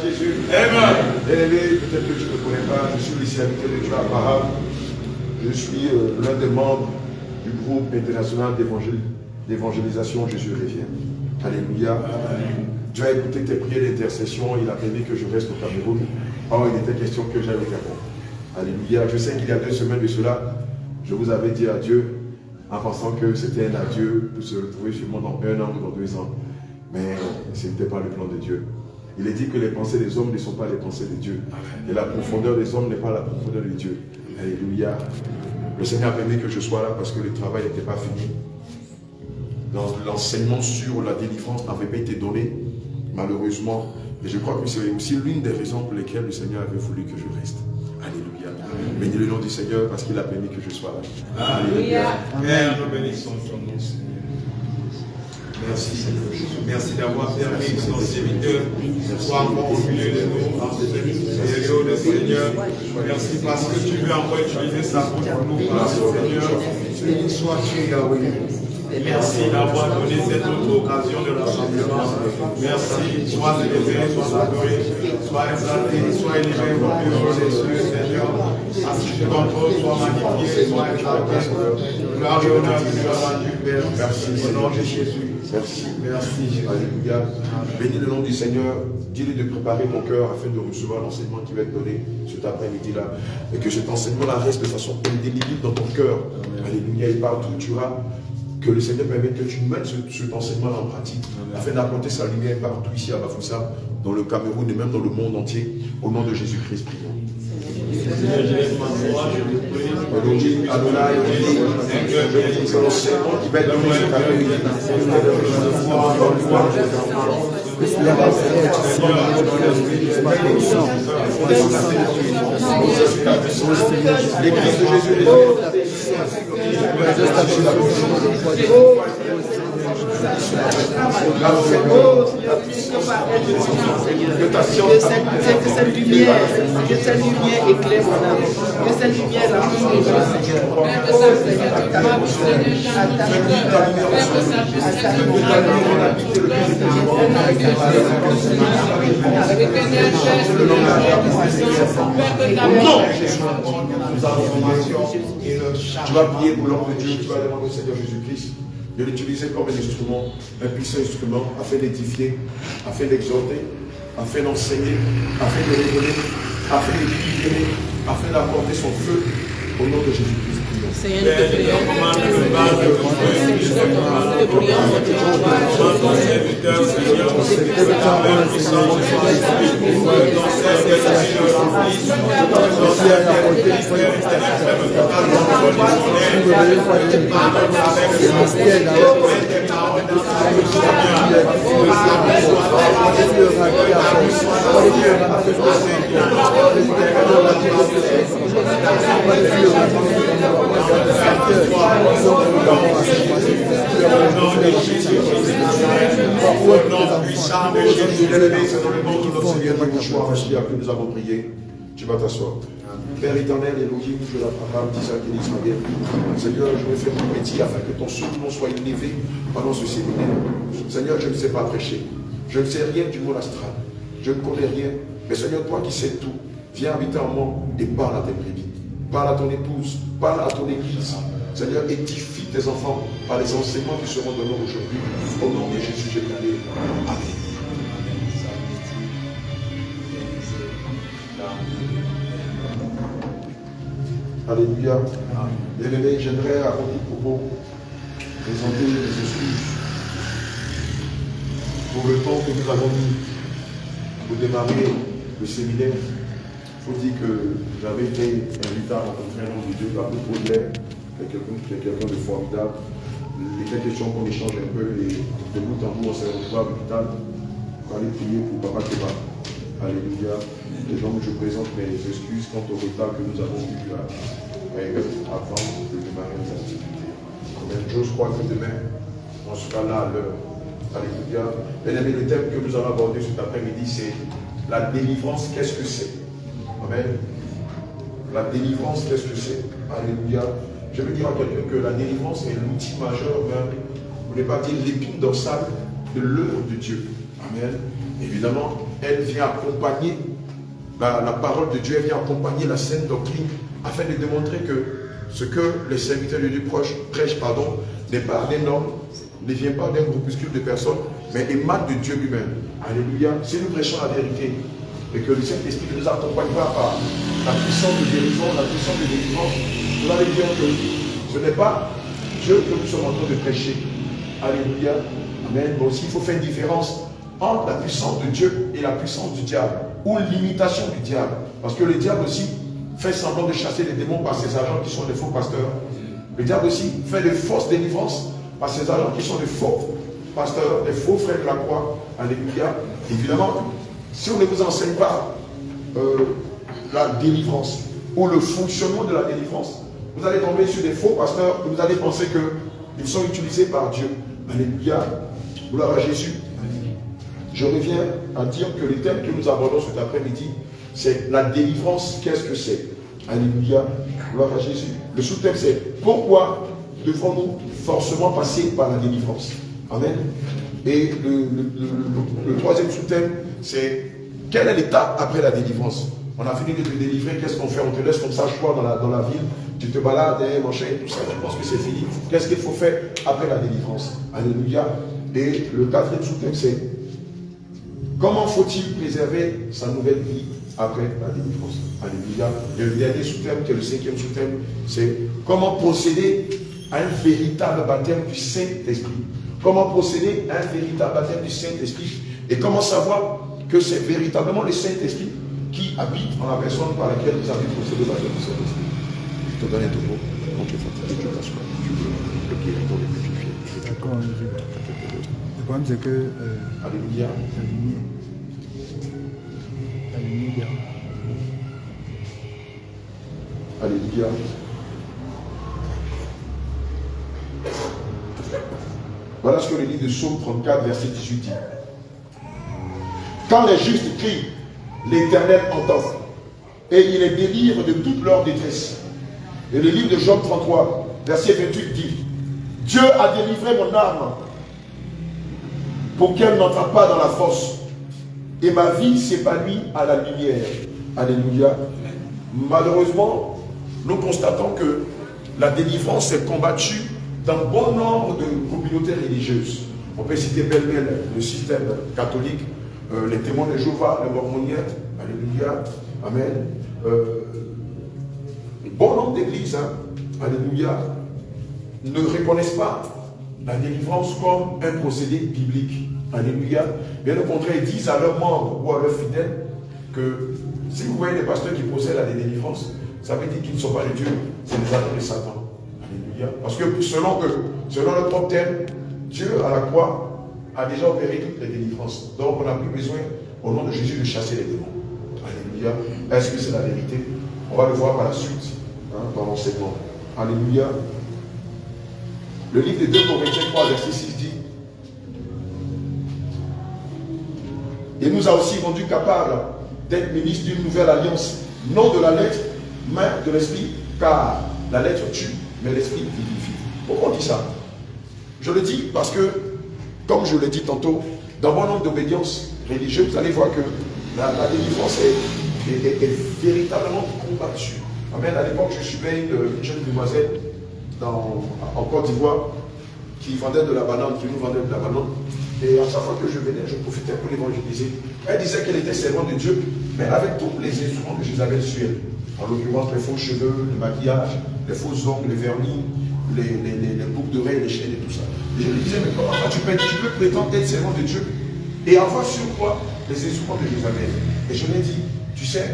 Jésus. Amen. Bien-aimé, peut-être que tu ne me connais pas, je suis le serviteur de Dieu à Abraham. Je suis l'un des membres du groupe international d'évangélisation Jésus revient. Alléluia. Amen. Dieu a écouté tes prières d'intercession, il a permis que je reste au Cameroun. Or, il était question que j'aille au Gabon. Alléluia. Je sais qu'il y a 2 semaines de cela, je vous avais dit adieu en pensant que c'était un adieu pour se retrouver sûrement dans 1 an ou dans 2 ans. Mais ce n'était pas le plan de Dieu. Il est dit que les pensées des hommes ne sont pas les pensées de Dieu. Et la profondeur des hommes n'est pas la profondeur de Dieu. Alléluia. Le Seigneur a permis que je sois là parce que le travail n'était pas fini. L'enseignement sur la délivrance n'avait pas été donné, malheureusement. Et je crois que c'est aussi l'une des raisons pour lesquelles le Seigneur avait voulu que je reste. Alléluia. Bénis le nom du Seigneur parce qu'il a permis que je sois là. Alléluia. Père, nous bénissons ton nom, Seigneur. Merci. Merci d'avoir permis que nos serviteurs soient encore au milieu de nous. Et Seigneur, merci parce que tu veux encore utiliser sa bouche pour nous parler, Seigneur. Sois-tu, Yahweh. Merci d'avoir donné cette autre occasion de rassemblement. Merci. Sois élevé, sois adoré, sois exalté, sois élevé au bureau des cieux, Seigneur. Ainsi que ton nom soit magnifié, soit exalté. Gloire et honneur que tu as rendu, Père. Merci. Au nom de Jésus. Merci. Merci. Alléluia. Bénis le nom du Seigneur. Dis-lui de préparer ton cœur afin de recevoir l'enseignement qui va être donné cet après-midi-là. Et que cet enseignement-là reste de façon indélébile dans ton cœur. Alléluia. Et partout où tu iras, que le Seigneur permette que tu mettes cet enseignement en pratique. Afin d'apporter sa lumière partout ici à Bafoussa, dans le Cameroun et même dans le monde entier. Au nom de Jésus-Christ, prions. Adonai, c'est l'enseignement qui va être donné cet après-midi. L'église de Jésus. Que cette lumière éclaire mon âme. Que cette lumière remplit mes yeux, Seigneur. Tu vas prier pour l'homme de Dieu, tu vas demander au Seigneur Jésus-Christ de l'utiliser comme un instrument, un puissant instrument, afin d'édifier, afin d'exhorter, afin d'enseigner, afin de révéler, afin de libérer, afin d'apporter son feu au nom de Jésus-Christ. Seigneur, nous te prions. Nous te prions pour ton serviteur, Seigneur. Au nom puissant de Jésus, l'élevé, c'est dans le nom de notre Seigneur, que nous avons prié. Tu vas t'asseoir. Père éternel, Elohim, Dieu d'Abraham, d'Isaac et d'Israël. Seigneur, je me fais mon petit afin que ton nom soit élevé pendant ce séminaire. Seigneur, je ne sais pas prêcher. Je ne sais rien du monde astral. Je ne connais rien. Mais Seigneur, toi qui sais tout, viens habiter en moi et parle à tes brebis. Parle à ton épouse, parle à ton église. Seigneur, édifie tes enfants par les enseignements qui seront donnés aujourd'hui. Au nom de Jésus, j'ai prié. Amen. Alléluia. Bien-aimé, j'aimerais, avant tout propos, présenter les excuses pour le temps que nous avons mis pour démarrer le séminaire. Il faut dire que j'avais été invité à rencontrer un homme de Dieu, Pablo Baudelaire, quelqu'un de formidable. Il était question qu'on échange un peu et de bout en bout on s'est retrouvé à l'hôpital pour aller prier pour Papa Keba. Alléluia. Et donc je présente mes excuses quant au retard que nous avons eu avant de démarrer les activités. Mais je crois que demain, on sera là à l'heure. Alléluia. Bien-aimé, le thème que nous allons aborder cet après-midi, c'est la délivrance, qu'est-ce que c'est? Amen. La délivrance, qu'est-ce que c'est? Alléluia. Je veux dire à quelqu'un que la délivrance est l'outil majeur, même, pour ne pas dire l'épine dorsale de l'œuvre de Dieu. Amen. Évidemment, elle vient accompagner, la parole de Dieu, elle vient accompagner la saine doctrine, afin de démontrer que ce que les serviteurs de Dieu prêchent, n'est pas d'un homme, ne vient pas d'un groupuscule de personnes, mais émane de Dieu lui-même. Alléluia. Si nous prêchons la vérité, et que le Saint-Esprit ne nous accompagne pas par la puissance de guérison, la puissance de délivrance, vous allez dire que ce n'est pas Dieu que nous sommes en train de prêcher. Alléluia. Amen. Mais aussi, il faut faire une différence entre la puissance de Dieu et la puissance du diable, ou l'imitation du diable. Parce que le diable aussi fait semblant de chasser les démons par ses agents qui sont des faux pasteurs. Le diable aussi fait de fausses délivrances par ses agents qui sont des faux pasteurs, des faux frères de la croix. Alléluia. Évidemment, si on ne vous enseigne pas la délivrance ou le fonctionnement de la délivrance, vous allez tomber sur des faux pasteurs et vous allez penser qu'ils sont utilisés par Dieu. Alléluia. Gloire à Jésus. Je reviens à dire que le thème que nous abordons cet après-midi, c'est la délivrance. Qu'est-ce que c'est? Alléluia. Gloire à Jésus. Le sous-thème, c'est pourquoi devons-nous forcément passer par la délivrance? Amen. Et le troisième sous-thème, c'est quelle est l'étape après la délivrance? On a fini de te délivrer, qu'est-ce qu'on fait? On te laisse comme ça, choix dans la ville, tu te balades, machin et tout ça, tu penses que c'est fini. Qu'est-ce qu'il faut faire après la délivrance? Alléluia. Et le quatrième sous-thème, c'est comment faut-il préserver sa nouvelle vie après la délivrance? Alléluia. Et le dernier sous-thème, qui est le cinquième sous-thème, c'est comment procéder à un véritable baptême du Saint-Esprit. Comment procéder à un véritable baptême du Saint-Esprit et comment savoir que c'est véritablement le Saint-Esprit qui habite en la personne par laquelle vous avez procédé au baptême du Saint-Esprit. Je te donne un topo. Quand tu es fatigué, tu t'assois. Tu veux le pied dans les pétrifiés. D'accord. Le problème, c'est que. Alléluia. La lumière. Alléluia. Voilà ce que le livre de Psaume 34, verset 18 dit. Quand les justes crient, l'Éternel entend, et il les délivre de toute leur détresse. Et le livre de Job 33, verset 28 dit, Dieu a délivré mon âme pour qu'elle n'entre pas dans la fosse, et ma vie s'épanouit à la lumière. Alléluia. Malheureusement, nous constatons que la délivrance est combattue dans bon nombre de communautés religieuses. On peut citer pêle-mêle le système catholique, les témoins de Jéhovah, les mormoniens, alléluia, amen. Bon nombre d'églises, alléluia, ne reconnaissent pas la délivrance comme un procédé biblique, alléluia. Bien au contraire, ils disent à leurs membres ou à leurs fidèles que si vous voyez des pasteurs qui procèdent à des délivrances, ça veut dire qu'ils ne sont pas de Dieu, c'est des agents de Satan. Alléluia. Parce que selon le propre terme, Dieu à la croix a déjà opéré toutes les délivrances. Donc on n'a plus besoin, au nom de Jésus, de chasser les démons. Alléluia. Est-ce que c'est la vérité? On va le voir par la suite, dans l'enseignement. Alléluia. Le livre de 2 Corinthiens 3, verset 6 dit, il nous a aussi rendus capables d'être ministres d'une nouvelle alliance, non de la lettre, mais de l'esprit, car la lettre tue, mais l'esprit vivifie. Pourquoi on dit ça? Je le dis parce que, comme je l'ai dit tantôt, dans bon nombre d'obédiences religieuses, vous allez voir que la délivrance est véritablement combattue. Amen. À l'époque, je suivais une jeune demoiselle en Côte d'Ivoire qui vendait de la banane, qui nous vendait de la banane. Et à chaque fois que je venais, je profitais pour l'évangéliser. Elle disait qu'elle était servante de Dieu, mais avec tous les instruments que Jézabel sur elle. En l'occurrence, les faux cheveux, le maquillage, les faux ongles, les vernis, les boucles d'oreilles, les chaînes et tout ça. Et je lui disais, mais comment tu peux prétendre être servant de Dieu et avoir sur toi les instruments de Jézabel? Et je lui ai dit, tu sais,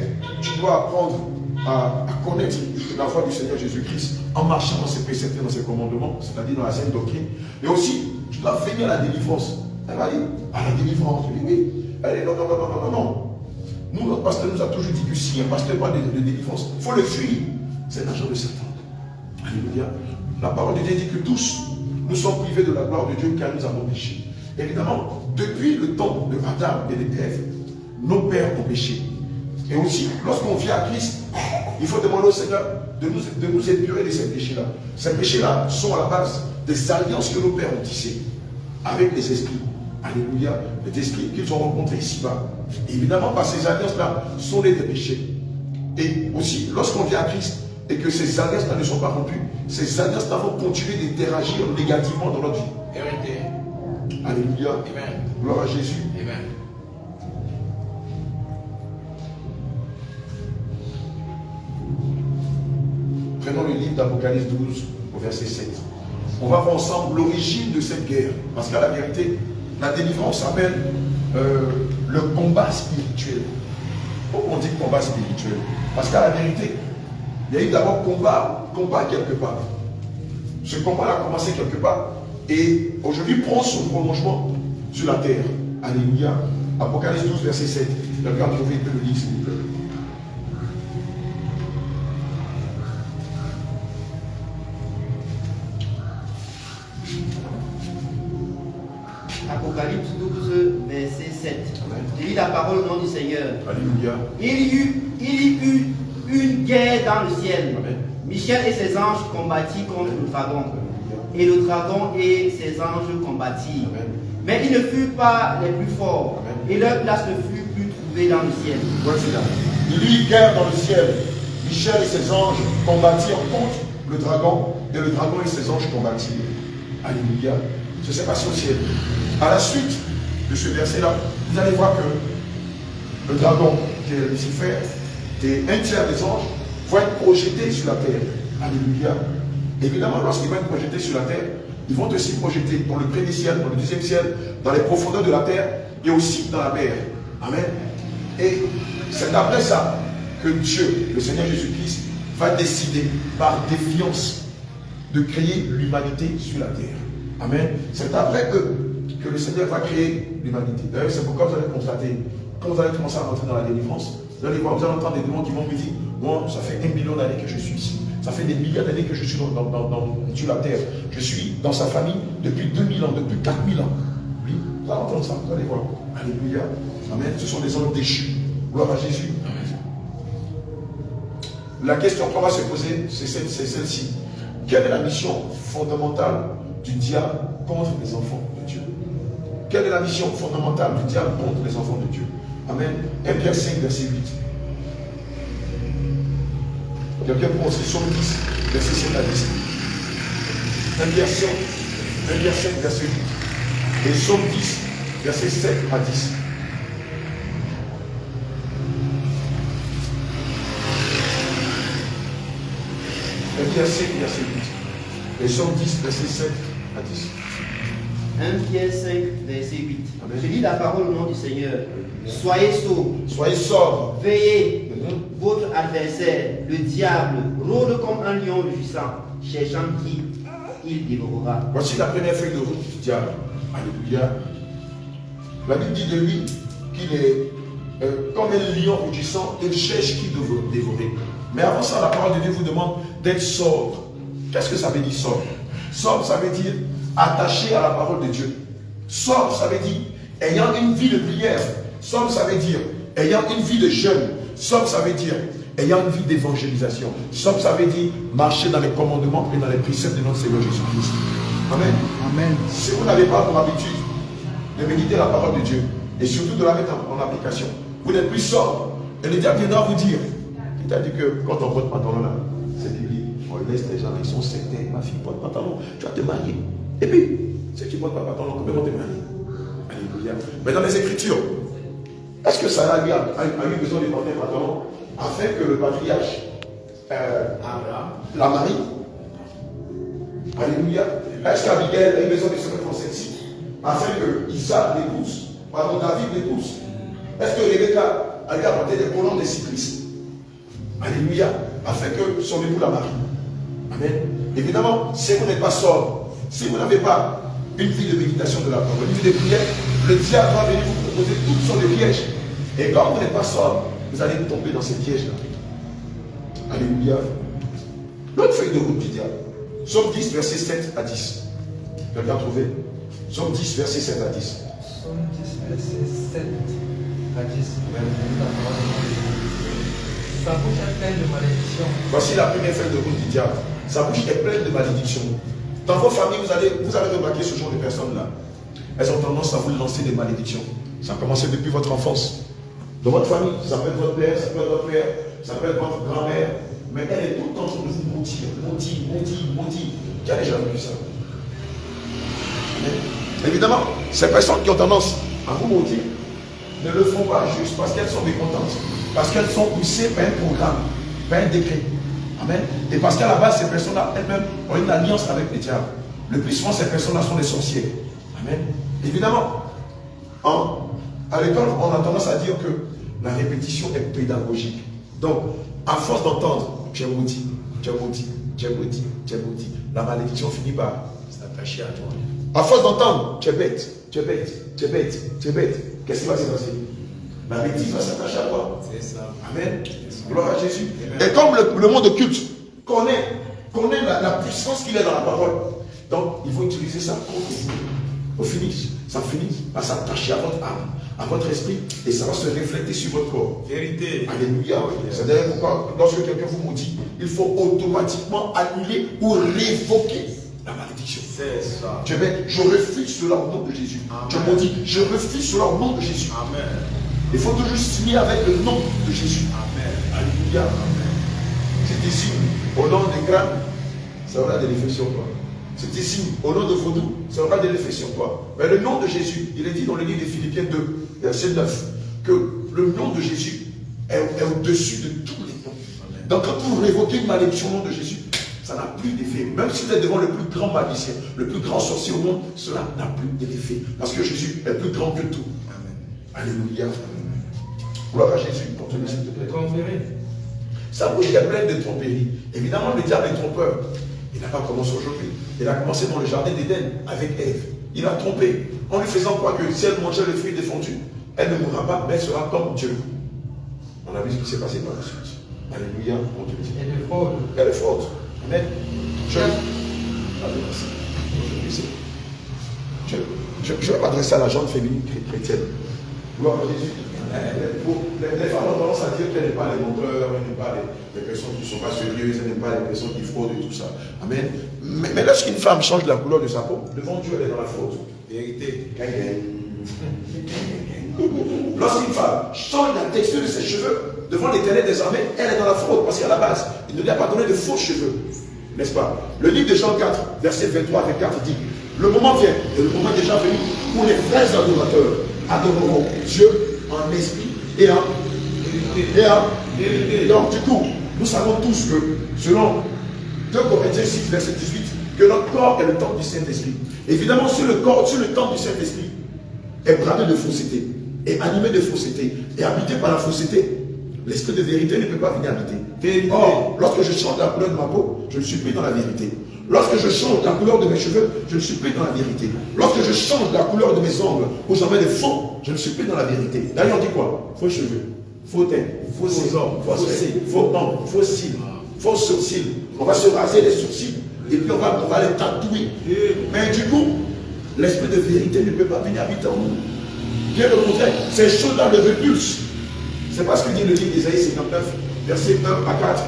tu dois apprendre à connaître la foi du Seigneur Jésus-Christ en marchant dans ses préceptes et dans ses commandements, c'est-à-dire dans la sainte doctrine. Et aussi, tu dois venir à la délivrance. Elle m'a dit, à la délivrance? Je lui ai dit, oui. Elle dit, non. Nous, notre pasteur nous a toujours dit que si un pasteur parle de délivrance, il faut le fuir. C'est l'agent de Satan. Alléluia. La parole de Dieu dit que tous, nous sommes privés de la gloire de Dieu car nous avons péché. Évidemment, depuis le temps de Adam et d'Ève, nos pères ont péché. Et aussi, lorsqu'on vient à Christ, il faut demander au Seigneur de nous épurer de ces péchés-là. Ces péchés-là sont à la base des alliances que nos pères ont tissées avec les esprits. Alléluia. Les esprits qu'ils ont rencontrés ici-bas. Évidemment, par ces alliances-là, sont nés des péchés. Et aussi, lorsqu'on vient à Christ et que ces alliances-là ne sont pas rompues, ces alliances-là vont continuer d'interagir négativement dans notre vie. Vérité. Alléluia. Amen. Gloire à Jésus. Amen. Prenons le livre d'Apocalypse 12 au verset 7. On va voir ensemble l'origine de cette guerre. Parce qu'à la vérité, la délivrance s'appelle le combat spirituel. Pourquoi on dit combat spirituel? Parce qu'à la vérité, il y a eu d'abord combat quelque part. Ce combat a commencé quelque part et aujourd'hui prend son prolongement sur la terre. Alléluia. Apocalypse 12, verset 7. Quelqu'un a trouvé le livre, s'il vous plaît. Apocalypse 12, verset 7. Je lis la parole au nom du Seigneur. Alléluia. Il y eut une guerre dans le ciel. Amen. Michel et ses anges combattirent contre le dragon. Et le dragon et ses anges combattirent. Amen. Mais ils ne furent pas les plus forts. Amen. Et leur place ne fut plus trouvée dans le ciel. Voici là. Il y eut guerre dans le ciel. Michel et ses anges combattirent contre le dragon. Et le dragon et ses anges combattirent. Alléluia. Ce s'est passé au ciel. À la suite de ce verset-là, vous allez voir que le dragon, qui est Lucifer, et un tiers des anges, vont être projetés sur la terre. Alléluia. Évidemment, lorsqu'ils vont être projetés sur la terre, ils vont aussi projeter dans le premier ciel, dans le deuxième ciel, dans les profondeurs de la terre et aussi dans la mer. Amen. Et c'est après ça que Dieu, le Seigneur Jésus-Christ, va décider par défiance de créer l'humanité sur la terre. Amen. C'est après que le Seigneur va créer l'humanité. D'ailleurs, c'est pourquoi vous allez constater, quand vous allez commencer à rentrer dans la délivrance, vous allez voir, vous allez entendre des démons qui vont vous dire, moi, ça fait 1 million d'années que je suis ici. Ça fait des milliards d'années que je suis sur la terre. Je suis dans sa famille depuis 2000 ans, depuis 4000 ans. Oui, vous allez entendre ça, vous allez voir. Alléluia. Amen. Ce sont des hommes déchus. Gloire à Jésus. La question qu'on va se poser, c'est celle-ci. Quelle est la mission fondamentale du diable contre les enfants de Dieu? Quelle est la mission fondamentale du diable contre les enfants de Dieu? Amen. 1 Pierre 5, verset 8. Quelqu'un prend aussi Somme 10, verset 7 à 10. 1 Pierre 5, verset 8. Et Somme 10, verset 7 à 10. Pierre 5, verset 8. Et Somme 10, verset 7 à 10. 1 Pierre 5, verset 8. Amen. Je lis la parole au nom du Seigneur. Soyez sobres, Soyez sobres. veillez. Votre adversaire, le diable, rôde comme un lion rugissant, cherchant qui il dévorera. Voici la première feuille de route du diable. Alléluia. La Bible dit de lui qu'il est comme un lion rugissant, il cherche qui dévorer. Mais avant ça, la parole de Dieu vous demande d'être sobre. Qu'est-ce que ça veut dire sobre? Sobre, ça veut dire attaché à la parole de Dieu. Sobre, ça veut dire ayant une vie de prière. Sobre, ça veut dire ayant une vie de jeûne. Sobre, ça veut dire ayant une vie d'évangélisation. Sobre, ça veut dire marcher dans les commandements et dans les préceptes de notre Seigneur Jésus-Christ. Amen. Amen. Si vous n'avez pas pour habitude de méditer la parole de Dieu et surtout de la mettre en application, vous n'êtes plus sobre. Et le diable viendra vous dire, c'est-à-dire que quand on porte pantalon là, c'est biblique, on laisse les gens, ils sont sectaires, ma fille porte pantalon, tu vas te marier. Et puis, si tu ne portes pas pantalon, comment te marier? Alléluia. Mais dans les Écritures, est-ce que Sarah a eu besoin de porter un pantalon afin que le patriarche la marie? Alléluia. Est-ce qu'Abigail a eu besoin de se mettre en celle-ci afin que Isaac l'épouse, pardon, David l'épouse? Est-ce que Rebecca a eu apporté des colons des cyclistes? Alléluia. Afin que son époux la marie. Amen. Évidemment, si vous n'êtes pas sobre, si vous n'avez pas une vie de méditation de la parole, une vie de prière, le diable va venir vous proposer toutes sortes de pièges. Et quand vous n'êtes pas sobre, vous allez tomber dans ces pièges-là. Alléluia. L'autre feuille de route du diable. Somme 10, verset 7 à 10. Quelqu'un a trouvé? Somme 10, verset 7 à 10. Somme 10, verset 7 à 10. Sa bouche est pleine de malédiction. Voici la première feuille de route du diable. Sa bouche est pleine de malédiction. Dans vos familles, vous allez remarquer ce genre de personnes-là. elles ont tendance à vous lancer des malédictions. Ça a commencé depuis votre enfance. Dans votre famille, ça peut être votre père, ça peut être votre père, ça peut être votre grand-mère, mais elle est tout le temps en train de vous maudire, maudire. Qui a déjà vu ça? Mais évidemment, ces personnes qui ont tendance à vous maudire ne le font pas juste parce qu'elles sont mécontentes, parce qu'elles sont poussées par un programme, par un décret. Amen. Et parce qu'à la base, ces personnes-là, elles-mêmes, ont une alliance avec les diables. Le plus souvent, ces personnes-là sont des sorcières. Amen. Évidemment, à l'école, on a tendance à dire que la répétition est pédagogique. Donc, à force d'entendre, tu es maudit, tu es maudit, tu es maudit, tu es maudit, la malédiction finit par s'attacher à toi. À force d'entendre, tu es bête, tu es bête, tu es bête, tu es bête, qu'est-ce qui va se passer? La bêtise va s'attacher à toi. C'est ça. Amen. Gloire à Jésus. Et comme le monde occulte connaît la puissance qu'il est dans la parole, donc il faut utiliser ça contre vous. Au finish, ça finit par s'attacher à votre âme, à votre esprit, et ça va se refléter sur votre corps. Vérité. Alléluia. C'est d'ailleurs pourquoi, lorsque quelqu'un vous maudit, il faut automatiquement annuler ou révoquer la malédiction. C'est ça. Je refuse cela au nom de Jésus. Je maudis, je refuse cela au nom de Jésus. Amen. Il faut toujours signer avec le nom de Jésus. Amen. Alléluia. C'est ici, au nom de crâne, ça aura des effets sur toi. C'est ici, au nom de vaudou, ça aura des effets sur toi. Mais le nom de Jésus, il est dit dans le livre de Philippiens 2, verset 9, que le nom de Jésus est au-dessus de tous les noms. Donc quand vous révoquez une malédiction au nom de Jésus, ça n'a plus d'effet. Même si vous êtes devant le plus grand magicien, le plus grand sorcier au monde, cela n'a plus d'effet. Parce que Jésus est plus grand que tout. Amen. Alléluia. Gloire à Jésus. Continue, s'il te plaît. Sa bouche est pleine de tromperies. Évidemment, le diable est trompeur. Il n'a pas commencé aujourd'hui. Il a commencé dans le jardin d'Éden avec Ève. Il a trompé en lui faisant croire que si elle mangeait le fruit défendu, elle ne mourra pas, mais elle sera comme Dieu. On a vu ce qui s'est passé par la suite. Alléluia. Elle est fraude. Elle est forte. Amen. Je vais m'adresser à la jeune féminine chrétienne. Gloire à Jésus. Les femmes ont tendance à dire qu'elles n'aiment pas les menteurs, elles n'aiment pas les personnes qui ne sont pas sérieuses, elles n'aiment pas les personnes qui fraudent et tout ça. Amen. Mais lorsqu'une femme change la couleur de sa peau, devant Dieu, elle est dans la fraude. Vérité. Lorsqu'une femme change la texture de ses cheveux, devant l'Éternel des armées, elle est dans la fraude. Parce qu'à la base, il ne lui a pas donné de faux cheveux. N'est-ce pas? Le livre de Jean 4, verset 23 à 24 dit: le moment vient, et le moment est déjà venu, où les vrais adorateurs adoreront Dieu en esprit et en vérité. Donc du coup, nous savons tous que, selon 2 Corinthiens 6, verset 18, que notre corps est le temple du Saint-Esprit. Évidemment, sur le temple du Saint-Esprit est bravé de fausseté, est animé de fausseté, et habité par la fausseté, l'esprit de vérité ne peut pas venir habiter. Or, lorsque je change la couleur de ma peau, je ne suis plus dans la vérité. Lorsque je change la couleur de mes cheveux, je ne suis plus dans la vérité. Lorsque je change la couleur de mes ongles, ou j'en mets des fonds, je ne suis plus dans la vérité. D'ailleurs, on dit quoi? Faux cheveux, faux teint, faux cils, faux ongles, faux cils, faux sourcils. On va se raser les sourcils, et puis on va les tatouer. Mais du coup, l'esprit de vérité ne peut pas venir habiter en nous. Bien au contraire, ces choses-là le repulsent. C'est pas ce que dit le livre d'Ésaïe 59, verset 1 à 4.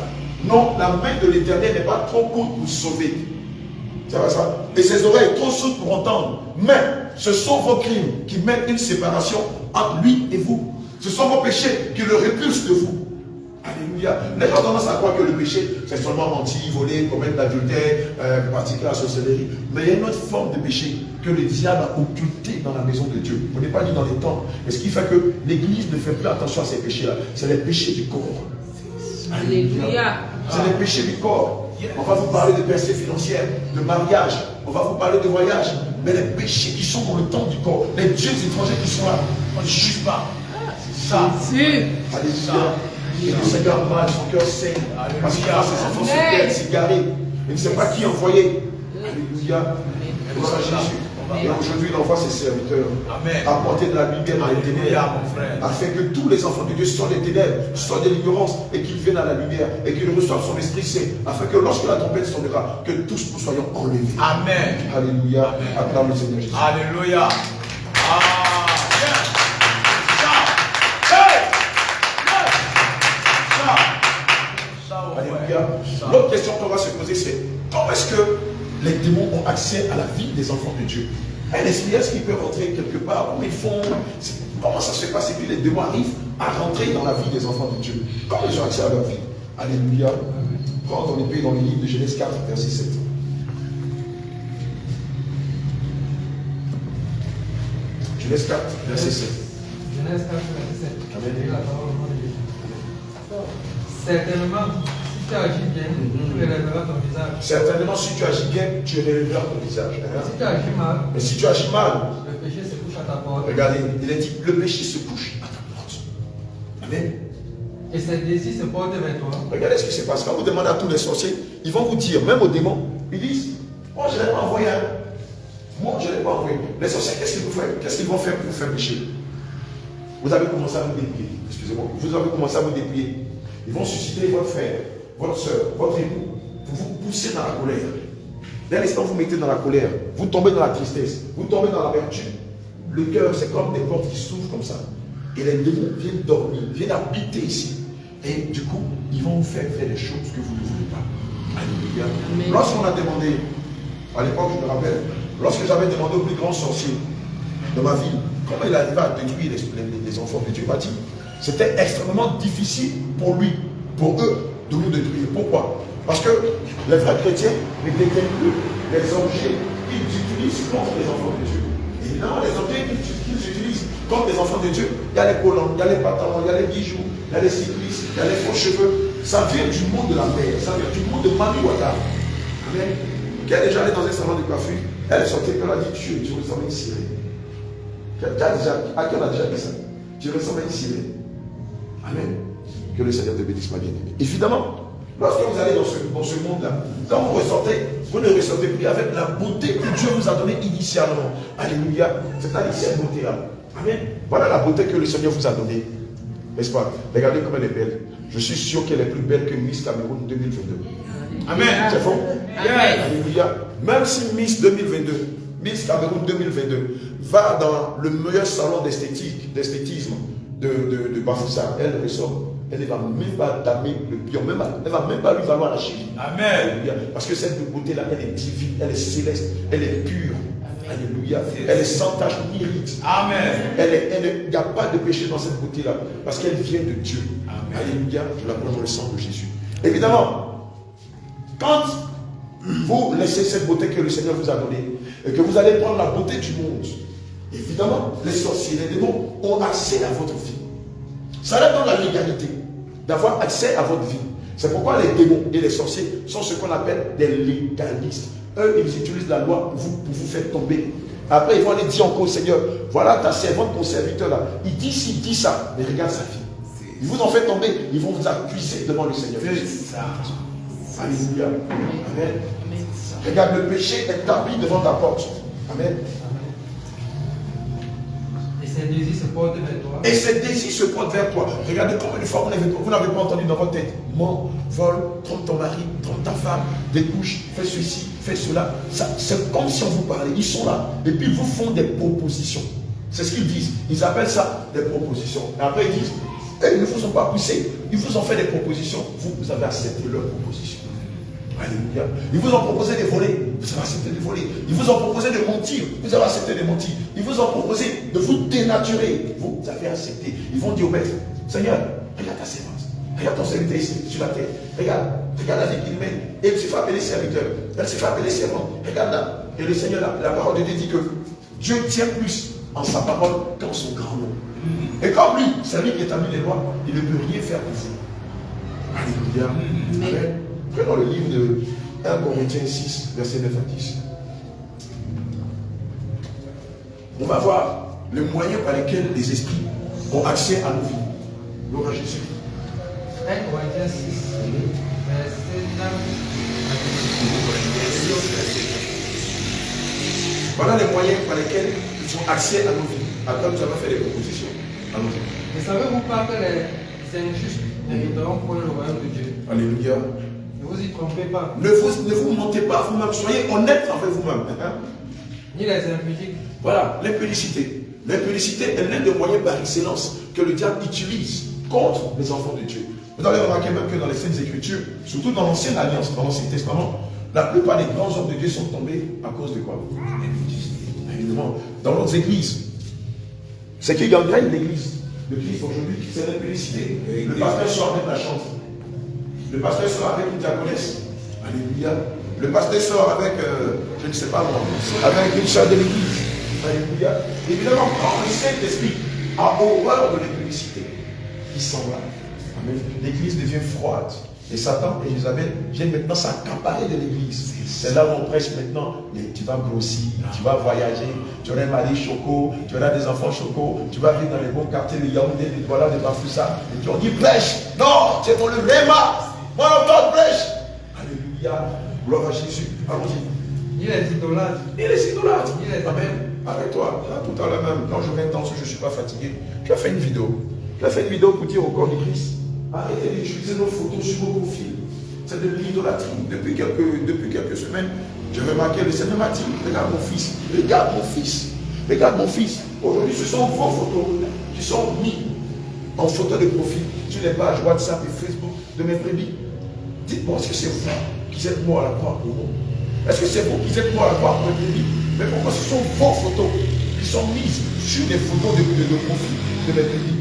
Non, la main de l'Éternel n'est pas trop courte pour sauver. Ça va ça? Et ses oreilles trop sourdes pour entendre. Mais ce sont vos crimes qui mettent une séparation entre lui et vous. Ce sont vos péchés qui le repulsent de vous. Alléluia. Les gens ont tendance à croire que le péché, c'est seulement mentir, voler, commettre l'adultère, pratiquer la sorcellerie. Mais il y a une autre forme de péché que le diable a occulté dans la maison de Dieu. On n'est pas dit dans les temps. Et ce qui fait que l'Église ne fait plus attention à ces péchés-là. C'est les péchés du corps. Alléluia. C'est les péchés du corps. On va vous parler de percées financières, de mariage. On va vous parler de voyage. Mais les péchés qui sont dans le temps du corps, les dieux étrangers qui sont là, on ne juge pas. C'est ça. Alléluia. Et le Seigneur mal, son cœur saigne. Parce qu'il a ses enfants se perdent, s'égarer. Il ne sait pas qui envoyer. Alléluia. Gloire à Jésus. Et aujourd'hui, il envoie ses serviteurs apporter de la lumière dans les ténèbres, afin que tous les enfants de Dieu sortent des ténèbres, sortent de l'ignorance, et qu'ils viennent à la lumière, et qu'ils reçoivent son Esprit Saint, afin que lorsque la tempête sonnera, que tous nous soyons enlevés. Amen. Alléluia. Acclame le Seigneur Jésus. Alléluia. Alléluia. L'autre question qu'on va se poser, c'est comment est-ce que les démons ont accès à la vie des enfants de Dieu? Un esprit, est-ce qu'ils peuvent entrer quelque part? Comment ils font? Comment ça se passe? Et puis les démons arrivent à rentrer dans la vie des enfants de Dieu. Comment ils ont accès à leur vie? Alléluia. Prends ton épée dans le livre de Genèse 4, verset 7. Genèse 4, verset 7. Genèse 4, verset 7. Amen. La parole au nom de Jésus. Certainement, si tu agis bien, tu relèveras ton visage. Certainement, si tu agis bien, tu relèveras ton visage. Si tu agis mal, Mais si tu agis mal, le péché se couche à ta porte. regardez, il est dit, le péché se couche à ta porte. Amen. Et ses désirs se portent vers toi. Regardez ce qui se passe. Quand vous demandez à tous les sorciers, ils vont vous dire, même aux démons, ils disent, moi je ne l'ai pas envoyé. Moi je ne l'ai pas envoyé. Les sorciers, qu'est-ce qu'ils vont faire pour vous faire pécher? Vous avez commencé à vous dépouiller. Excusez-moi. Vous avez commencé à vous dépouiller. Ils vont susciter votre frère, votre soeur, votre époux, pour vous pousser dans la colère. Dès l'instant où vous mettez dans la colère, vous tombez dans la tristesse, vous tombez dans l'amertume. Le cœur, c'est comme des portes qui s'ouvrent comme ça. Et les démons viennent dormir, viennent habiter ici. Et du coup, ils vont vous faire des choses que vous ne voulez pas. Alléluia. Lorsqu'on a demandé, à l'époque, je me rappelle, lorsque j'avais demandé au plus grand sorcier de ma ville, comment il arrivait à détruire les enfants de Dieu, il m'a dit, c'était extrêmement difficile pour lui, pour eux, de nous détruire. Pourquoi? Parce que les vrais chrétiens ne détiennent plus les objets qu'ils utilisent contre les enfants de Dieu. Et non, les objets qu'ils utilisent contre les enfants de Dieu, il y a les collants, il y a les pantalons, il y a les bijoux, il y a les cyclistes, il y a les faux cheveux. Ça vient du monde de la mer, ça vient du monde de Maniwata. Amen. Qui est déjà allé dans un salon de coiffure, elle est sortie, elle a dit, tu ressembles à une sirène. À qui on a déjà dit ça? Tu ressembles à une sirène. Amen. Que le Seigneur te bénisse, ma bien-aimée. Évidemment, lorsque vous allez dans ce monde-là, quand vous ressortez, vous ne ressortez plus avec la beauté que Dieu vous a donnée initialement. Alléluia. C'est-à-dire cette beauté-là. Amen. Voilà la beauté que le Seigneur vous a donnée. N'est-ce pas? Regardez comme elle est belle. Je suis sûr qu'elle est plus belle que Miss Cameroun 2022. Amen. C'est faux? Amen. Alléluia. Même si Miss 2022, Miss Cameroun 2022, va dans le meilleur salon d'esthétisme de Bafoussa, elle ressort. Elle ne va même pas damer le pion, elle ne va même pas lui valoir la cheville. Amen. Parce que cette beauté-là, elle est divine, elle est céleste, elle est pure. Alléluia. Elle est sans tache ni ride. Amen. Il n'y a pas de péché dans cette beauté-là, parce qu'elle vient de Dieu. Amen. Alléluia. Je la prends dans le sang de Jésus. Évidemment, quand vous laissez cette beauté que le Seigneur vous a donnée, et que vous allez prendre la beauté du monde, évidemment, les sorciers, les démons ont accès à votre vie. Ça reste dans la légalité d'avoir accès à votre vie. C'est pourquoi les démons et les sorciers sont ce qu'on appelle des légalistes. Eux, ils utilisent la loi pour vous faire tomber. Après, ils vont aller dire encore au Seigneur, voilà ta servante, ton serviteur là. Il dit ci, il dit ça, mais regarde sa vie. Ils vous ont fait tomber, ils vont vous accuser devant le Seigneur. C'est ça. Alléluia. Amen. Regarde, le péché est tapis devant ta porte. Amen. Et ses désirs se portent vers toi. Et ses désirs se portent vers toi. Regardez combien de fois vous n'avez pas entendu dans votre tête. Mens, vole, trompe ton mari, trompe ta femme, découche, fais ceci, fais cela. C'est comme si on vous parlait. Ils sont là. Et puis ils vous font des propositions. C'est ce qu'ils disent. Ils appellent ça des propositions. Et après ils disent, ils ne vous ont pas poussé. Ils vous ont fait des propositions. Vous avez accepté leurs propositions. Alléluia. Ils vous ont proposé de voler, vous avez accepté de voler. Ils vous ont proposé de mentir, vous avez accepté de mentir. Ils vous ont proposé de vous dénaturer, vous avez accepté. Ils vont dire au maître, Seigneur, regarde ta servante, regarde ton serviteur ici sur la terre, regarde la vie qu'il mène. Et elle se fait appeler serviteur, elle se fait appeler servante. Regarde là. Et le Seigneur, la parole de Dieu dit que Dieu tient plus en sa parole qu'en son grand nom. Et comme lui, c'est lui qui établit les lois, il ne peut rien faire pour vous. Alléluia. Amen. Prenons le livre de 1 Corinthiens 6, verset 9 à 10. On va voir le moyen par lequel les esprits ont accès à nos vies. Gloire à Jésus. 1 Corinthiens 6, verset 9 à 10. Voilà les moyens par lesquels ils ont accès à nos vies. Après, nous avons fait des propositions à nos vies. Ne savez-vous pas que les injustes n'hériteront point le royaume de Dieu? Alléluia. Ne vous y trompez pas. Ne vous mentez pas vous-même. Soyez honnête avec vous-même. Ni les impudiques. Voilà, l'impudicité. L'impudicité est l'un des moyens par excellence que le diable utilise contre les enfants de Dieu. Vous allez remarquer même que dans les Saintes Écritures, surtout dans l'Ancienne Alliance, dans l'Ancien Testament, la plupart des grands hommes de Dieu sont tombés à cause de quoi? évidemment, dans d'autres églises. C'est qu'il y a l'église de Christ aujourd'hui qui s'est publicité. Le pasteur sort avec la chance. Le pasteur sort avec une diaconesse. Alléluia. Le pasteur sort avec, je ne sais pas moi, avec une soeur de l'église. Alléluia. Évidemment, quand le Saint-Esprit a horreur de la publicité, il s'en va. Amen. L'église devient froide. Et Satan et Jézabel viennent maintenant s'accaparer de l'église. C'est là où on prêche maintenant. Mais tu vas grossir, tu vas voyager, tu auras un mari choco, tu auras des enfants choco, tu vas vivre dans les bons quartiers de Yaoundé, de Douala, de Bafoussa. Et tu on dit prêche. Non, c'est pour le Réma. Mon enfant prêche. Alléluia. Gloire à Jésus. Allons-y. Il est idolâtre. Il est idolâtre. Il est Amen. Arrête-toi. Là, tout à l'heure même, quand je viens dans ce je ne suis pas fatigué, tu as fait une vidéo. Tu as fait une vidéo pour dire au corps de Christ. Arrêtez d'utiliser nos photos sur vos profils. C'est de l'idolâtrie. Depuis quelques semaines, j'ai remarqué, le Seigneur m'a dit, regarde mon fils, regarde mon fils, regarde mon fils. Aujourd'hui, ce sont vos photos qui sont mises en photo de profil sur les pages WhatsApp et Facebook de mes brebis. Dites-moi, est-ce que c'est vous qui êtes morts à la croix pour nous? Est-ce que c'est vous qui êtes morts à la croix pour mes brebis? Mais pourquoi ce sont vos photos qui sont mises sur des photos de profil de mes brebis?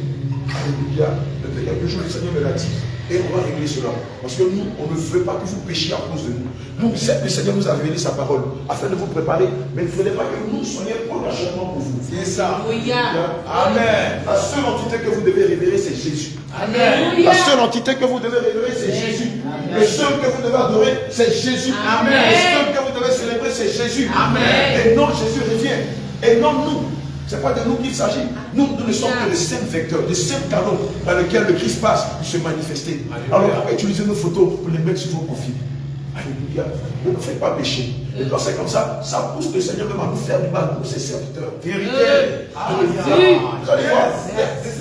Alléluia. Depuis quelques jours, le Seigneur me l'a dit. Et on va régler cela. Parce que nous, on ne veut pas que vous péchiez à cause de nous. Nous, certes, le Seigneur nous a révélé sa parole afin de vous préparer. Mais il ne fallait pas que nous soyons pour l'achèvement pour vous. C'est ça. Amen. La seule entité que vous devez révéler, c'est Jésus. Amen. La seule entité que vous devez révéler, c'est Jésus. Le seul que vous devez adorer, c'est Jésus. Amen. Le seul que vous devez célébrer, c'est Jésus. Amen. Et non, Jésus revient. Et non, nous. Ce n'est pas de nous qu'il s'agit. Nous ne sommes que de simples vecteurs, de simples canaux dans lesquels le Christ passe pour se manifester. Alléluia. Alors pourquoi utiliser nos photos pour les mettre sur vos profils? Alléluia. Ne nous faites pas pécher. Et quand c'est comme ça pousse le Seigneur même à nous faire du mal pour ses serviteurs. Vérité. Alléluia. Vous allez voir,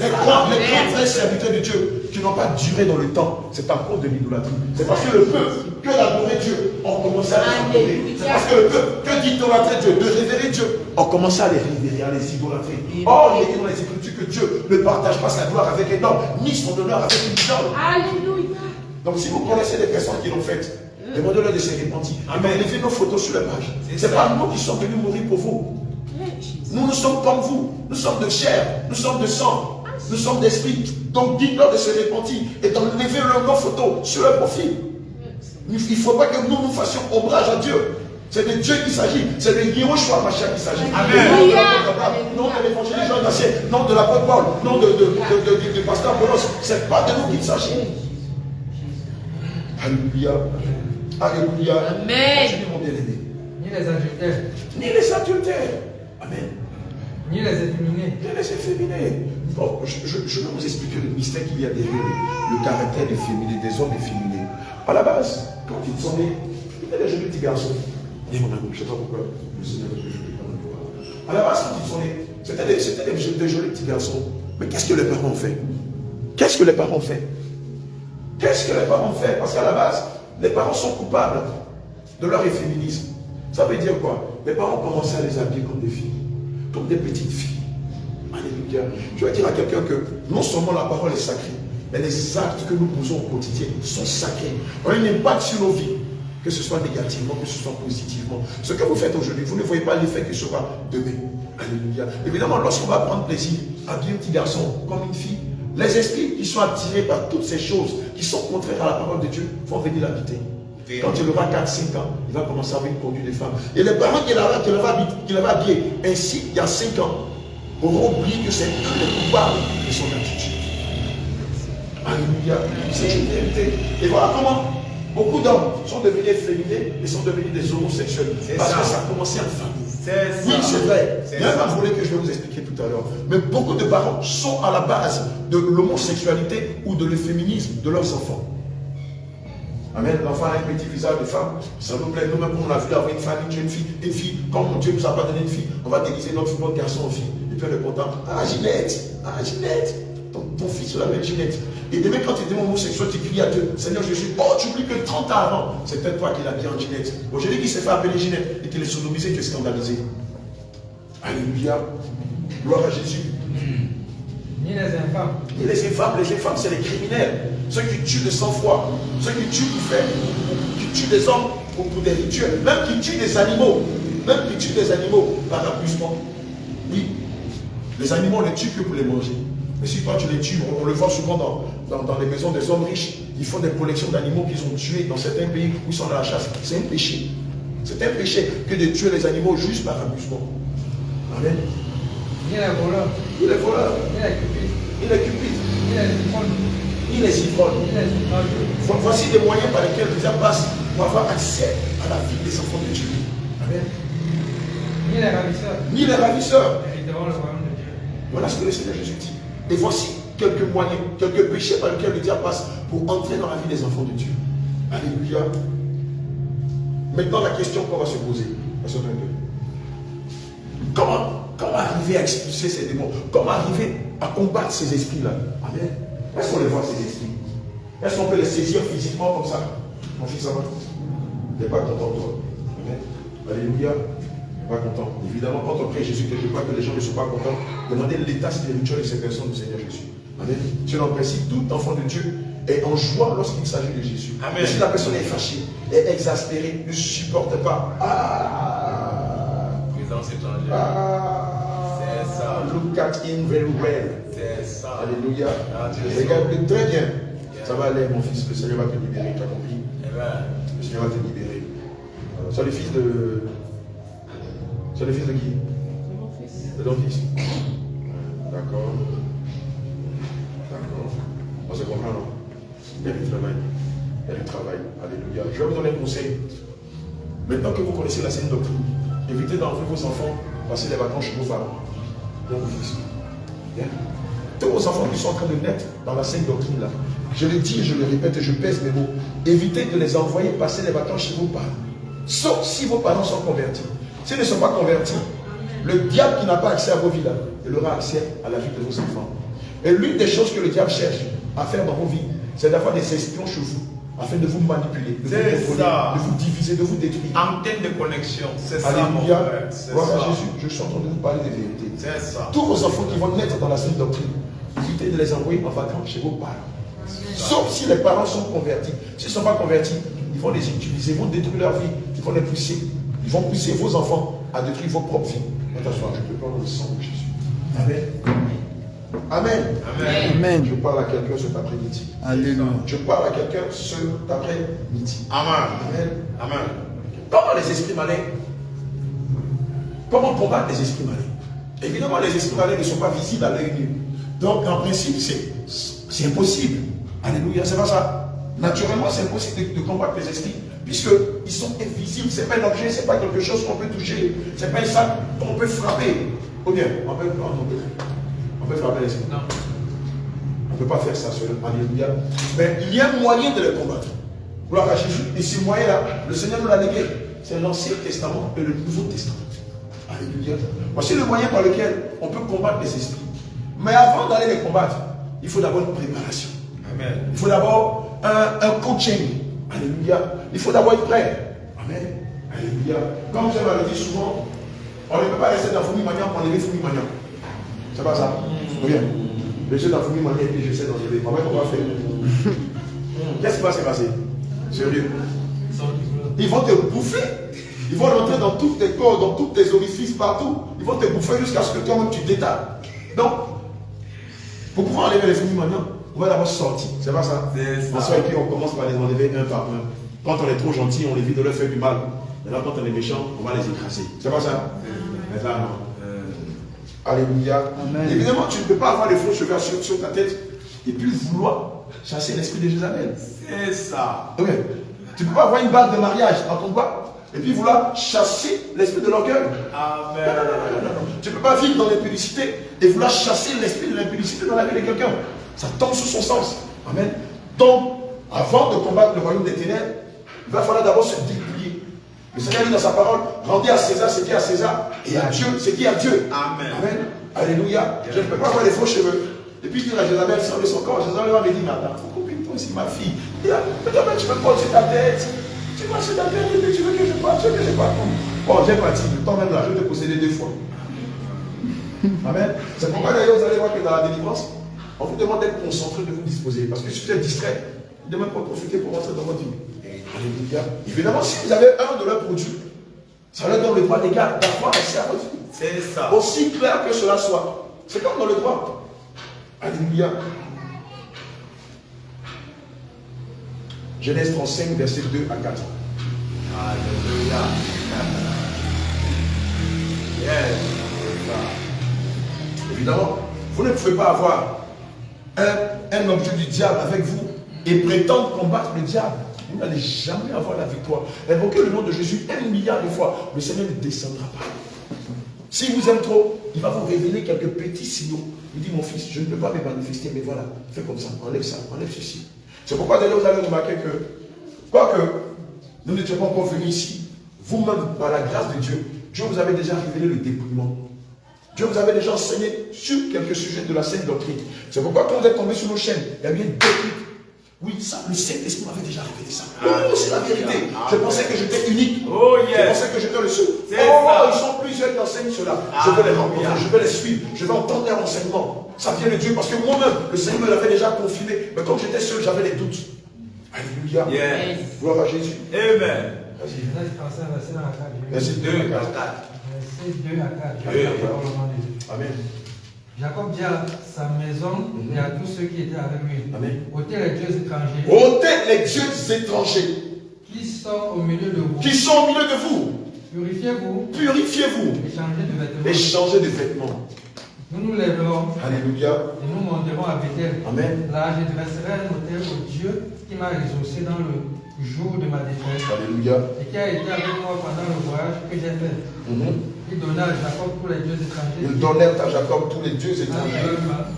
les grands vrais serviteurs de Dieu qui n'ont pas duré dans le temps, c'est à cause de l'idolâtrie. C'est parce que le peuple, que d'adorer Dieu, ont commencé à les adorer. C'est parce que le peuple, que d'idolâtrer Dieu, de révérer Dieu, ont commencé à les révérer, à les idolâtrer. Or, il est dit dans les Écritures que Dieu ne partage pas sa gloire avec un homme, ni son honneur avec une idole. Alléluia. Donc si vous connaissez des personnes qui l'ont fait, demandez-leur de se repentir. Amen. Mettez nos photos sur la page. C'est C'est pas nous qui sommes venus mourir pour vous. Nous, nous sommes comme vous. Nous sommes de chair, nous sommes de sang, nous sommes d'esprit. Donc dites-leur de se repentir et d'enlever nos photos sur leur profil. Il ne faut pas que nous fassions ombrage à Dieu. C'est de Dieu qu'il s'agit. C'est de Yehoshua Mashiach qu'il s'agit. Amen. Non de l'évangile Jean Dacier, non de l'apôtre Paul, non de pasteur Apollos. C'est pas de nous qu'il s'agit. Alléluia. Alléluia. Amen. Continue, mon bien-aimé. Ni les adultères, Ni les adultères. Amen. ni les efféminés. Ni les efféminés. Bon, je vais vous expliquer le mystère qu'il y a derrière le caractère des féminés, des hommes efféminés. À la base, quand ils sont nés, ils étaient des jolis petits garçons. Et mon amour, je ne sais pas pourquoi le Seigneur veut que je ne pas voir. À la base, quand ils sont nés, c'était des jolis petits garçons. Mais qu'est-ce que les parents ont fait? Qu'est-ce que les parents ont fait? Qu'est-ce que les parents ont fait? Parce qu'à la base, les parents sont coupables de leur efféminisme. Ça veut dire quoi? Les parents ont commencé à les habiller comme des filles, comme des petites filles. Alléluia. Je vais dire à quelqu'un que non seulement la parole est sacrée, mais les actes que nous posons au quotidien sont sacrés. On a une impact sur nos vies, que ce soit négativement, que ce soit positivement. Ce que vous faites aujourd'hui, vous ne voyez pas l'effet que ce sera demain. Alléluia. Évidemment, lorsqu'on va prendre plaisir à habiller un petit garçon comme une fille, les esprits qui sont attirés par toutes ces choses qui sont contraires à la parole de Dieu vont venir l'habiter. Quand il aura 4-5 ans, il va commencer à avoir une conduite de femme. Et les parents qui l'avaient habillé ainsi il y a 5 ans auront oublié que c'est eux les coupables de son attitude. Alléluia. C'est une vérité. Et voilà comment beaucoup d'hommes sont devenus efféminés et sont devenus des homosexuels. Parce que ça a commencé en famille. Oui, c'est vrai. Il y a un volet que je vais vous expliquer tout à l'heure. Mais beaucoup de parents sont à la base de l'homosexualité ou de l'efféminisme de leurs enfants. Amen. L'enfant a un petit visage de femme. Ça nous plaît. Nous-mêmes, on a vu avoir une femme, une jeune fille, une fille. Comme Dieu nous a pas donné une fille, on va déguiser notre garçon en fille. Et puis elle est contente. Ah, Ginette. Ah, Ginette. Ton fils l'appelle Ginette. Et demain, quand tu es homosexuel, tu cries à Dieu, Seigneur Jésus, oh, tu oublies que 30 ans avant, c'est peut-être toi qui l'as bien en Ginette. Aujourd'hui, qui s'est fait appeler Ginette et tu l'es sodomisé, tu es scandalisé. Alléluia. Gloire à Jésus. Ni les infâmes. Et les infâmes, c'est les criminels. Ceux qui tuent de sang-froid, ceux qui tuent pour faire, qui tuent des hommes pour des rituels, même qui tuent des animaux. Même qui tuent des animaux par amusement. Oui. Les animaux, on les tue que pour les manger. Mais si toi tu les tues, on le voit souvent dans les maisons des hommes riches, ils font des collections d'animaux qu'ils ont tués dans certains pays où ils sont dans la chasse. C'est un péché. C'est un péché que de tuer les animaux juste par amusement. Amen. Il est voleur. Il est voleur. Il est cupide. Il est cupide. Il est ivrogne. Il est ivrogne. Il est outrageux. Voici des moyens par lesquels les gens passent pour avoir accès à la vie des enfants de Dieu. Amen. Ni les ravisseurs. Ni les ravisseurs. Hériteront le royaume de Dieu. Voilà ce que le Seigneur Jésus dit. Et voici quelques moyens, quelques péchés par lesquels le diable passe pour entrer dans la vie des enfants de Dieu. Alléluia. Maintenant, la question qu'on va se poser. Verset 22. Comment arriver à expulser ces démons? Comment arriver à combattre ces esprits-là? Amen. Est-ce qu'on les voit, ces esprits? Est-ce qu'on peut les saisir physiquement comme ça? Mon fils, ça va? Il n'est pas content, toi. Amen. Alléluia. Pas content. Évidemment, quand on prie Jésus quelque part que les gens ne sont pas contents, demandez l'état spirituel de ces personnes du Seigneur Jésus. Amen. Selon le principe, tout enfant de Dieu est en joie lorsqu'il s'agit de Jésus. Amen. Mais si la personne est fâchée, est exaspérée, ne supporte pas. Présence étrangère. C'est ça. Look at him very well. C'est ça. Alléluia. Dieu. Regarde très bien. Ça va aller, mon fils. Le Seigneur va te libérer. Tu as compris? Amen. Le Seigneur va te libérer. C'est le fils de. C'est le fils de qui? De ton fils. D'accord. D'accord. On se comprend, non? Il y a du travail. Il y a du travail. Alléluia. Je vais vous donner un conseil. Maintenant que vous connaissez la saine doctrine, évitez d'enlever vos enfants, passer les vacances chez vos parents. Bien, vos fils. Bien. Tous vos enfants qui sont en train de naître dans la saine doctrine là, je le dis, je le répète, je pèse mes mots. Évitez de les envoyer passer les vacances chez vos parents. Sauf si vos parents sont convertis. S'ils ne sont pas convertis, le diable qui n'a pas accès à vos vies là, il aura accès à la vie de vos enfants. Et l'une des choses que le diable cherche à faire dans vos vies, c'est d'avoir des espions chez vous, afin de vous manipuler, de vous contrôler, de vous diviser, de vous détruire. Antenne de connexion, c'est ça mon Alléluia. frère. C'est Voilà ça. Jésus, je suis en train de vous parler des vérités. C'est ça. Tous vos enfants qui vont naître dans la sainte doctrine, évitez de les envoyer en vacances chez vos parents. Sauf si les parents sont convertis. S'ils ne sont pas convertis, ils vont les utiliser, ils vont détruire leur vie, ils vont les pousser. Ils vont pousser vos enfants à détruire vos propres vies. Attention, je peux prendre le sang de Jésus. Amen. Amen. Amen. Amen. Je parle à quelqu'un cet après-midi. Alléluia. Je parle à quelqu'un cet après-midi. Amen. Amen. Amen. Comment les esprits malins? Comment combattre les esprits malins? Évidemment, les esprits malins ne sont pas visibles à l'œil nu. Donc, en principe, c'est impossible. Alléluia, c'est pas ça. Naturellement, c'est impossible de combattre les esprits, puisqu'ils sont invisibles. Ce n'est pas un objet, ce n'est pas quelque chose qu'on peut toucher. Ce n'est pas un sac qu'on peut frapper. Ou bien, on peut frapper l'esprit. Non. On ne peut pas faire ça seul. Alléluia. Mais il y a un moyen de les combattre. Gloire à Jésus. Et ce moyen-là, le Seigneur nous l'a légué. C'est l'Ancien Testament et le Nouveau Testament. Alléluia. Voici le moyen par lequel on peut combattre les esprits. Mais avant d'aller les combattre, il faut d'abord une préparation. Amen. Il faut d'abord un coaching. Alléluia. Il faut d'abord être prêt. Amen. Alléluia. Comme je l'avais dit souvent, on ne peut pas rester dans Foumi Maniam pour enlever Foumi Maniam. C'est pas ça. Bien. Je suis dans Foumi Maniam et j'essaie d'enlever. En fait, on va faire. Qu'est-ce qui va se passer? Sérieux. Ils vont te bouffer. Ils vont rentrer dans tous tes corps, dans tous tes orifices, partout. Ils vont te bouffer jusqu'à ce que toi-même tu t'étales. Donc, pour pouvoir enlever les Foumi Maniam, on va d'abord sortir. C'est pas ça? C'est ça. En soi, et puis on commence par les enlever un par un. Quand on est trop gentil, on évite de leur faire du mal. Maintenant, quand on est méchant, on va les écraser. C'est pas ça? Mais là, non. Alléluia. Amen. Évidemment, tu ne peux pas avoir les faux cheveux sur ta tête et puis vouloir chasser l'esprit de Jézabel. C'est ça. Ok. Tu ne peux pas avoir une bague de mariage dans ton doigt et puis vouloir chasser l'esprit de l'orgueil. Amen. Tu ne peux pas vivre dans l'impudicité et vouloir chasser l'esprit de l'impudicité dans la vie de quelqu'un. Ça tombe sous son sens. Amen. Donc, avant de combattre le royaume des ténèbres, il va falloir d'abord se dépouiller. Le Seigneur dit dans sa parole, rendez à César ce qui est à César et à Dieu ce qui est à Dieu. Amen. Amen. Alléluia. Je ne peux pas avoir les faux cheveux. Et puis dire à Jézabel, sans son corps, Jézabel va me dire, mais attends, toi aussi ma fille. Et là, mais toi, tu veux prendre sur ta tête. Tu vas sur ta tête, mais tu veux que je parte, tu veux que je parte. Bon, j'ai parti. Le temps même là, je vais te posséder 2 fois. Amen. C'est pourquoi d'ailleurs, vous allez voir que dans la délivrance, on vous demande d'être concentré, de vous disposer. Parce que si vous êtes distrait, vous ne devez même pas profiter pour rentrer dans votre vie. Alléluia. Évidemment, si vous avez un de leurs produits, Ça leur donne le droit légal d'avoir accès à votre vie. C'est ça. Aussi clair que cela soit. C'est comme dans le droit. Alléluia. Genèse 35, verset 2 à 4. Alléluia. Yes. Évidemment, vous ne pouvez pas avoir un objet du diable avec vous et prétendre combattre le diable. Vous n'allez jamais avoir la victoire. Invoquez le nom de Jésus 1 milliard de fois. Le Seigneur ne descendra pas. S'il vous aime trop, il va vous révéler quelques petits signaux. Il dit, mon fils, je ne peux pas me manifester, mais voilà, fais comme ça, enlève ceci. C'est pourquoi d'ailleurs vous allez remarquer que, quoique nous n'étions pas encore venus ici, vous-même, par la grâce de Dieu, Dieu vous avait déjà révélé le dépouillement. Dieu vous avait déjà enseigné sur quelques sujets de la sainte doctrine. C'est pourquoi quand vous êtes tombé sur nos chaînes, il y a bien 2 minutes. Oui, ça, le Saint-Esprit m'avait déjà révélé ça. Oh, c'est la vérité. Je pensais que j'étais unique. Oh, yes. Je pensais que j'étais le seul. C'est Oh, ça. ils sont plusieurs qui enseignent cela. Je vais les rencontrer, je vais les suivre, je vais entendre leurs enseignements. Ça vient de Dieu parce que moi-même, le Seigneur me l'avait déjà confirmé. Mais comme j'étais seul, j'avais les doutes. Alléluia. Yes. Gloire à Jésus. Amen. Vas-y. Verset 2 à 4. Verset 2 à 4. Oui. Amen. Jacob dit à sa maison et à tous ceux qui étaient avec lui, Amen. ôtez les dieux étrangers Ôtez les dieux étrangers qui sont au milieu de vous. qui sont au milieu de vous. Purifiez-vous Purifiez-vous et changez de vêtements. et changez de vêtements. Nous nous lèverons Alléluia. et nous monterons à Bethel. Amen. Là, je dresserai un autel au Dieu qui m'a exaucé dans le jour de ma détresse Alléluia. et qui a été avec moi pendant le voyage que j'ai fait. Il donna à Jacob tous les dieux étrangers Ils donnèrent à Jacob tous les dieux étrangers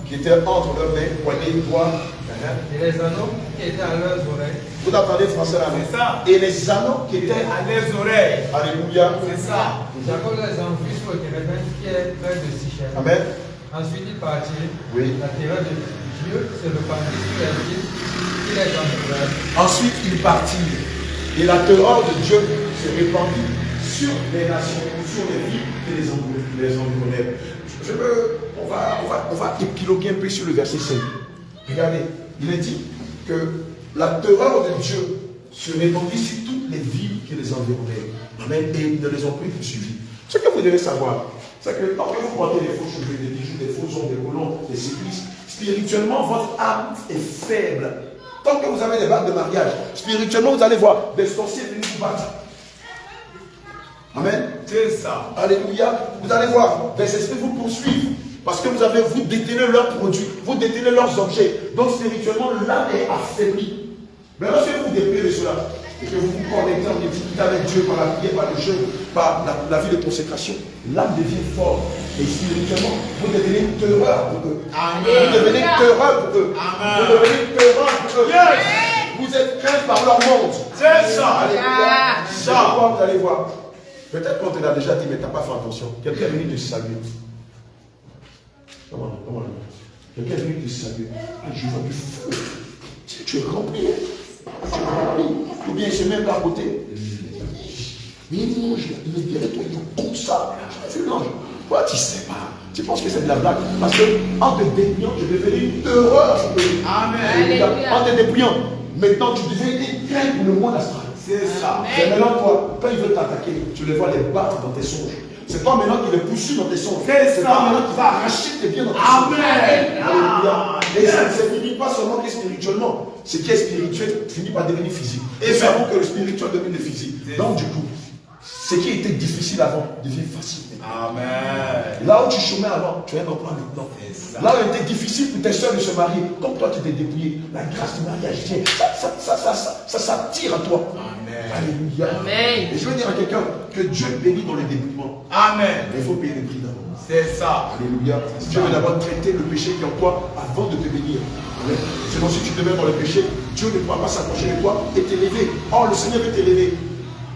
qui étaient entre leurs mains, poignets, doigts. et les anneaux qui étaient à leurs oreilles. Vous entendez français là? C'est ça. Et les anneaux qui étaient À les oreilles. Alléluia. C'est ça. Jacob les enfuit sur le terrain qui est près de Sichem. Amen. Ensuite, il partit. Oui. La terreur de Dieu se répandit sur les villes qui les entouraient. Ensuite, ils partirent. Et la terreur de Dieu se répandit sur les nations, sur les villes et les environnaient. On va épiloguer un peu sur le verset 5. Regardez, il est dit que la terreur de Dieu se répandit sur toutes les villes qui les environnaient. Amen. Et ils ne les ont plus poursuivis. Ce que vous devez savoir, c'est que quand vous portez des faux cheveux, des bijoux, des faux ongles, des colons, des cyclistes, spirituellement, votre âme est faible. Tant que vous avez des bagues de mariage, spirituellement, vous allez voir des sorciers venir vous battre. Amen. C'est ça. Alléluia. Vous allez voir des esprits vous poursuivre. Parce que vous détenez leurs produits, vous détenez leurs objets. Donc spirituellement, l'âme est affaiblie. Mais lorsque vous dépendez de cela, et que vous vous connectez en intimité avec Dieu par la prière, par le jeûne, par la vie de consécration, l'âme devient forte. Et spirituellement, vous devenez une terreur pour eux. Amen. Vous devenez une terreur pour eux. Amen. Vous devenez une terreur pour eux. Yes. Vous êtes craints par leur monde. C'est ça. Alléluia. Ça. Vous allez voir. Peut-être qu'on te l'a déjà dit, mais tu n'as pas fait attention. Quelqu'un est venu te saluer. Comment quelqu'un est venu te saluer. Je vois du feu. Tu es rempli. Tu es rempli. Ou bien il se met à côté. Mais il mange, il est bien nettoyé comme ça. Tu manges. Toi, tu ne sais pas. Tu penses que c'est de la blague. Parce qu'en te dépouillant, tu deviens une terreur. Amen. En te dépouillant, maintenant tu deviens une crainte pour le monde astral. C'est ça. C'est maintenant toi, quand ils veulent t'attaquer, tu les vois les battre dans tes songes. C'est toi maintenant qui les poursuis dans tes songes. C'est ça. toi maintenant qui vas arracher tes biens dans tes songes. Amen. Alléluia. Et ça ne signifie pas seulement que spirituellement, ce qui est spirituel finit par devenir physique. Et nous savons que le spirituel devient le physique. Donc du coup, ce qui était difficile avant devient facile. Amen. Là où tu chômais avant, tu as un emploi maintenant. Là où il était difficile pour tes soeurs de se marier, comme toi tu t'es dépouillé, la grâce du mariage vient. Ça s'attire à toi. Amen. Alléluia. Amen. Et je veux dire à quelqu'un que Dieu bénit dans le dépouillement. Amen. Mais il faut payer le prix d'abord. C'est ça. Alléluia. Dieu veut d'abord traiter le péché qui est en toi avant de te bénir. Amen. Sinon, si tu demeures dans le péché, Dieu ne pourra pas s'approcher de toi et t'élever. Or, le Seigneur veut t'élever.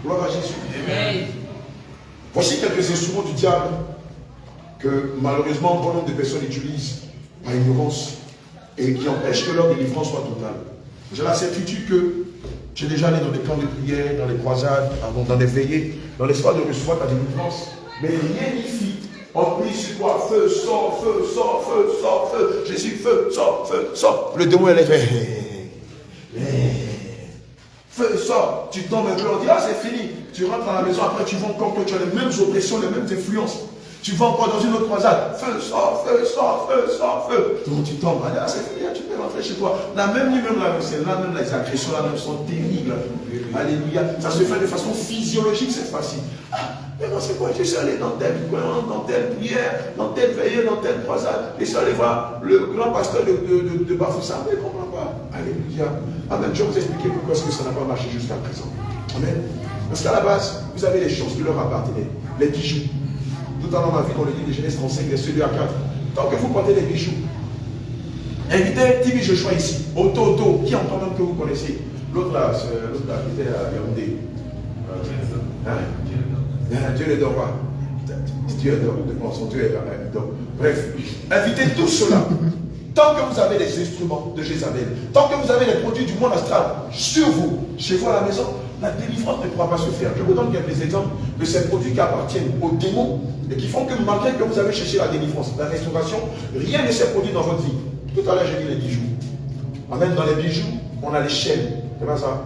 Gloire à Jésus. Amen. Voici quelques instruments du diable que malheureusement bon nombre de personnes utilisent par ignorance et qui empêchent que leur délivrance soit totale. J'ai la certitude que tu es déjà allé dans des camps de prière, dans les croisades, dans des veillées, dans l'espoir de recevoir ta délivrance. Mais rien n'ici. On prie sur toi, feu, sort, feu, sort, feu, sort, feu. Jésus, feu, sort, feu, sort. Le démon est fait. Feu, sors. Tu tombes un peu, on dit, ah, c'est fini. Tu rentres à la maison, après tu vas encore que tu as les mêmes oppressions, les mêmes influences. Tu vas encore dans une autre croisade. Feu, sors, feu, sors, feu, sors, feu. Donc tu tombes. Ah, c'est fini, tu peux rentrer chez toi. La même nuit, même là, même les agressions là même sont terribles. Alléluia. Ça se fait de façon physiologique cette fois-ci. Ah, mais non, c'est quoi? Je suis allé dans telle prière, dans telle veillée, dans telle croisade. Et je suis allé voir le grand pasteur de Bafoussam. Mais il ne comprend pas. Alléluia. Amen. Je vais vous expliquer pourquoi est-ce que ça n'a pas marché jusqu'à présent. Amen. Parce qu'à la base, vous avez les choses qui leur appartenaient. Les bijoux. Tout à l'heure, ma vie, on le dit, les Genèse 35, verset 2 à 4. Tant que vous portez les bijoux, invitez Tibi Joshua ici. Otto, qui entend même que vous connaissez. L'autre là, qui était à Yaoundé. Dieu le donne. Dieu est là. Bref, invitez tout cela. Tant que vous avez les instruments de Jézabel, tant que vous avez les produits du monde astral sur vous, chez vous à la maison, la délivrance ne pourra pas se faire. Je vous donne quelques exemples de ces produits qui appartiennent aux démons et qui font que malgré que vous avez cherché la délivrance, la restauration, rien ne s'est produit dans votre vie. Tout à l'heure, j'ai dit les bijoux. Même dans les bijoux, on a les chaînes. C'est pas ça?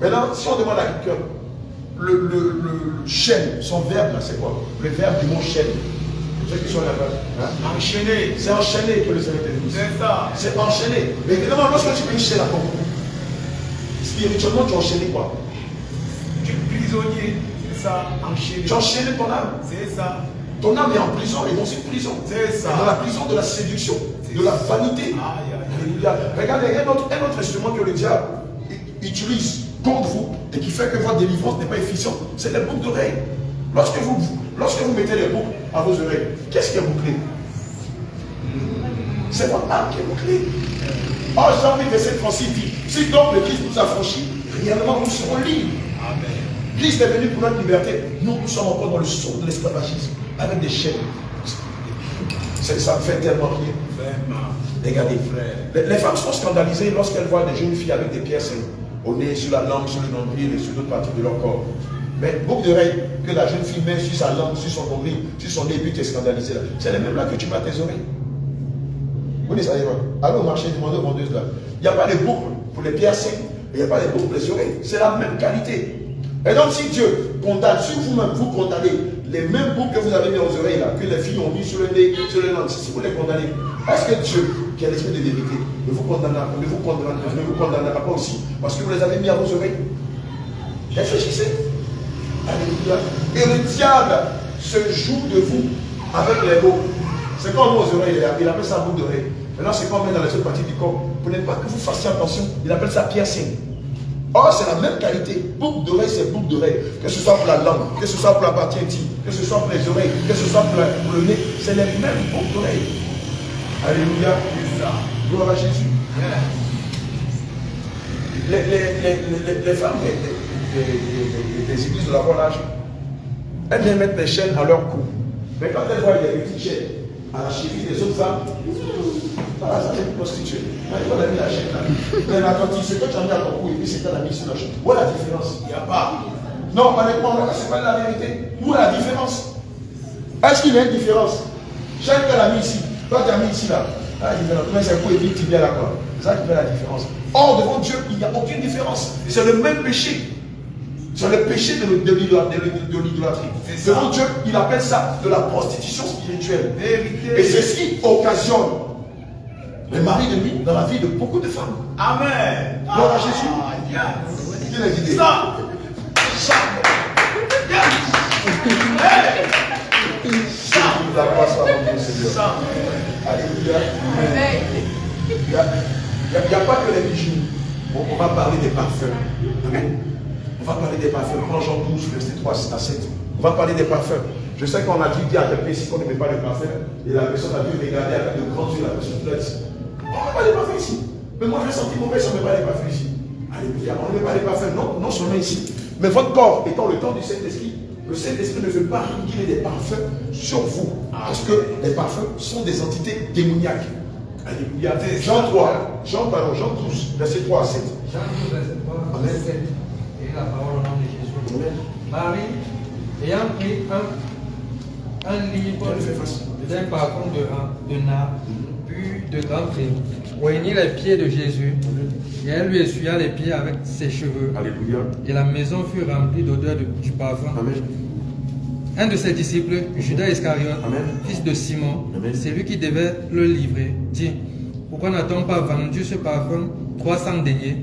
Maintenant, si on demande à quelqu'un, le chêne, son verbe, c'est quoi? Le verbe du mot chêne. Ceux qui sont là-bas. Hein? Enchaîné. C'est enchaîné que le Seigneur te dit. C'est ça. C'est enchaîné. Mais évidemment, lorsque tu mets une chaîne à ton cou, spirituellement, tu enchaînes quoi? Tu es prisonnier. C'est ça. Enchaîné. Tu enchaînes ton âme. C'est ça. Ton âme est en prison et dans une prison. C'est ça. Dans la prison de la séduction, de la vanité. Regardez, il y a un autre instrument que le diable utilise contre vous et qui fait que votre délivrance n'est pas efficiente. C'est les boucles d'oreilles. Lorsque vous mettez les boucles à vos oreilles, qu'est-ce qui est bouclé? C'est votre âme qui est bouclée. Oh, Jean 8, verset 36 dit, si donc le Christ nous a franchis, réellement nous serons libres. Amen. Christ est venu pour notre liberté. Nous sommes encore dans le sceau de l'esclavagisme, avec des chaînes. Ça me fait tellement rire. Regardez, les femmes sont scandalisées lorsqu'elles voient des jeunes filles avec des piercings au nez, sur la langue, sur le nombril et sur d'autres parties de leur corps. Mais boucle d'oreille que la jeune fille met sur sa langue, sur son nombril, sur son nez, puis tu es scandalisé là. C'est les mêmes là que tu mets à tes oreilles. Vous ne savez pas. Allez au marché, demandez aux vendeuses là. Il n'y a pas de boucles pour les piercings, il n'y a pas de boucles pour les oreilles. C'est la même qualité. Et donc si Dieu condamne, si vous-même vous condamnez les mêmes boucles que vous avez mis aux oreilles là, que les filles ont mis sur le nez, sur les langues, si vous les condamnez, est-ce que Dieu, qui a l'esprit de vérité, ne vous condamnera pas aussi parce que vous les avez mis à vos oreilles? Réfléchissez. Alléluia. Et le diable se joue de vous avec les mots. C'est comme aux oreilles, il appelle ça boucle d'oreille. Maintenant, c'est comme dans les autres parties du corps. Pour ne pas que vous fassiez attention, il appelle ça piercing. Or, c'est la même qualité. Boucle d'oreille, c'est boucle d'oreille. Que ce soit pour la langue, que ce soit pour la partie intime, que ce soit pour les oreilles, que ce soit pour le nez, c'est les mêmes boucles d'oreille. Alléluia. Gloire à Jésus. Les femmes des églises de la relâche, elles viennent mettre des chaînes à leur cou. Mais quand elles voient des petites chaînes à la cheville des autres femmes, ça c'est une prostituée. On a mis la chaîne là. Mais quand ce que tu as mis à ton cou et puis c'est qu'elle a mis sur la chaîne. Où est la différence? Il n'y a pas. Non, honnêtement, c'est pas la vérité. Où est la différence? Est-ce qu'il y a une différence? Chaîne qu'elle a mis ici, toi tu as mis ici là. Mais c'est quoi et puis tu viens là quoi? C'est ça qui fait la différence. Or, devant Dieu, il n'y a aucune différence. C'est le même péché. C'est le péché de l'idolâtrie. Devant Dieu, il appelle ça de la prostitution spirituelle. Et c'est ce qui occasionne le mari de nuit dans la vie de beaucoup de femmes. Amen. Gloire à Jésus. Qui l'a dit? Ça. La gloire soit à mon Seigneur. Alléluia. Il n'y a pas que les bijoux. On va parler des parfums. Amen. On va parler des parfums. Prends Jean 12, verset 3 à 7. On va parler des parfums. Je sais qu'on a dit à quelqu'un ici qu'on ne met pas de parfum. Et la personne a dû regarder avec de grands yeux. La personne te l'a dit. On ne met pas de parfum ici. Mais moi, j'ai senti mauvais si on ne met pas de parfum ici. Alléluia. On ne met pas de parfum. Non seulement ici. Mais votre corps étant le temps du Saint-Esprit, le Saint-Esprit ne veut pas qu'il y ait des parfums sur vous. Parce que les parfums sont des entités démoniaques. Alléluia. Jean 12, verset 3 à 7. Jean 12, verset 3 à 7. Et la parole au nom de Jésus. Amen. Marie, ayant pris un livre d'un parfum de nard, eut de grands cris, joignit les pieds de Jésus, et elle lui essuya les pieds avec ses cheveux. Alléluia. Et la maison fut remplie d'odeur du parfum. Amen. Un de ses disciples, Judas Iscariote, Amen. fils de Simon, Amen. celui qui devait le livrer, dit: pourquoi n'a-t-on pas vendu ce parfum 300 deniers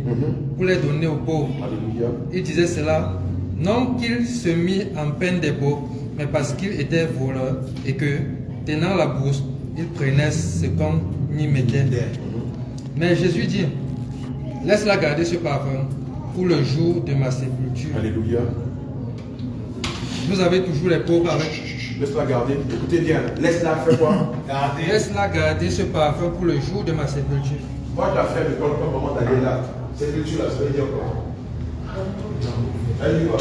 pour les donner aux pauvres? Alléluia. Il disait cela non qu'il se mit en peine des pauvres, mais parce qu'il était voleur et que, tenant la bourse, il prenait ce qu'on y mettait. Mais Jésus dit: laisse-la garder ce parfum pour le jour de ma sépulture. Alléluia. Vous avez toujours les pauvres avec. Laisse-la garder. Écoutez bien. Laisse-la faire quoi? Laisse-la garder ce parfum pour le jour de ma sépulture. Moi, tu as fait le temps comme maman d'aller là. Sépulture là, ça veut dire quoi? Elle dit quoi?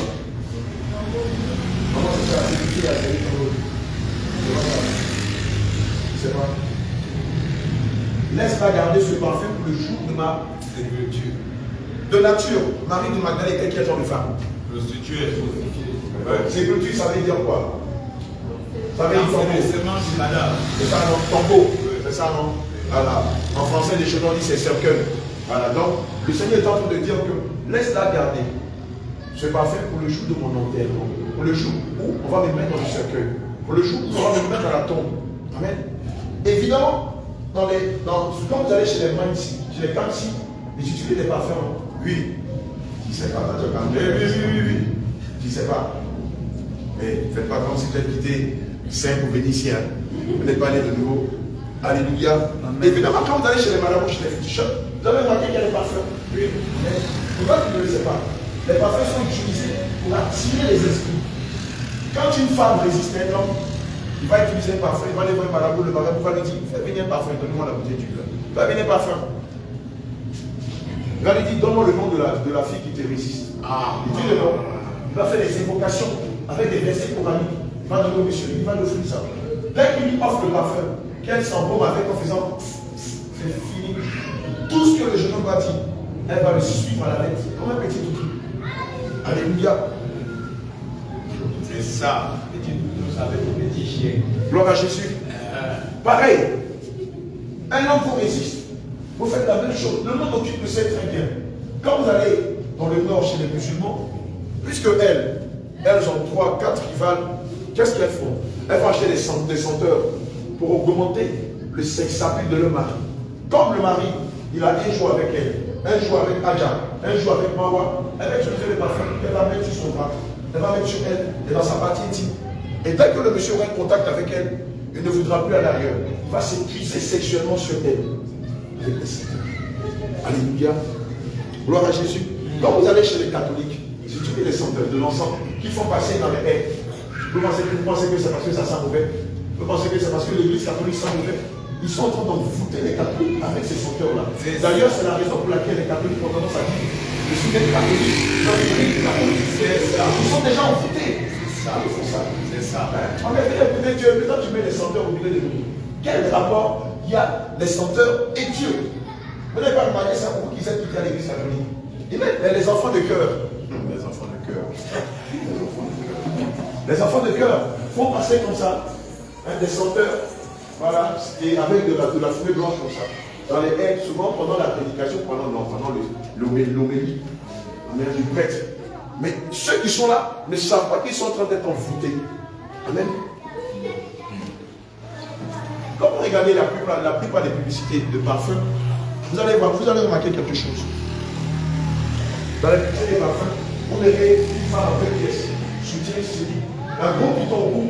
Comment c'est ça? La sépulture là, ça veut dire quoi? C'est pas. Laisse-la garder ce parfum pour le jour de ma sépulture. De nature, Marie de Magdalene était quel genre de femme? Prostituée. Sépulture, ça veut dire quoi? Ça veut dire tombeau. C'est ça, non? Tombeau. C'est ça, non? Voilà. En français, les chevaux disent c'est cercueil. Voilà. Donc, le Seigneur est en train de dire que laisse-la garder. Ce parfum pour le jour de mon enterrement. Pour le jour où on va me mettre dans le cercueil. Pour le jour où on va me mettre dans la tombe. Amen. Évidemment, quand vous allez chez les mains ici, chez les camps ici, ils utilisent des parfums. Oui. Je ne sais pas, oui. Je ne sais pas. Mais faites pas comme si vous êtes quitté saint pour vénitien. Vous n'êtes pas allé de nouveau. Alléluia. Évidemment, quand vous allez chez les marabouts, chez les féticheurs, vous avez remarqué qu'il y a des parfums. Oui. Mais pourquoi tu ne le sais pas? Les parfums sont utilisés pour attirer les esprits. Quand une femme résiste à un homme, il va utiliser un parfum, il va aller voir un marabout, le marabout va lui dire: fais venir un parfum, donne-moi la bouteille d'huile. Fais venir un parfum. Il va lui dire: donne-moi le nom de la fille qui te résiste. Il dit le nom. Il va faire des invocations avec des versets coraniques. Il va donner au monsieur, il va lui offrir ça. Dès qu'il lui offre le parfum, qu'elle s'embaume avec en faisant, c'est fini. Tout ce que le jeune homme va dire, elle va le suivre à la lettre, comme un petit toutou. Alléluia. C'est ça. Petit toutou, ça avec le petit chien. Gloire à Jésus. Pareil. Un homme vous résiste. Vous faites la même chose. Le monde occupe le sait très bien. Quand vous allez dans le nord chez les musulmans, puisque elles ont 3, 4 rivales, qu'est-ce qu'elles font? Elles vont acheter des senteurs pour augmenter le sex appeal de leur mari. Comme le mari, il a un jour avec elle, un jour avec Adja, un jour avec Mawa, elle va utiliser le parfum, elle va mettre sur son bras, elle va mettre sur elle, et dans sa partie intime. Et dès que le monsieur aura un contact avec elle, il ne voudra plus aller ailleurs. Il va s'épuiser sexuellement sur elle. Avec les senteurs. Alléluia. Gloire à Jésus. Quand vous allez chez les catholiques, si tu mets les senteurs de l'encens qu'ils font passer dans les haies, vous pensez que c'est parce que ça sent mauvais? Vous pensez que c'est parce que l'église catholique sent mauvais? Ils sont en train d'envoûter les catholiques avec ces senteurs-là. D'ailleurs, c'est la raison pour laquelle les catholiques ont tendance à dire: je suis des catholiques, ils sont déjà envoûtés. Ils font ça. C'est ça. En fait, Dieu, maintenant tu mets les senteurs au milieu de nous. Quel rapport il y a les senteurs et Dieu? Vous n'avez pas remarqué ça pour vous qui êtes quittés à l'église catholique? Et même les enfants de cœur. Les enfants de cœur. Les enfants de cœur font passer comme ça, des senteurs, voilà, et avec de la fumée blanche comme ça. Dans les haies, souvent pendant la prédication, pendant l'homélie, du prêtre. Mais ceux qui sont là ne savent pas qu'ils sont en train d'être envoûtés. Amen. Quand vous regardez la plupart des publicités de parfums, vous allez remarquer quelque chose. Dans la publicité des parfums, vous verrez une femme avec pièce, soutien, celui, un gros piton au cou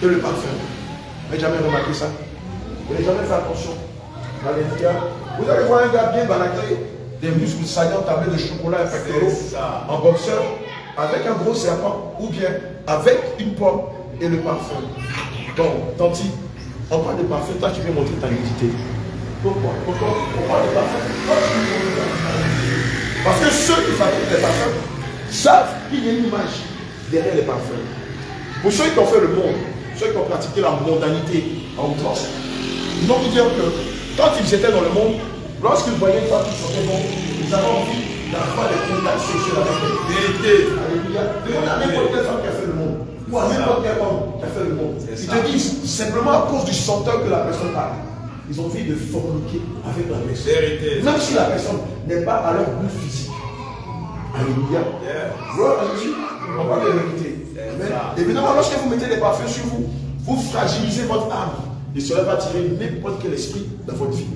et le parfum. Vous n'avez jamais remarqué ça? Vous n'avez jamais fait attention. Alléluia. Vous allez voir un gars bien balaqué, des muscles saillants, tablés de chocolat et pectoraux, en boxeur, avec un gros serpent, ou bien avec une pomme et le parfum. Donc, Tanti, on parle de parfum, toi tu veux montrer ta nudité. Pourquoi? On parle de parfum. Parce que ceux qui fabriquent les parfums savent qu'il y a une image derrière les parfums. Pour ceux qui ont fait le monde, ceux qui ont pratiqué la mondanité en outrance, ils vont vous dire que quand ils étaient dans le monde, lorsqu'ils voyaient une femme qui sentait bon, ils avaient envie d'avoir des contacts sexuels avec elle. Vérité. Alléluia. On a n'importe quelle femme qui a fait le monde. Ou à n'importe quel homme qui a fait le monde. Ils te disent simplement à cause du senteur que la personne a. ils ont envie de forniquer avec la personne. Vérité. Même si la personne n'est pas à leur but physique. Alléluia. Gloire à Jésus. On parle de vérité. Amen. Évidemment, lorsque vous mettez des parfums sur vous, vous fragilisez votre âme. Et cela va tirer n'importe quel esprit dans votre vie.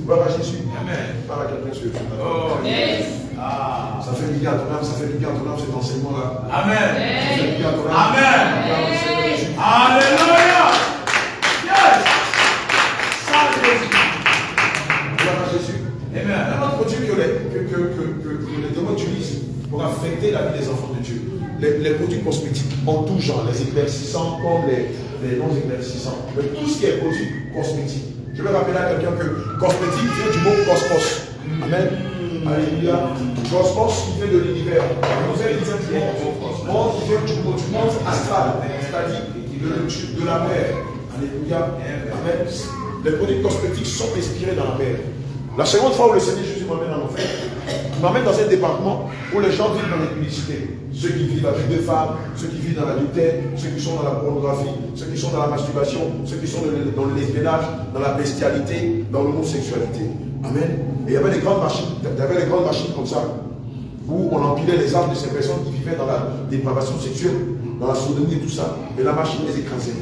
Gloire à Jésus. Amen. Parle à quelqu'un sur Oh, yes. Ça fait du bien à ton âme, ça fait du bien à ton âme cet enseignement-là. Amen. Ça fait du bien à ton âme. Amen. Alléluia. Yes. Gloire à Jésus. Amen. Un autre produit que les démons utilisent pour affecter la vie des enfants de Dieu. Les produits cosmétiques en tout genre, les éclaircissants comme les non-éclaircissants. Mais tout ce qui est produit cosmétique. Je vais rappeler à quelqu'un que cosmétique vient du mot cosmos. Amen. Alléluia. Cosmos qui vient de l'univers. L'univers qui vient du monde. Monde qui vient du monde astral, c'est-à-dire de la mer. Alléluia. Amen. Les produits cosmétiques sont inspirés dans la mer. La seconde fois où le Seigneur Jésus m'amène en enfer, il m'amène dans un département où les gens vivent dans l'impunicité. Ceux qui vivent avec des femmes, ceux qui vivent dans l'adultère, ceux qui sont dans la pornographie, ceux qui sont dans la masturbation, ceux qui sont dans le lesbiennage, dans la bestialité, dans l'homosexualité. Amen. Et il y avait des grandes machines, comme ça, où on empilait les âmes de ces personnes qui vivaient dans la dépravation sexuelle, dans la sodomie et tout ça. Et la machine les écrasait.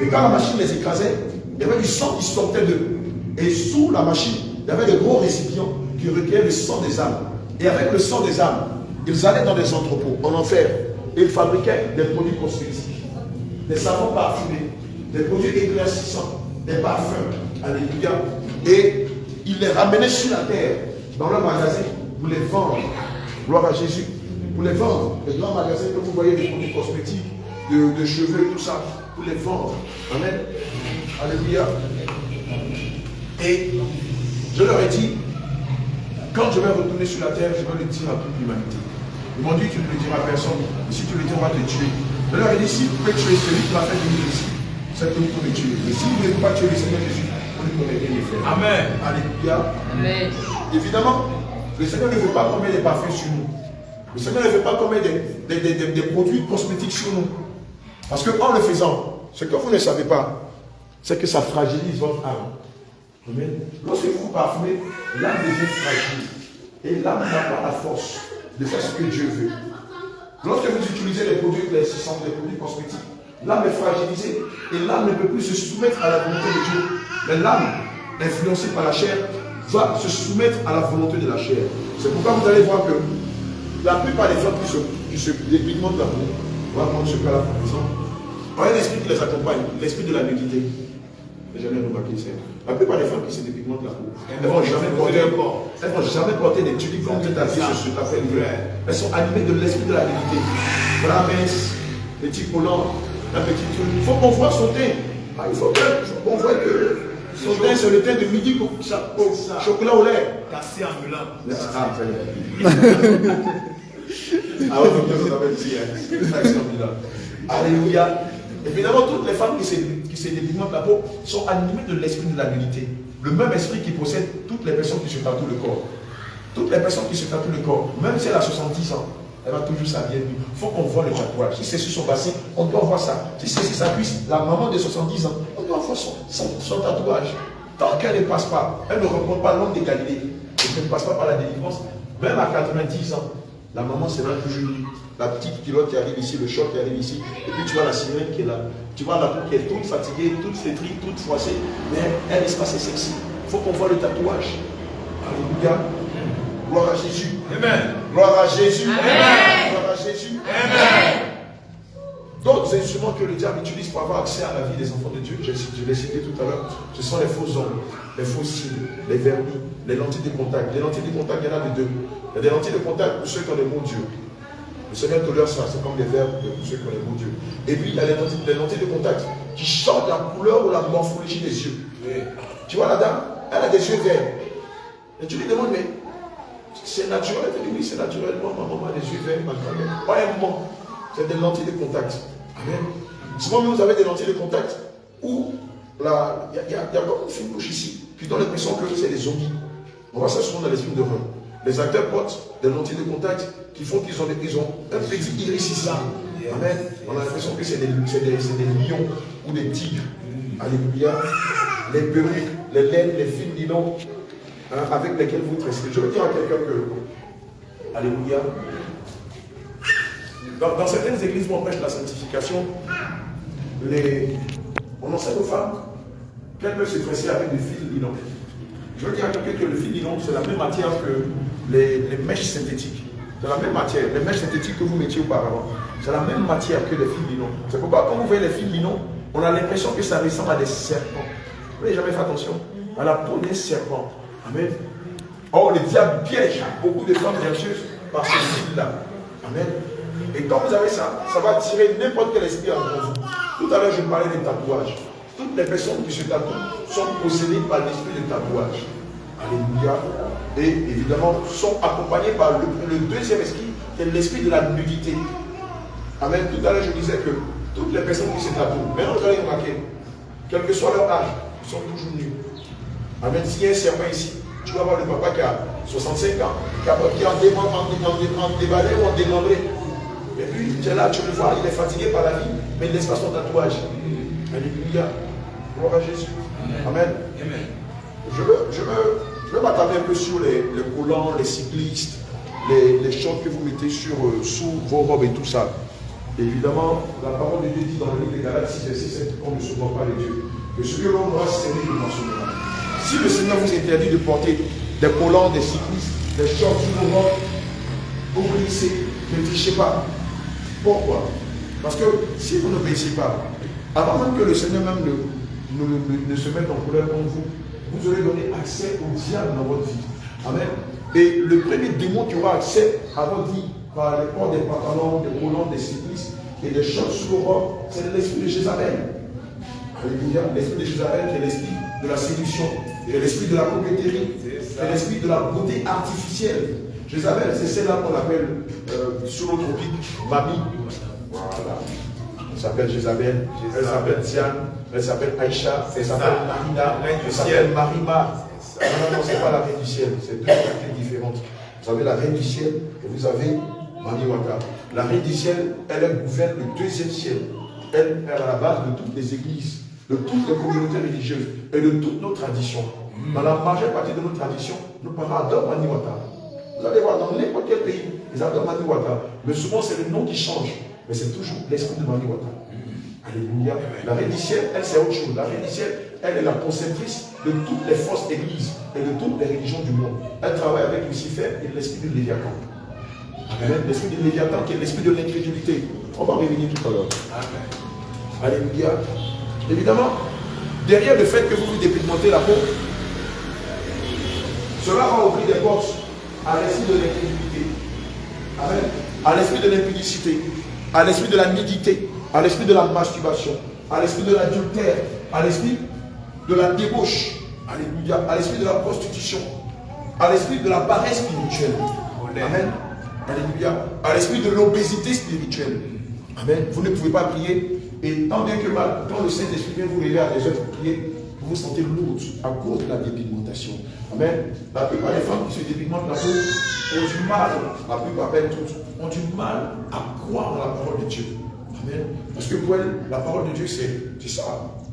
Et quand la machine les écrasait, il y avait du sang qui sortait d'eux. Et sous la machine, il y avait de gros récipients qui recueillaient le sang des âmes. Et avec le sang des âmes, ils allaient dans des entrepôts, en enfer, et ils fabriquaient des produits cosmétiques, des savons parfumés, des produits éclaircissants, des parfums. Alléluia. Et ils les ramenaient sur la terre, dans leur magasin, pour les vendre. Gloire à Jésus. Pour les vendre. Les grands magasins que vous voyez, des produits cosmétiques, de cheveux, tout ça, pour les vendre. Amen. Alléluia. Et je leur ai dit, quand je vais retourner sur la terre, je vais le dire à toute l'humanité. Ils m'ont dit, tu ne le diras à personne. Et si tu le dis, on va te tuer. Je leur ai dit, si vous pouvez tuer celui qui m'a fait venir ici, c'est que vous pouvez tuer. Et si vous ne voulez pas tuer le Seigneur Jésus, vous ne pouvez rien faire. Amen. Alléluia. Amen. Évidemment, le Seigneur ne veut pas qu'on mette des parfums sur nous. Le Seigneur ne veut pas qu'on mette des produits cosmétiques sur nous. Parce qu'en le faisant, ce que vous ne savez pas, c'est que ça fragilise votre âme. Amen. Lorsque vous vous parfumez, l'âme devient fragile. Et l'âme n'a pas la force de faire ce que Dieu veut. Lorsque vous utilisez les produits éclaircissants, les produits cosmétiques, l'âme est fragilisée et l'âme ne peut plus se soumettre à la volonté de Dieu. Mais l'âme, influencée par la chair, va se soumettre à la volonté de la chair. C'est pourquoi vous allez voir que la plupart des femmes qui se dépigmentent la peau, on va prendre ce cas-là par exemple, il y a un esprit qui les accompagne, l'esprit de la nudité. J'ai jamais remarqué ça. La plupart des femmes qui se dépigmentent la peau, elles ne vont jamais porter des tuniques comme tout à fait sur la peine. Elles sont animées de l'esprit de la nudité. Bras minces, petits collants, un petit truc. Il faut qu'on voit son teint. Il faut qu'on voit que son teint, c'est le teint de midi au chocolat au lait. Cassé ambulant. Ah oui, vous avez dit, alléluia. Évidemment, toutes les femmes qui se dépigmentent la peau sont animées de l'esprit de la nudité. Le même esprit qui possède toutes les personnes qui se tatouent le corps. Toutes les personnes qui se tatouent le corps, même si elle a 70 ans, elle va toujours s'habiller. Il faut qu'on voit le tatouage. Si c'est sur son bassin, on doit voir ça. Si c'est sur sa cuisse, la maman de 70 ans, on doit voir son tatouage. Tant qu'elle ne passe pas, elle ne rencontre pas l'homme de Galilée, et qu'elle ne passe pas par la délivrance, même à 90 ans, la maman sera toujours nue. La petite culotte qui arrive ici, le short qui arrive ici, et puis tu vois la sirène qui est là. Tu vois la peau qui est toute fatiguée, toute flétrie, toute froissée, mais elle est assez sexy. Il faut qu'on voit le tatouage. Alléluia. Gloire à Jésus. Amen. Gloire à Jésus. Amen. Gloire à Jésus. Amen. D'autres instruments que le diable utilise pour avoir accès à la vie des enfants de Dieu, je l'ai cité tout à l'heure, ce sont les faux hommes, les faux signes, les vernis, les lentilles de contact. Les lentilles de contact, il y en a de deux. Il y a des lentilles de contact pour ceux qui ont des mots Dieu. Le Seigneur tolère ça, c'est comme les verbes pour ceux qui ont les mots Dieu. Et puis il y a les lentilles de contact qui changent la couleur ou la morphologie des yeux. Tu vois la dame, elle a des yeux verts. Et tu lui demandes, mais c'est naturel? Elle te dit, oui, c'est naturel. Moi, ma maman a des yeux verts, ma grand-mère. Pas un moment. C'est des lentilles de contact. Amen. Souvent, vous avez des lentilles de contact où il y a comme une fine couche ici qui donne l'impression que c'est des zombies. On voit ça souvent dans les films d'horreur. Les acteurs portent des lentilles de contact qui font qu'ils ont un petit iris ici. Amen. On a l'impression que c'est des lions ou des tigres. Alléluia. Les perruques. les laines, les fils nylon avec lesquels vous tressez. Je veux dire à quelqu'un que, alléluia, dans certaines églises où on prêche la sanctification, on enseigne aux femmes qu'elles peuvent se tresser avec des fils nylon. Je veux dire à quelqu'un que le fil nylon, c'est la même matière que les mèches synthétiques. C'est la même matière. Les mèches synthétiques que vous mettiez auparavant, c'est la même matière que les fils nylon. C'est pourquoi quand vous voyez les fils nylon, on a l'impression que ça ressemble à des serpents. Vous n'avez jamais fait attention à la peau des serpents. Amen. Or, le diable piège beaucoup de femmes vertueuses par ce fil-là. Amen. Et quand vous avez ça, ça va tirer n'importe quel esprit en vous. Tout à l'heure, je parlais des tatouages. Toutes les personnes qui se tatouent sont possédées par l'esprit de tatouage. Alléluia. Et évidemment, sont accompagnées par le deuxième esprit, qui est l'esprit de la nudité. Amen. Tout à l'heure, je disais que toutes les personnes qui se tatouent, maintenant vous allez remarquer, quel que soit leur âge, ils sont toujours nus. Amen. S'il y a un serpent ici, tu vas voir le papa qui a 65 ans, qui est en déballé ou en démembré. Et puis, tu es là, tu le vois, il est fatigué par la vie, mais il laisse pas son tatouage. Alléluia. Gloire à Jésus. Amen. Amen. Je veux m'attarder un peu sur les collants, les cyclistes, les choses que vous mettez sous vos robes et tout ça. Et évidemment, la parole de Dieu dit dans le livre des Galates 6 verset 7 qu'on ne se voit pas les dieux. Que ce que l'on doit servir le mensonge. Si le Seigneur vous interdit de porter des collants, des cyclistes, des shorts sous vos robes, obéissez, ne trichez pas. Pourquoi? Parce que si vous n'obéissez pas, avant même que le Seigneur même ne se mette en colère contre vous, vous aurez donné accès au diable dans votre vie. Amen. Et le premier démon qui aura accès à votre vie par les ports des pantalons, des collants, des cyclistes et des shorts sous vos robes, c'est l'esprit de Jézabel. Alléluia. L'esprit de Jézabel qui est l'esprit de la séduction, qui est l'esprit de la coquetterie, qui est l'esprit de la beauté artificielle. Jézabel, c'est celle-là qu'on appelle sur le tropique Mamie. Voilà. Elle s'appelle Jézabel, elle s'appelle Diane, elle s'appelle Aïcha, elle s'appelle Marina, elle s'appelle Marima. Non, c'est pas la reine du ciel, c'est deux entités différentes. Vous avez la reine du ciel et vous avez Maniwata. La reine du ciel, elle gouverne le deuxième ciel. Elle est à la base de toutes les églises, de toutes les communautés religieuses et de toutes nos traditions. Dans la majeure partie de nos traditions, nos parents adorent Maniwata. Vous allez voir, dans n'importe quel pays, ils adorent Maniwata. Mais souvent, c'est le nom qui change. Mais c'est toujours l'esprit de Maniwata. Alléluia. La reine du ciel, elle, c'est autre chose. La reine du ciel, elle est la conceptrice de toutes les fausses églises et de toutes les religions du monde. Elle travaille avec Lucifer et l'esprit de Léviathan. Amen. L'esprit de Léviathan qui est l'esprit de l'incrédulité. On va revenir tout à l'heure. Alléluia. Évidemment, derrière le fait que vous vous dépigmentez la peau, cela va ouvrir des portes à l'esprit de l'incrédulité. Amen. À l'esprit de l'impudicité, à l'esprit de la nudité, à l'esprit de la masturbation, à l'esprit de l'adultère, à l'esprit de la débauche, alléluia, à l'esprit de la prostitution, à l'esprit de la paresse spirituelle. Amen. Alléluia. À l'esprit de l'obésité spirituelle. Amen. Vous ne pouvez pas prier. Et tant bien que mal, quand le Saint-Esprit vient vous réveiller à des heures pour prier, vous vous sentez lourd à cause de la dépigmentation. Amen. La plupart des femmes qui se dépigmentent la peau ont du mal, la plupart d'elles toutes, ont du mal à croire dans la parole de Dieu. Amen. Parce que pour elles, la parole de Dieu, c'est ça.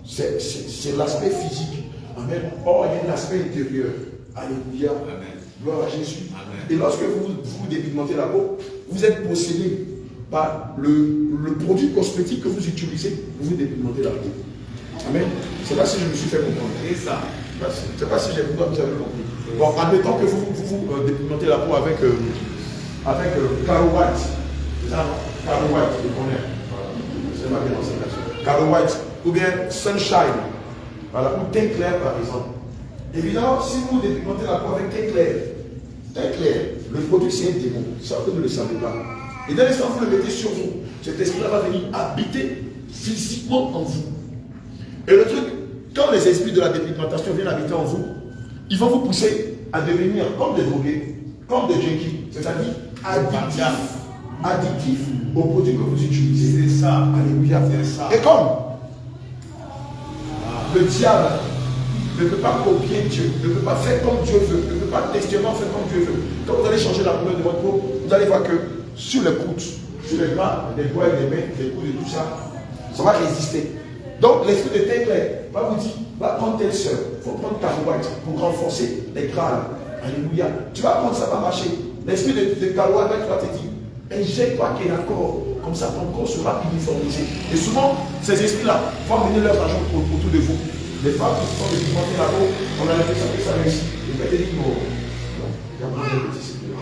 C'est l'aspect physique. Amen. Or, il y a un aspect intérieur. Alléluia. Amen. Gloire à Jésus. Amen. Et lorsque vous dépigmentez la peau, vous êtes possédé par le produit cosmétique que vous utilisez pour vous dépigmenter la peau. Amen. Je ne sais pas si je me suis fait comprendre. C'est ça. Je ne sais pas si vous avez compris. Bon, admettons que vous dépigmentez la peau avec Caro White. C'est ça, non? Caro White, je connais. C'est ma démonstration. Caro White. Ou bien Sunshine. Voilà. Ou teint clair, par exemple. Évidemment, si vous dépigmentez la peau avec teint clair, le produit c'est un démon. Ça, vous ne le savez pas. Et dès l'instant où vous le mettez sur vous, cet esprit-là va venir habiter physiquement en vous. Et le truc, quand les esprits de la dépigmentation viennent habiter en vous, ils vont vous pousser à devenir comme des drogués, comme des junkies, c'est-à-dire addictifs aux produits que vous utilisez. C'est ça. Alléluia. Ça. Et comme le diable ne peut pas copier Dieu, ne peut pas faire comme Dieu veut, ne peut pas textuellement faire comme Dieu veut. Quand vous allez changer la couleur de votre peau, vous allez voir que sur les coudes, sur les bras, les doigts, les mains, les coudes et tout ça, ça va résister. Donc l'esprit de teint clair va vous dire, va prendre telle soeur, il faut prendre ta boîte pour renforcer les grâles. Alléluia. Tu vas prendre, ça va marcher. L'esprit de Kalouat va te dire, injecte-toi qui est d'accord. Comme ça, ton corps sera uniformisé. Et souvent, ces esprits-là vont amener leur argent autour de vous. Les femmes qui sont définitivement là-haut, on a l'impression que ça réussit. Et puis, elle dit, non, regarde-moi un petit secret.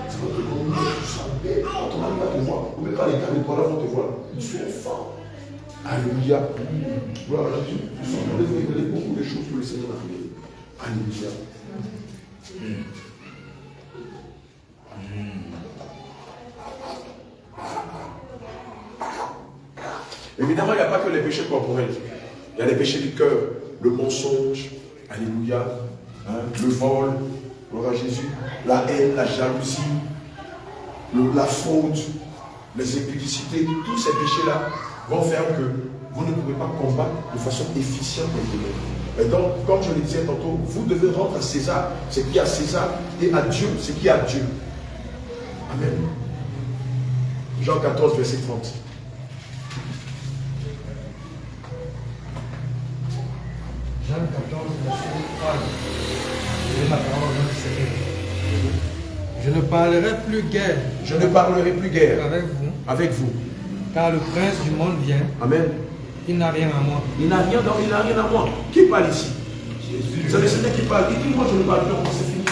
C'est votre communauté, tu sais. Quand on arrive à te voir, ou même quand les gars de là vont te voir, ils sont forts. Alléluia. Gloire à Jésus. Nous sommes en train de révéler beaucoup de choses que le Seigneur a fait. Alléluia. Évidemment, il n'y a pas que les péchés corporels. Il y a les péchés du cœur, le mensonge, alléluia, hein, le vol, gloire à Jésus, la haine, la jalousie, la faute, les impudicités, tous ces péchés-là vont faire que vous ne pouvez pas combattre de façon efficiente les ténèbres. Et donc, comme je le disais tantôt, vous devez rendre à César ce qui est à César et à Dieu ce qui est à Dieu. Amen. Jean 14, verset 30. Jean 14, verset 3. Et la parole du Seigneur. Je ne parlerai plus guère. Je ne parlerai plus guère avec vous. Car le prince du monde vient. Amen. Il n'a rien à moi. Il n'a rien, donc il n'a rien à moi. Qui parle ici? C'est le Seigneur qui parle. Il dit, moi je ne parle plus, c'est fini.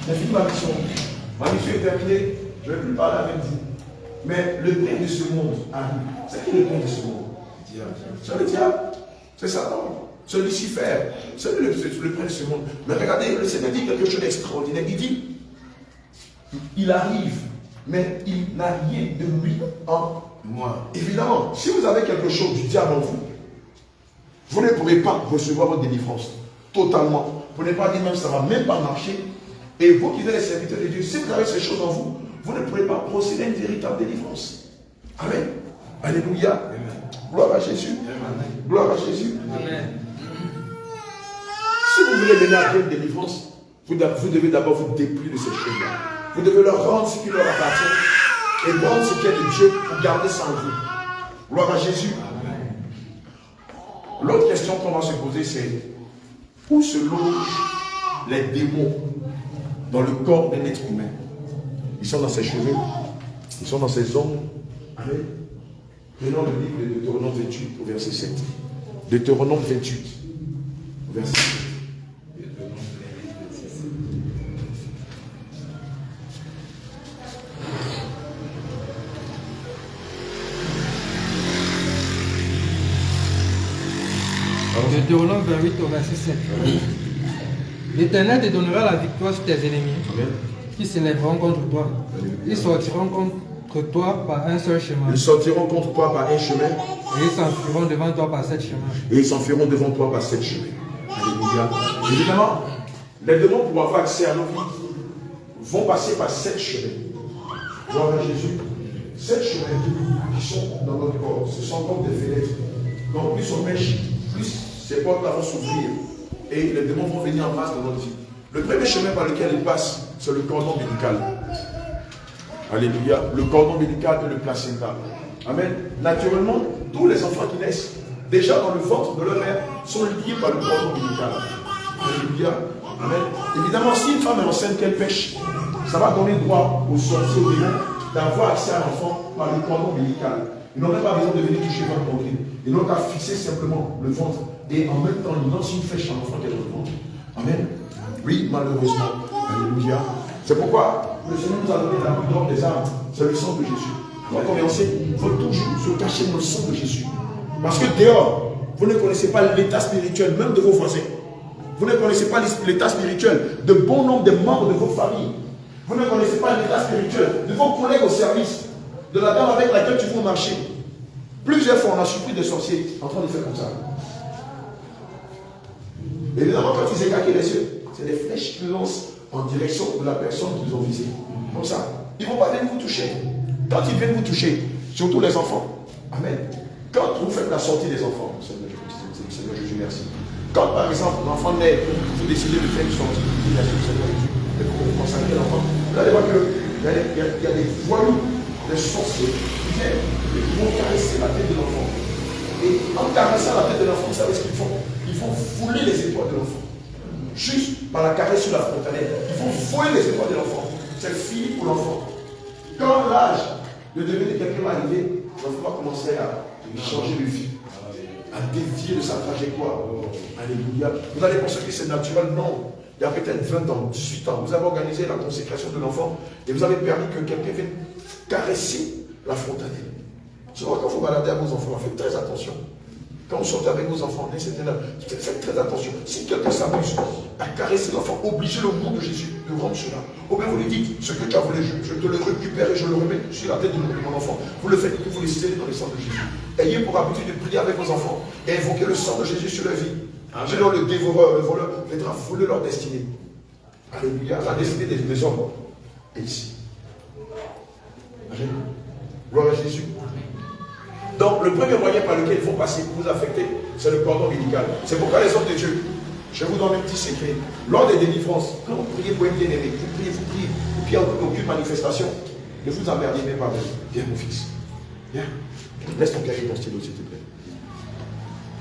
J'ai fini ma mission. Ma mission est terminée. Je ne vais plus parler avec vous. Mais le prince de ce monde arrive. C'est qui le prince de ce monde? C'est le diable. C'est Satan. C'est Lucifer. C'est le prince de ce monde. Mais regardez, le Seigneur dit quelque chose d'extraordinaire. Il dit, il arrive, mais il n'a rien de lui en moi. Évidemment, si vous avez quelque chose du diable en vous, vous ne pourrez pas recevoir votre délivrance totalement. Vous n'allez pas dire même ça ne va même pas marcher. Et vous qui êtes les serviteurs de Dieu, si vous avez ces choses en vous, vous ne pourrez pas procéder à une véritable délivrance. Amen. Alléluia. Amen. Gloire à Jésus. Amen. Gloire à Jésus. Amen. Si vous voulez mener à bien une délivrance, vous devez d'abord vous dépouiller de ces choses-là. Vous devez leur rendre ce qui leur appartient et prendre ce qui est de Dieu pour garder ça en vous. Gloire à Jésus. L'autre question qu'on va se poser, c'est où se logent les démons dans le corps d'un être humain? Ils sont dans ses cheveux, ils sont dans ses ongles. Amen. Prenons le livre de Deutéronome 28 au verset 7. Deutéronome 28 au verset 7. Deutéronome 28 au verset 7. L'Éternel te donnera la victoire sur tes ennemis. Amen. Qui s'élèveront contre toi. Ils sortiront contre toi par un seul chemin. Ils sortiront contre toi par un chemin. Et ils s'enfuiront devant toi par 7 chemins. Et ils s'enfuiront devant toi par 7 chemins. Alléluia. Évidemment, les démons pour avoir accès à nos vies vont passer par 7 chemins. Gloire à Jésus. 7 chemins qui sont dans notre corps. Ce sont comme des fenêtres. Donc plus on pêche, plus ces portes-là vont s'ouvrir. Et les démons vont venir en masse dans notre vie. Le premier chemin par lequel ils passent, c'est le cordon médical. Alléluia. Le cordon médical et le placenta. Amen. Naturellement, tous les enfants qui naissent, déjà dans le ventre de leur mère, sont liés par le cordon médical. Alléluia. Amen. Évidemment, si une femme est enceinte qu'elle pêche, ça va donner droit aux sorciers, aux démons, d'avoir accès à l'enfant par le cordon médical. Ils n'ont même pas besoin de venir toucher votre poitrine. Ils n'ont qu'à fixer simplement le ventre et en même temps, ils lancent une flèche à l'enfant qui est dans le ventre. Amen. Oui, malheureusement. Alléluia. C'est pourquoi le Seigneur nous a donné la plus grande des armes. C'est le sang de Jésus. Quand on est enceinte, il faut toujours se cacher dans le sang de Jésus. Parce que dehors, vous ne connaissez pas l'état spirituel, même de vos voisins. Vous ne connaissez pas l'état spirituel de bon nombre de membres de vos familles. Vous ne connaissez pas l'état spirituel de vos collègues au service, de la dame avec laquelle tu veux marcher. Plusieurs fois, on a surpris des sorciers en train de faire comme ça. Évidemment, quand ils écarquent les yeux, c'est des flèches qui lancent en direction de la personne qu'ils ont visée. Comme ça. Ils ne vont pas venir vous toucher. Quand ils viennent vous toucher, surtout les enfants, amen. Quand vous faites la sortie des enfants, Seigneur Jésus, merci. Quand par exemple l'enfant naît, vous décidez de faire une sortie, Seigneur Jésus, et pour consacrer l'enfant, vous allez voir qu'il y a des voyous, des sorciers qui viennent et qui vont caresser la tête de l'enfant. Et en caressant la tête de l'enfant, vous savez ce qu'ils font? Ils font fouler les étoiles de l'enfant. Juste par la caresse sur la frontalette. Ils font fouler les étoiles de l'enfant. C'est fini pour l'enfant. Quand l'âge de devenir quelqu'un va arriver, l'enfant va commencer à changer de vie, à dévier de sa trajectoire. Alléluia. Vous allez penser que c'est naturel? Non. Il y a peut-être 20 ans, 18 ans, vous avez organisé la consécration de l'enfant et vous avez permis que quelqu'un vienne caresser la frontalette. C'est vrai, quand vous baladez à vos enfants, faites très attention. Quand vous sortez avec vos enfants, faites très attention. Si quelqu'un s'amuse à caresser l'enfant, obligez le nom de Jésus de rendre cela. Ou bien vous lui dites, ce que tu as voulu, je te le récupère et je le remets sur la tête de mon enfant. Vous le faites, vous le scellez dans le sang de Jésus. Ayez pour habitude de prier avec vos enfants et invoquer le sang de Jésus sur leur vie. Sinon le dévoreur, le voleur, viendra voler leur destinée. Alléluia. La destinée des hommes est ici. Alléluia. Gloire à Jésus. Donc, le premier moyen par lequel ils vont passer pour vous affecter, c'est le cordon médical. C'est pourquoi les hommes de Dieu, je vous donne un petit secret. Lors des délivrances, quand vous priez pour un bien-aimé, vous priez, et puis aucune manifestation, ne vous emmerdez même pas. Viens, mon fils. Viens. Laisse ton cahier, ton stylo, s'il te plaît.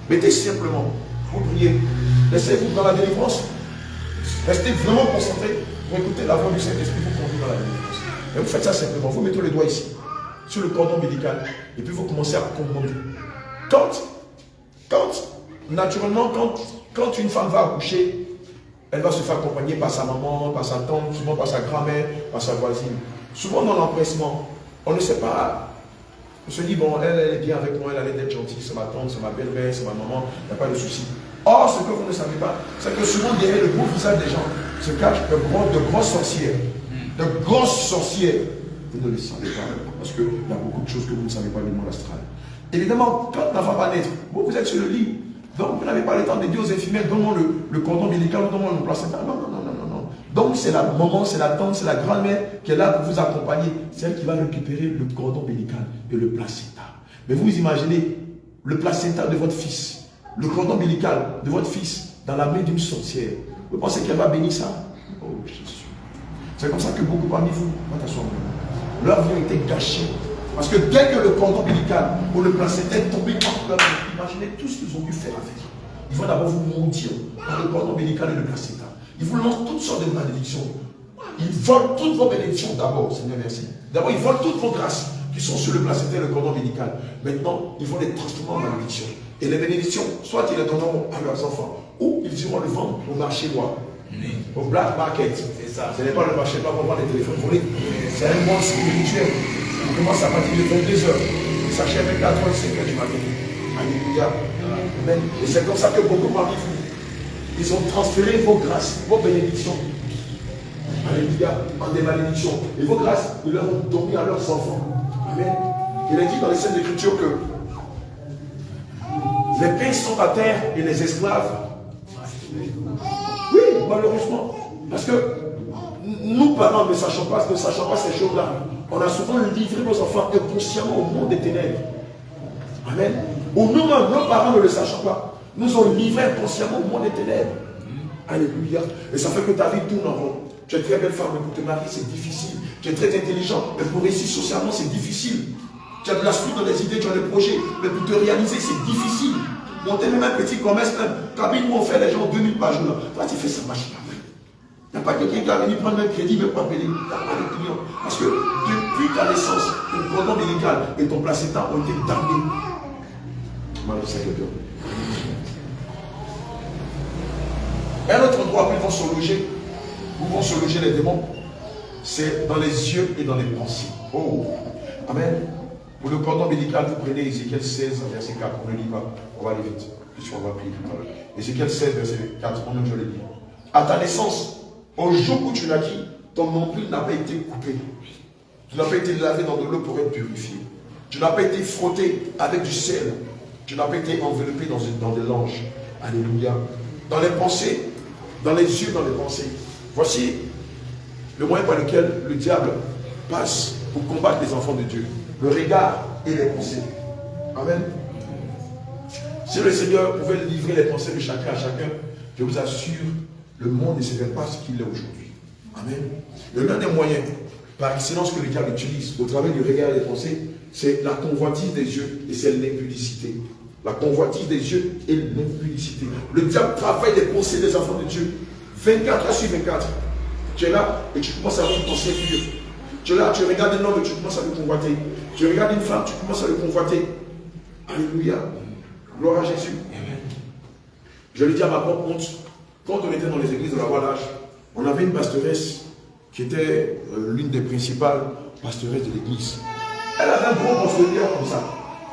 Mettez simplement, vous priez. Laissez-vous dans la délivrance. Restez vraiment concentré pour écouter la voix du Saint-Esprit vous conduire dans la délivrance. Et vous faites ça simplement. Vous mettez le doigt ici, sur le cordon médical, et puis vous commencez à commander. Naturellement, quand une femme va accoucher, elle va se faire accompagner par sa maman, par sa tante, souvent par sa grand-mère, par sa voisine. Souvent dans l'empressement, on ne sait pas. On se dit, bon, elle est bien avec moi, elle a l'air d'être gentille, c'est ma tante, c'est ma belle-mère, c'est ma maman, il n'y a pas de souci. Or, ce que vous ne savez pas, c'est que souvent derrière le beau visage des gens se cachent de grosses sorcières. De grosses sorcières. Vous ne le savez pas, parce qu'il y a beaucoup de choses que vous ne savez pas du monde astral. Évidemment, quand l'enfant va naître, vous êtes sur le lit, donc vous n'avez pas le temps de dire aux infirmières, donne-moi le cordon médical, donne-moi le placenta. Non. Donc c'est la maman, c'est la tante, c'est la grand-mère qui est là pour vous accompagner. C'est elle qui va récupérer le cordon médical et le placenta. Mais vous imaginez le placenta de votre fils, le cordon médical de votre fils dans la main d'une sorcière. Vous pensez qu'elle va bénir ça? Oh Jésus. C'est comme ça que beaucoup parmi vous, leur vie a été gâchée. Parce que dès que le cordon médical ou le placenta est tombé entre leurs mains, imaginez tout ce qu'ils ont dû faire avec. Ils vont d'abord vous maudire par le cordon médical et le placenta. Ils vous lancent toutes sortes de malédictions. Ils volent toutes vos bénédictions d'abord, Seigneur, merci. D'abord, ils volent toutes vos grâces qui sont sur le placenta et le cordon médical. Maintenant, ils vont les transformer en malédictions. Et les bénédictions, soit ils les donneront à leurs enfants, ou ils iront le vendre au marché noir, au black market. C'est ça. Ce n'est pas le marché noir pour vendre les téléphones volés. C'est un monde spirituel. On commence à partir de 22h. Et ça achève même à 35h du matin. Alléluia. Amen. Et c'est comme ça que beaucoup parmi vous, ils ont transféré vos grâces, vos bénédictions. Alléluia. En des malédictions. Et vos grâces, ils leur ont donné à leurs enfants. Amen. Il est dit dans les Saintes Écritures que les pains sont à terre et les esclaves. Oui, malheureusement. Parce que nous, parents, ne sachons pas ces choses-là. On a souvent livré nos enfants inconsciemment au monde des ténèbres. Amen. Ou nous-mêmes, nos parents ne le sachant pas, nous ont livré inconsciemment au monde des ténèbres. Alléluia. Et ça fait que ta vie tourne en rond. Tu es une très belle femme, mais pour te marier, c'est difficile. Tu es très intelligent, mais pour réussir socialement, c'est difficile. Tu as de la suite dans les idées, tu as des projets, mais pour te réaliser, c'est difficile. Monter même un petit commerce, même. Cabine où on fait les gens 2000 par jour. Toi, tu fais ça, marche pas. Il n'y a pas quelqu'un qui va venir prendre un crédit, même pas payer. Il n'y a pas de client. Parce que depuis ta naissance, ton cordon médical et ton placenta ont été damnés. Malheureusement, c'est quelqu'un. Un autre endroit où ils vont se loger, où vont se loger les démons, c'est dans les yeux et dans les pensées. Oh, amen. Pour le cordon médical, vous prenez Ézéchiel 16, verset 4. On ne lit pas. On va aller vite. Puisqu'on va prier tout à l'heure. Ézéchiel 16, verset 4. On ne le lit. À ta naissance, au jour où tu naquis, ton nombril n'a pas été coupé. Tu n'as pas été lavé dans de l'eau pour être purifié. Tu n'as pas été frotté avec du sel. Tu n'as pas été enveloppé dans des langes. Alléluia. Dans les pensées, dans les yeux, dans les pensées. Voici le moyen par lequel le diable passe pour combattre les enfants de Dieu. Le regard et les pensées. Amen. Si le Seigneur pouvait livrer les pensées de chacun à chacun, je vous assure, le monde ne serait pas ce qu'il est aujourd'hui. Amen. L'un des moyens par excellence que le diable utilise au travers du regard et des pensées, c'est la convoitise des yeux et c'est l'impudicité. la convoitise des yeux et l'impudicité. Le diable travaille les pensées des enfants de Dieu. 24 heures sur 24. Tu es là et tu commences à avoir une pensée pure. Tu es là, tu regardes un homme et tu commences à le convoiter. Tu regardes une femme, tu commences à le convoiter. Alléluia. Gloire à Jésus. Je le dis à ma propre honte. Quand on était dans les églises de la Voie-Lâche, on avait une pastoresse qui était l'une des principales pastoresses de l'église. Elle avait un gros portefeuille comme ça.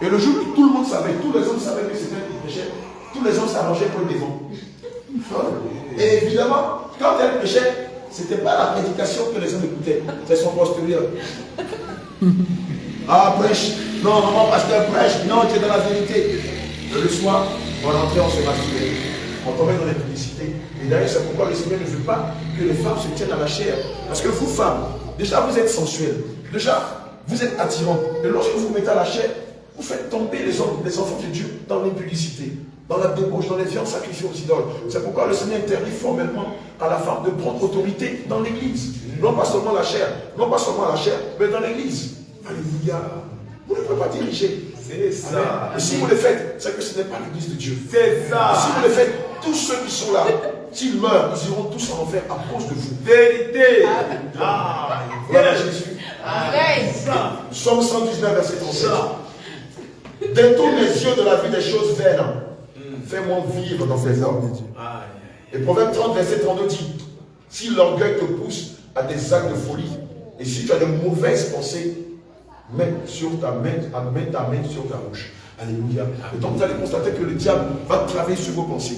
Et le jour où tout le monde savait, tous les hommes savaient que c'était elle qui prêchait, tous les hommes s'arrangeaient pour le défendre. Et évidemment, quand elle prêchait, ce n'était pas la prédication que les hommes écoutaient, c'est son postérieur. Ah, prêche, non, maman, pasteur, prêche, non, tu es dans la vérité. Et le soir, on rentrait, on se masturbait, on tombait dans l'impudicité. Et d'ailleurs, c'est pourquoi le Seigneur ne veut pas que les femmes se tiennent à la chair. Parce que vous, femmes, déjà vous êtes sensuelles, déjà vous êtes attirants. Et lorsque vous vous mettez à la chair, vous faites tomber les enfants de Dieu dans l'impudicité, dans la débauche, dans les viandes sacrifiées aux idoles. C'est pourquoi le Seigneur interdit formellement à la femme de prendre autorité dans l'église. Non pas seulement la chair, non pas seulement la chair, mais dans l'église. Alléluia. Vous ne pouvez pas diriger. C'est ça. Et si vous le faites, c'est que ce n'est pas l'église de Dieu. C'est ça. Et si vous le faites, tous ceux qui sont là, s'ils meurent, ils iront tous en enfer à cause de vous. Vérité. Voilà Jésus. Psaume 119, verset 37. Détourne les yeux de la vie des choses vaines. Fais-moi vivre dans tes ordres. Et Proverbe 30, verset 32 dit, si l'orgueil te pousse à des actes de folie, et si tu as de mauvaises pensées, mets ta main sur ta bouche. Alléluia. Et donc vous allez constater que le diable va travailler sur vos pensées.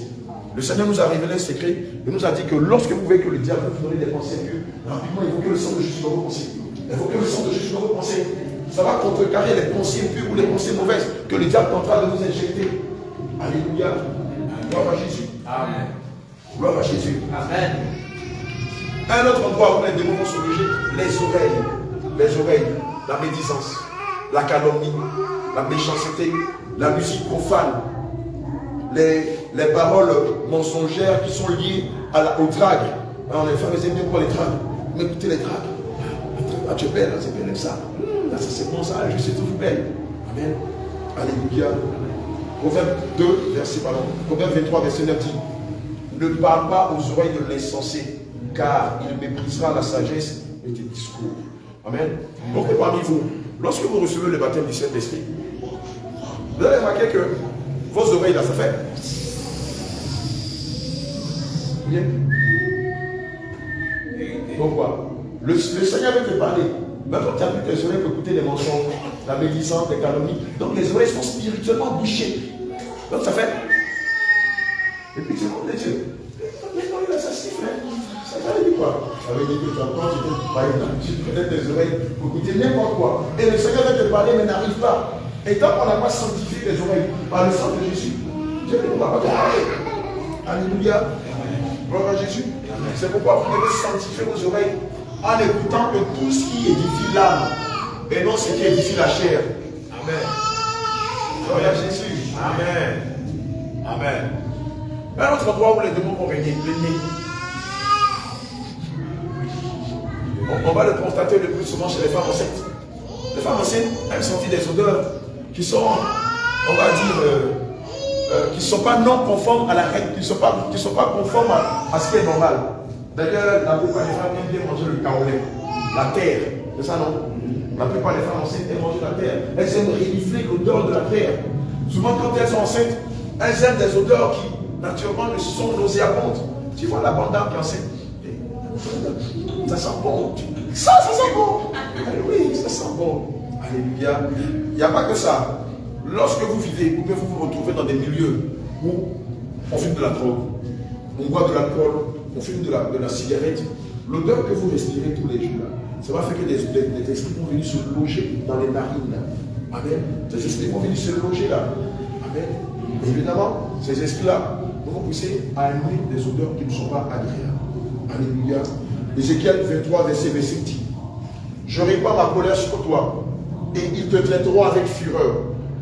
Le Seigneur nous a révélé un secret. Il nous a dit que lorsque vous voyez que le diable vous donne des pensées pures, rapidement évoquez le sang de Jésus dans vos pensées. Évoquez le sang de Jésus dans vos pensées. Ça va contrecarrer les pensées impures ou les pensées mauvaises que le diable est en train de vous injecter. Alléluia. Gloire à Jésus. Amen. Gloire à Jésus. Amen. Un autre endroit où les démons vont se loger, les oreilles. Les oreilles, la médisance, la calomnie, la méchanceté, la musique profane, les paroles mensongères qui sont liées au drague. Alors les femmes aiment bien pour les dragues. Mais écoutez les dragues. Ah, tu es belle, c'est belle comme ça. Là, ça c'est bon ça, je suis toujours belle. Amen. Alléluia. Proverbe 23, verset 9 dit, ne parle pas aux oreilles de l'insensé, car il méprisera la sagesse de tes discours. Amen. Donc parmi vous, lorsque vous recevez le baptême du Saint-Esprit, vous allez remarquer que vos oreilles là, ça fait. Bien. Pourquoi? Le Seigneur veut te parler. Maintenant, tu as vu que tes oreilles peuvent écouter les mensonges, la médisance, les calomnies. Donc les oreilles sont spirituellement bouchées. Donc ça fait. Et puis c'est comme les yeux. Maintenant il a sa siffle. Ça veut dire quoi? Ça veut dire que tu connais tes oreilles pour écouter n'importe quoi. Et le Seigneur veut te parler mais n'arrive pas. Et tant qu'on n'a pas sanctifié tes oreilles par le sang de Jésus, Dieu ne va pas te parler. Alléluia. Gloire à Jésus. C'est pourquoi vous devez sanctifier vos oreilles en écoutant que tout ce qui édifie l'âme et non ce qui édifie la chair. Amen. Gloire à Jésus. Amen. Amen. Un autre endroit où les démons vont régner, le nez. On va le constater le plus souvent chez les femmes enceintes. Les femmes enceintes, elles sentent des odeurs qui sont, on va dire, qui ne sont pas non conformes à la règle, qui ne sont pas conformes à ce qui est normal. D'ailleurs, la plupart des femmes aiment bien manger le kaolin, la terre. C'est ça, non? La plupart des femmes enceintes aiment manger la terre. Elles aiment renifler l'odeur de la terre. Souvent, quand elles sont enceintes, elles aiment des odeurs qui, naturellement, sont nauséabondes. Tu vois la bande d'âme qui est enceinte. Ça sent bon. Ça sent bon. Oui, ça sent bon. Alléluia. Il n'y a pas que ça. Lorsque vous vivez, vous pouvez vous retrouver dans des milieux où on fume de la drogue, on boit de l'alcool, on fume de la cigarette. L'odeur que vous respirez tous les jours, là, ça va faire que des esprits vont venir se loger dans les narines. Amen. Ces esprits vont venir se loger là. Amen. Et évidemment, ces esprits-là vont pousser à aimer des odeurs qui ne sont pas agréables. Alléluia. Ézéchiel 23, verset 5 dit, je répands ma colère sur toi, et ils te traiteront avec fureur.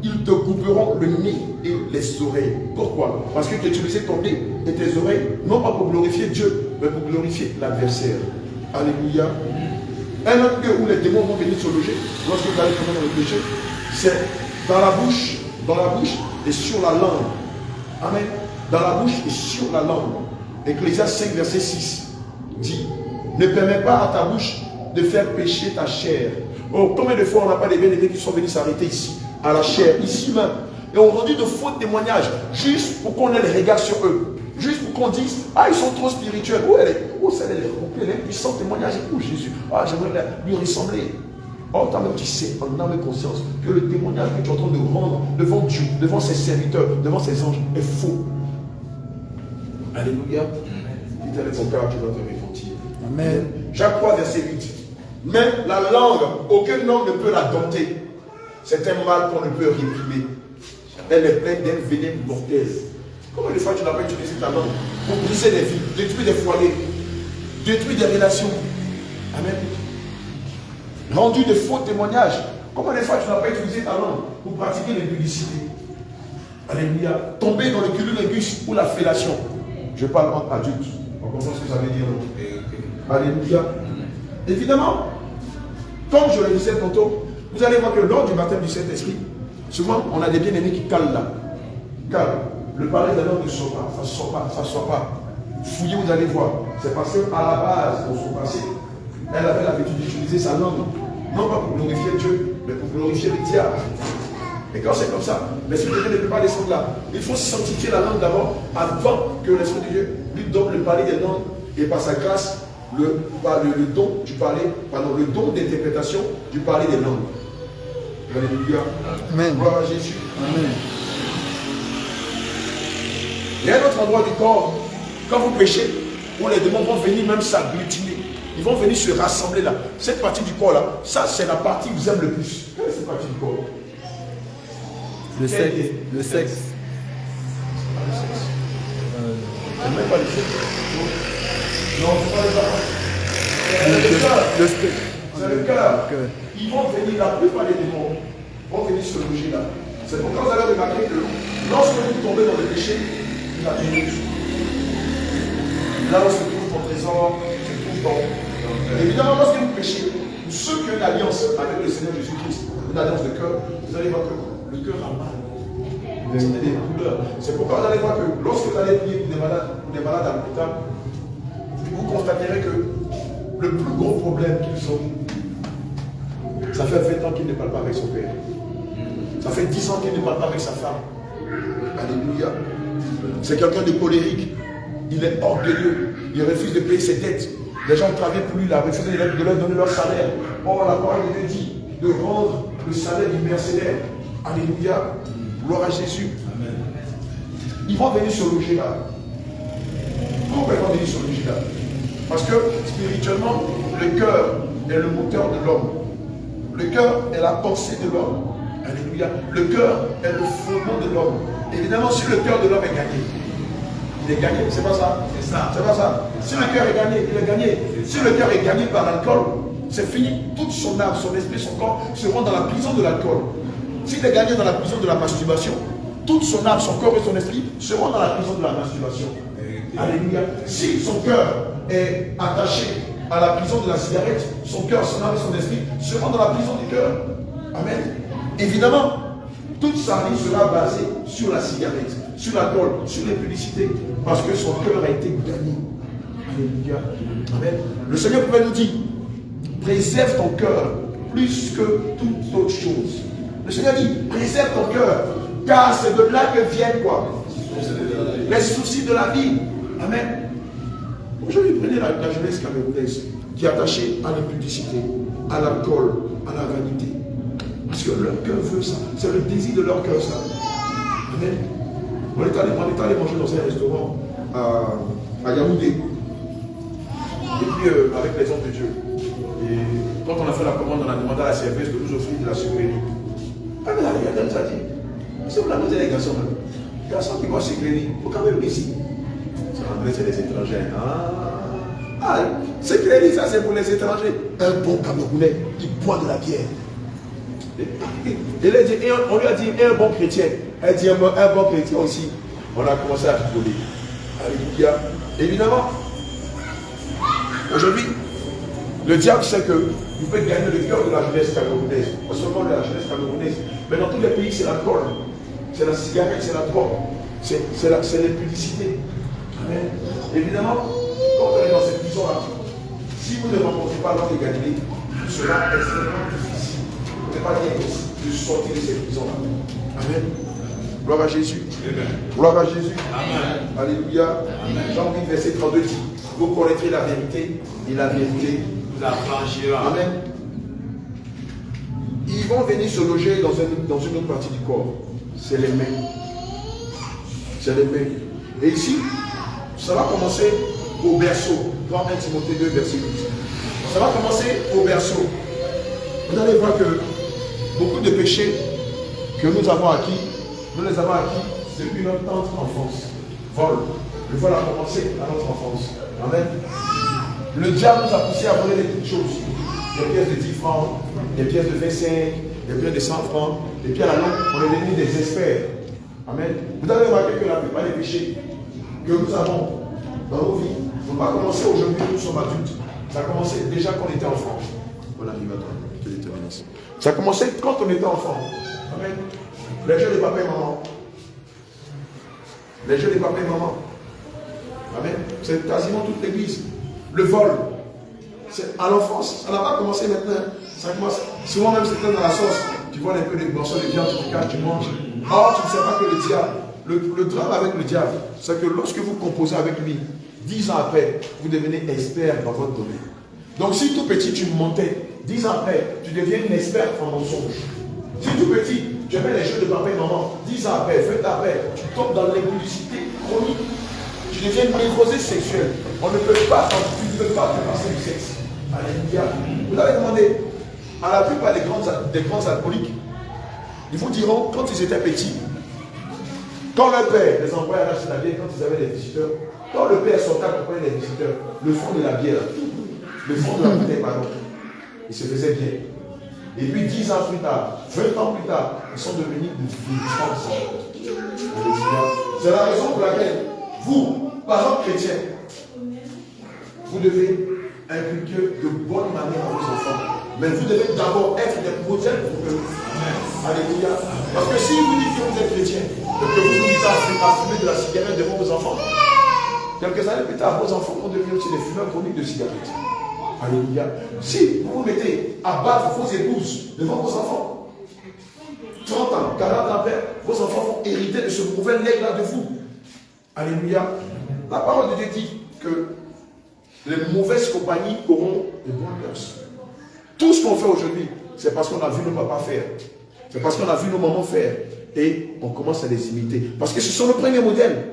Ils te couperont le nez et les oreilles. Pourquoi? Parce que tu utilisais ton nez et tes oreilles, non pas pour glorifier Dieu, mais pour glorifier l'adversaire. Alléluia. Un autre lieu où les démons vont venir se loger, lorsque vous allez tomber dans le péché, c'est dans la bouche et sur la langue. Amen. Dans la bouche et sur la langue. Ecclésiaste 5, verset 6 dit, ne permets pas à ta bouche de faire pécher ta chair. Oh, combien de fois on n'a pas des bien-aimés qui sont venus s'arrêter ici, à la chair, ici même, et on rendu de faux témoignages, juste pour qu'on ait les regards sur eux, juste pour qu'on dise, ah, ils sont trop spirituels. Où elle est? Où ça elle est puissant témoignage. Où Jésus? Ah, j'aimerais lui ressembler. Oh, toi-même, tu sais, en âme et conscience, que le témoignage que tu es en train de rendre devant Dieu, devant ses serviteurs, devant ses anges, est faux. Alléluia. Dis avec ton cœur, tu dois te repentir. Amen. Jacques 3, verset 8. Mais la langue, aucun homme ne peut la dompter. C'est un mal qu'on ne peut réprimer. Elle est pleine d'un venin mortel. Combien de fois tu n'as pas utilisé ta langue pour briser des vies, détruire des foyers, détruire des relations? Amen. Rendu de faux témoignages. Combien de fois tu n'as pas utilisé ta langue pour pratiquer l'impudicité? Alléluia. Tomber dans le cunnilingus ou la fellation. Je parle entre adultes. On comprend ce que ça veut dire. Alléluia. Évidemment, comme je le disais tantôt, vous allez voir que lors du baptême du Saint-Esprit, souvent on a des bien-aimés qui calent là. Calent. Le parler de langue ne sort pas, ça ne sort pas, ça ne sort pas. Fouillez, vous allez voir. C'est parce qu'à la base, dans son passé, elle avait l'habitude d'utiliser sa langue, non pas pour glorifier Dieu, mais pour glorifier le diable. Et quand c'est comme ça, l'Esprit de Dieu ne peut pas descendre là. Il faut sanctifier la langue d'abord, avant que l'Esprit de Dieu lui donne le parler des langues, et par sa grâce, le don du parler, pardon, le don d'interprétation du parler des langues. Alléluia. Amen. Gloire à Jésus. Amen. Il y a un autre endroit du corps, quand vous péchez, où les démons vont venir même s'agglutiner. Ils vont venir se rassembler là. Cette partie du corps là, ça c'est la partie que vous aimez le plus. Quelle est cette partie du corps? Le sexe. Le sexe. Ah, le sexe. Même pas le sexe. Non, c'est pas le parents. C'est le cœur. C'est le cœur. Ils vont venir, la plupart des démons vont venir se loger là. C'est pourquoi vous allez remarquer que lorsque vous tombez dans le péché, il a donné tout. Là où se trouve ton trésor, se trouve ton. Évidemment, lorsque vous péchez, ceux qui ont une alliance avec le Seigneur Jésus-Christ, une alliance de cœur, vous allez voir que le cœur a mal. Vous avez des douleurs. C'est pourquoi vous allez voir que lorsque vous allez prier pour des malades à l'hôpital, vous constaterez que le plus gros problème qu'ils ont, ça fait 20 ans qu'il ne parle pas avec son père. Ça fait 10 ans qu'il ne parle pas avec sa femme. Alléluia. C'est quelqu'un de colérique. Il est orgueilleux. Il refuse de payer ses dettes. Les gens travaillent pour lui, il a refusé de leur donner leur salaire. Or, la parole de Dieu dit de rendre le salaire du mercenaire. Alléluia. Gloire à Jésus. Amen. Ils vont venir se loger là. Pourquoi ils vont venir se loger là? Parce que spirituellement, le cœur est le moteur de l'homme. Le cœur est la pensée de l'homme. Alléluia. Le cœur est le fondement de l'homme. Évidemment, si le cœur de l'homme est gagné, il est gagné, c'est pas ça? C'est ça. C'est pas ça. Si le cœur est gagné, il est gagné. Si le cœur est gagné par l'alcool, c'est fini. Toute son âme, son esprit, son corps seront dans la prison de l'alcool. S'il est gagné dans la prison de la masturbation, toute son âme, son corps et son esprit seront dans la prison de la masturbation. Alléluia. Si son cœur est attaché à la prison de la cigarette, son cœur, son âme et son esprit seront dans la prison du cœur. Amen. Évidemment, toute sa vie sera basée sur la cigarette, sur l'alcool, sur les publicités, parce que son cœur a été gagné. Alléluia. Amen. Le Seigneur pouvait nous dire, préserve ton cœur plus que toute autre chose. Le Seigneur dit, préserve ton cœur, car c'est de là que viennent quoi? Les soucis de la vie. Amen. Aujourd'hui, prenez la jeunesse camerounaise qui est attachée à l'impudicité, à l'alcool, à la vanité. Parce que leur cœur veut ça. C'est le désir de leur cœur, ça. Amen. On est allé manger dans un restaurant à Yaoundé. Et puis, avec les hommes de Dieu. Et quand on a fait la commande, on a demandé à la serveuse de nous offrir de la sucrerie. Ah, mais la dame nous a dit, si vous l'avez les garçons, les garçons qui vont sucrerie, au Cameroun ici. C'est les étrangers. Ah, sucrerie, ça c'est pour les étrangers. Un bon Camerounais, il boit de la bière. Et on lui a dit, un bon chrétien. Elle dit, un bon chrétien aussi. On a commencé à rigoler. Alléluia. Évidemment, aujourd'hui, le diable sait que vous pouvez gagner le cœur de la jeunesse camerounaise. Pas seulement de la jeunesse camerounaise, mais dans tous les pays, c'est l'alcool. c'est la cigarette, c'est la drogue, c'est l'impunicité. Amen. Évidemment, quand on est dans cette prison-là, si vous ne rencontrez pas l'homme de Galilée, ce sera extrêmement difficile. Vous ne pouvez pas dire de sortir de cette prison-là. Amen. Gloire à Jésus. Amen. Gloire à Jésus. Amen. Alléluia. Jean 8, verset 32 dit, vous connaîtrez la vérité et la vérité vous affranchira. Amen. Ils vont venir se loger dans une autre partie du corps. C'est les mains. C'est les mains. Et ici, ça va commencer au berceau. Dans 1 Timothée 2, verset 8. Ça va commencer au berceau. Vous allez voir que beaucoup de péchés que nous avons acquis, nous les avons acquis depuis notre tendre enfance. Vol. Le vol a commencé à notre enfance. Amen. Le diable nous a poussé à voler des petites choses. Des pièces de 10 francs, des pièces de 25, des pièces de 100 francs. Et puis à la longue, on est devenu des experts. Amen. Vous avez remarqué que la plupart des péchés que nous avons dans nos vies n'ont pas commencé aujourd'hui que nous sommes adultes. Ça a commencé déjà quand on était enfant. On arrive à toi. Que Dieu te bénisse. Ça a commencé quand on était enfant. Amen. Les jeux de papa et maman. Les jeux de papa et maman. Amen. C'est quasiment toute l'église. Le vol. À l'enfance. Ça n'a pas commencé maintenant. Ça commence. Souvent même c'était dans la sauce. Tu vois un peu des morceaux de viande, tu caches, tu manges. Or, tu ne sais pas que le diable, le drame avec le diable, c'est que lorsque vous composez avec lui, 10 ans après, vous devenez expert dans votre domaine. Donc si tout petit tu montais, 10 ans après, tu deviens une expert en mensonge. Si tout petit, tu mets les jeux de papa et maman, 10 ans après, 20 ans après, tu tombes dans l'impudicité chronique. Tu deviens une névrosée sexuelle. On ne peut pas, tu ne peux pas te passer du sexe. Alléluia. Vous avez demandé à la plupart des grands alcooliques, ils vous diront, quand ils étaient petits, quand leur père les envoyait à acheter la bière, quand ils avaient des visiteurs, quand le père sortait accompagner les visiteurs, le fond de la bière, le fond de la bouteille, pardon, il se faisait bien. Et puis 10 ans plus tard, 20 ans plus tard, ils sont devenus de véritables saints. C'est la raison pour laquelle vous, parents chrétiens, vous devez inculquer de bonnes manières à vos enfants. Mais vous devez d'abord être des modèles pour eux. Alléluia. Parce que si vous dites que vous êtes chrétien, et que vous vous mettez à fumer de la cigarette devant vos enfants, quelques années plus tard, vos enfants vont devenir aussi des fumeurs chroniques de cigarettes. Alléluia. Si vous vous mettez à battre vos épouses devant vos enfants, 30 ans, 40 ans après, vos enfants vont hériter de ce mauvais legs-là de vous. Alléluia. La parole de Dieu dit que les mauvaises compagnies auront de bonnes mœurs. Tout ce qu'on fait aujourd'hui, c'est parce qu'on a vu nos papas faire. C'est parce qu'on a vu nos mamans faire. Et on commence à les imiter. Parce que ce sont nos premiers modèles.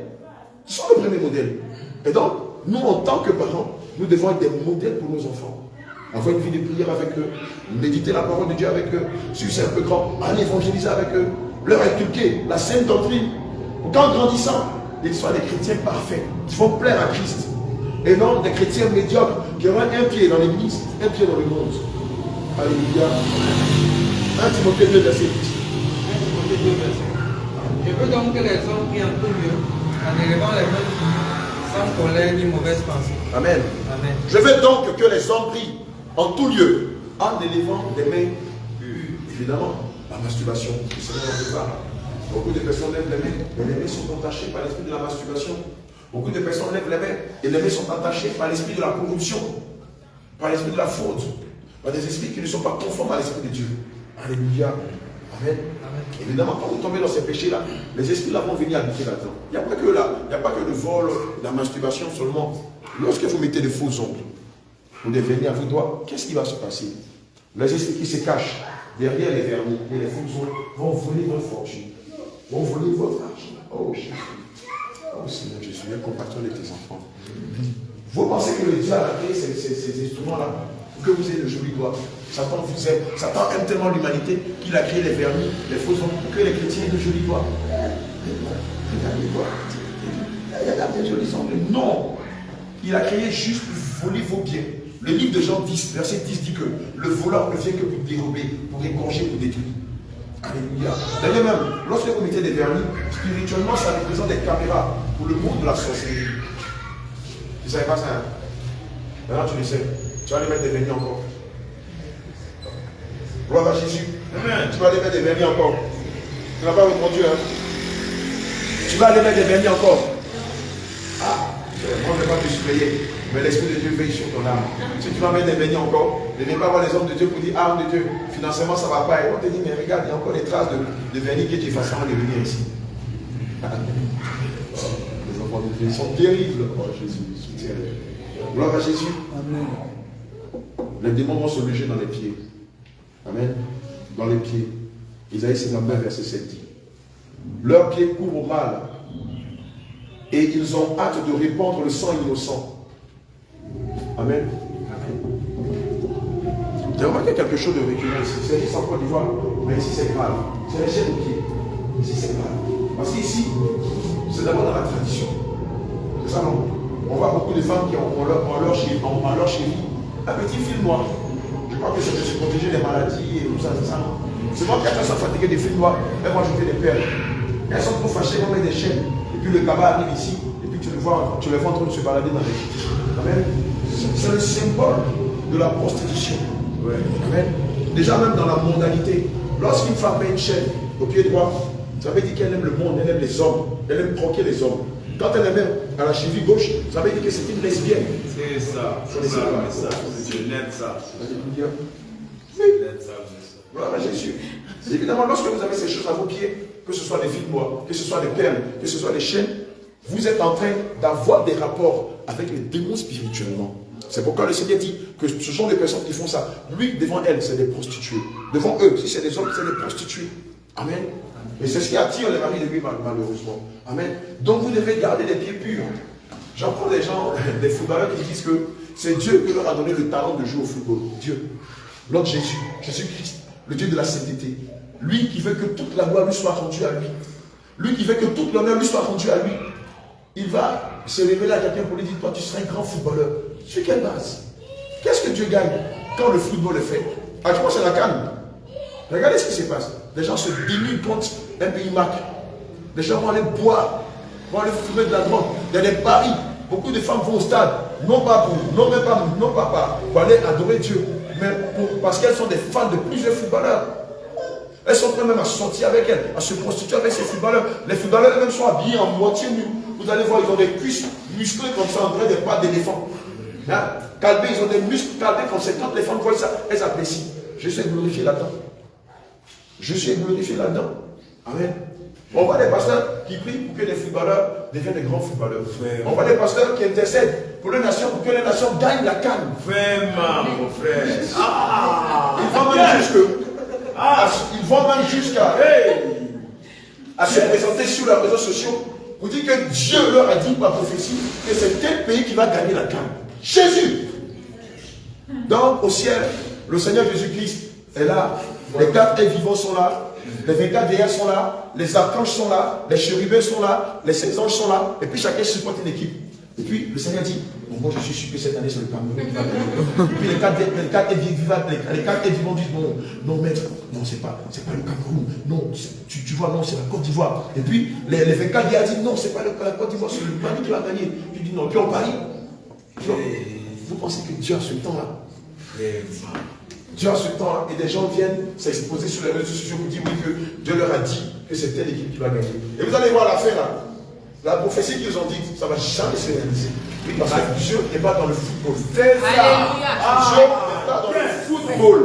Ce sont nos premiers modèles. Et donc, nous, en tant que parents, nous devons être des modèles pour nos enfants. Avoir une vie de prière avec eux. Méditer la parole de Dieu avec eux. Si c'est un peu grand, aller évangéliser avec eux. Leur inculquer la sainte doctrine. Pour qu'en grandissant, ils soient des chrétiens parfaits. Qui vont plaire à Christ. Et non des chrétiens médiocres qui auront un pied dans l'église, un pied dans le monde. Alléluia. 1 Timothée 2, verset 8. Je veux donc que les hommes prient en tout lieu, en élevant les mains sans colère ni mauvaise pensée. Amen. Amen. Je veux donc que les hommes prient en tout lieu, en élevant des mains. Évidemment, la masturbation, le Seigneur n'en veut pas. Beaucoup de personnes lèvent les mains, et les mains sont entachées par l'esprit de la masturbation. Beaucoup de personnes lèvent les mains, et les mains sont attachées par l'esprit de la corruption, par l'esprit de la faute, par des esprits qui ne sont pas conformes à l'esprit de Dieu. Alléluia. Amen. Amen. Évidemment, quand vous tombez dans ces péchés-là, les esprits-là vont venir habiter là-dedans. Il n'y a pas que là, il n'y a pas que le vol, la masturbation seulement. Lorsque vous mettez de faux ongles, vous devenez à vos doigts, qu'est-ce qui va se passer? Les esprits qui se cachent derrière les vernis et les faux ongles vont voler votre fortune, vont voler votre argent. Oh Jésus. Oh Seigneur Jésus, viens compassion de tes enfants. Vous pensez que le diable a créé ces instruments-là pour que vous ayez de jolis doigts? Satan vous aime. Satan aime tellement l'humanité qu'il a créé les vernis, les faux ongles, pour que les chrétiens aient de jolis doigts. Regardez-moi. Regardez les jolis ongles. Non. Il a créé juste pour voler vos biens. Le livre de Jean 10, verset 10 dit que le voleur ne vient que pour dérober, pour égorger, pour détruire. Alléluia. D'ailleurs même, lorsque vous mettez des vernis, spirituellement, ça représente des caméras pour le monde de la sorcellerie. Tu ne savais pas ça, hein? Maintenant tu le sais. Tu vas aller mettre des vernis encore. Gloire à Jésus. Amen. Tu vas aller mettre des vernis encore. Tu n'as pas répondu, hein? Tu vas aller mettre des vernis encore. Ah, moi je ne vais pas te surveiller, mais l'Esprit de Dieu veille sur ton âme. Si tu vas mettre des vernis encore, ne viens pas voir les hommes de Dieu pour dire, ah, homme de Dieu, financièrement ça ne va pas. Et on te dit, mais regarde, il y a encore des traces de vernis qui tu fasses avant de venir ici. Les enfants de Dieu sont terribles. Oh Jésus, gloire à Jésus. Amen. Les démons vont se loger dans les pieds. Amen. Dans les pieds. Isaïe 59, verset 7 dit. Leurs pieds courent au mal. Et ils ont hâte de répandre le sang innocent. Amen. J'ai remarqué quelque chose de récurrent ici. C'est juste en Côte d'Ivoire, mais ici c'est grave. C'est les chaînes aux pieds. Ici c'est grave. Parce qu'ici, c'est d'abord dans la tradition. C'est ça, non? On voit beaucoup de femmes qui ont leur chérie un petit fil noir. Je crois que c'est de se protéger des maladies et tout ça, c'est ça, non? C'est moi qui a sont fatiguées des fils noirs, elles vont ajouter des perles. Elles sont trop fâchées, elles vont mettre des chaînes. Et puis le cabas arrive ici, et puis tu les vois en train de se balader dans les chiens. Amen. C'est le symbole de la prostitution. Ouais. Amen. Déjà même dans la mondanité, lorsqu'une femme met une chaîne au pied droit, ça veut dire qu'elle aime le monde, elle aime les hommes, elle aime croquer les hommes. Quand elle est même à la cheville gauche, ça veut dire que c'est une lesbienne. C'est ça, c'est ça, je l'aime ça. Gloire à Jésus. Évidemment, lorsque vous avez ces choses à vos pieds, que ce soit des fils noirs, que ce soit des perles, que ce soit des chaînes, vous êtes en train d'avoir des rapports avec les démons spirituellement. C'est pourquoi le Seigneur dit que ce sont des personnes qui font ça. Lui, devant elles, c'est des prostituées. Devant eux, si c'est des hommes, c'est des prostituées. Amen. Et c'est ce qui attire les maris de lui, malheureusement. Amen. Donc vous devez garder les pieds purs. J'entends des gens, des footballeurs qui disent que c'est Dieu qui leur a donné le talent de jouer au football. Dieu. L'autre Jésus, Jésus-Christ, le Dieu de la sainteté. Lui qui veut que toute la gloire lui soit rendue à lui. Lui qui veut que toute l'honneur lui soit rendue à lui. Il va se révéler à quelqu'un pour lui dire, toi tu seras un grand footballeur. Sur quelle base? Qu'est-ce que Dieu gagne quand le football est fait? Ah, tu penses que c'est la canne? Regardez ce qui se passe. Les gens se dénudent contre un pays mac. Les gens vont aller boire, vont aller fumer de la drogue. Il y a des paris. Beaucoup de femmes vont au stade, non pas pour aller adorer Dieu, mais parce qu'elles sont des fans de plusieurs footballeurs. Elles sont prêtes même à sortir avec elles, à se prostituer avec ces footballeurs. Les footballeurs eux-mêmes sont habillés en moitié nus. Vous allez voir, ils ont des cuisses musclées comme ça, on dirait des pattes d'éléphant. Hein? Calbés, ils ont des muscles calbés comme ça. Quand les femmes voient ça, elles apprécient. Je suis glorifié là-dedans. Je suis glorifié là-dedans. Amen. On voit des pasteurs qui prient pour que les footballeurs deviennent des grands footballeurs. Vraiment. On voit des pasteurs qui intercèdent pour les nations, pour que les nations gagnent la canne. Vraiment, mon frère. Ils vont même jusqu'à à se présenter sur leurs réseaux sociaux pour dire que Dieu leur a dit par prophétie que c'est tel pays qui va gagner la canne. Jésus. Donc au ciel, le Seigneur Jésus-Christ est là. Les 4 êtres vivants sont là. Les 24 vieillards sont là. Les archanges sont là. Les chérubins sont là. Les 16 anges sont là. Et puis chacun supporte une équipe. Et puis le Seigneur dit, bon, moi je suis sûr que cette année c'est le Cameroun qui va gagner. Et puis les 4 êtres vivants disent, non maître, non c'est pas le Cameroun. Non, tu vois, non c'est la Côte d'Ivoire. Et puis les 24 vieillards disent, non c'est pas la Côte d'Ivoire, c'est le Mali qui va gagner. Puis il dit non, puis on parie. Vous pensez que Dieu a ce temps-là? Dieu a ce temps-là, et des gens viennent s'exposer sur les réseaux sociaux pour dire oui, que Dieu leur a dit que c'est telle équipe qui va gagner. Et vous allez voir la fin là. La prophétie qu'ils ont dit, ça ne va jamais se réaliser. Parce que Dieu n'est pas dans le football. C'est ça. Dieu n'est pas dans le football.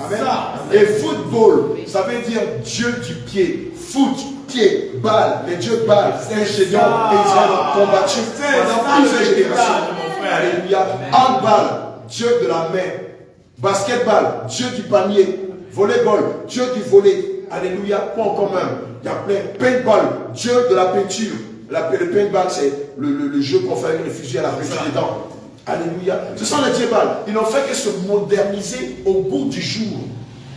Amen. Et football, ça veut dire Dieu du pied. Foot, pied, balle. Les dieux balles, Gédéon et Israël ont combattu pendant plusieurs générations. Alléluia. Handball, Dieu de la main. Basketball, Dieu du panier. Volleyball, Dieu du volley. Alléluia. Point en commun. Il y a plein. Paintball, Dieu de la peinture. Le paintball, c'est le jeu qu'on fait avec les fusils à la peinture dedans. Alléluia. Ce sont les dieux balles. Ils n'ont fait que se moderniser au bout du jour.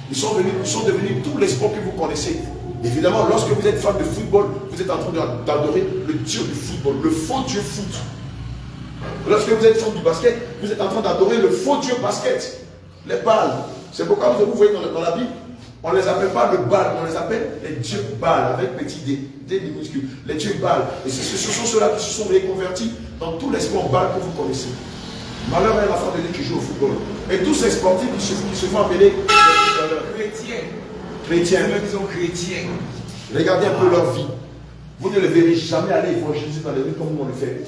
Ils sont devenus tous les sports que vous connaissez. Évidemment, lorsque vous êtes fan de football, vous êtes en train d'adorer le Dieu du football, le faux Dieu foot. Lorsque vous êtes fan du basket, vous êtes en train d'adorer le faux Dieu basket. Les balles. C'est pourquoi vous voyez dans la Bible, on ne les appelle pas le bal, on les appelle les dieux balles, avec petit d, des minuscules. Les dieux balles. Et ce sont ceux-là qui se sont reconvertis dans tous les sports balles que vous connaissez. Malheur est la femme de Dieu qui joue au football. Et tous ces sportifs qui se font appeler chrétiens. Chrétiens. Disons chrétiens. Regardez un peu leur vie. Vous ne les verrez jamais aller évangéliser dans les rues comme nous on le fait.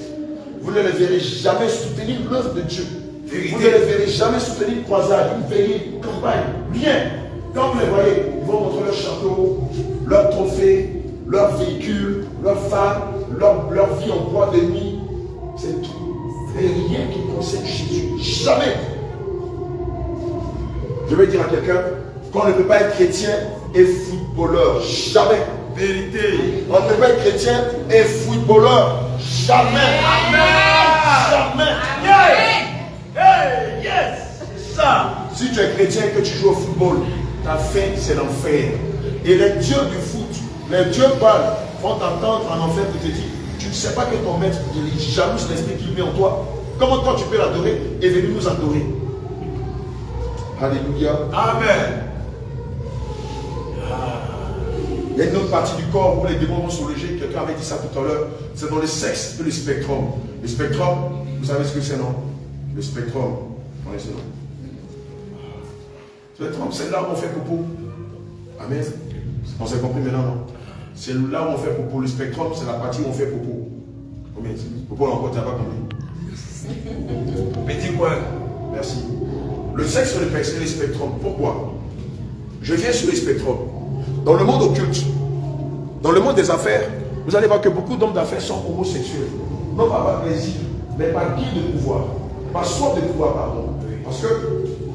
Vous ne les verrez jamais soutenir l'œuvre de Dieu. Vous ne les verrez jamais soutenir une croisade, une veillée, une campagne. Rien. Quand vous les voyez, ils vont montrer leur château, leurs trophées, leurs véhicules, leurs femmes, leur vie en bois de nuit. C'est tout. Et rien qui concerne Jésus. Jamais. Je vais dire à quelqu'un qu'on ne peut pas être chrétien et footballeur. Jamais. Vérité. On ne peut pas être chrétien et footballeur. Jamais. Jamais. Hey, yes. C'est ça. Si tu es chrétien et que tu joues au football, ta fin c'est l'enfer. Et les dieux du foot, les dieux balles vont t'entendre en enfer pour te dire, tu ne sais pas que ton maître il jalouse l'esprit qu'il met en toi. Comment toi tu peux l'adorer et venir nous adorer? Alléluia. Amen. Il y a une autre partie du corps où les démons vont se loger. Quelqu'un avait dit ça tout à l'heure. C'est dans le sexe et le spectrum. Le spectrum, vous savez ce que c'est, non? Le spectrum. Connaissez, non? Le spectrum, c'est là où on fait popo. Amen. On s'est compris maintenant, non? C'est là où on fait popo. Le spectrum, c'est la partie où on fait popo. Combien? Popo, encore, tu n'as pas compris? Petit point. Merci. Le sexe et le spectrum. Pourquoi? Je viens sur les spectrums. Dans le monde occulte, dans le monde des affaires, vous allez voir que beaucoup d'hommes d'affaires sont homosexuels. Non pas par plaisir, mais par guide de pouvoir. Par soif de pouvoir, pardon. Parce que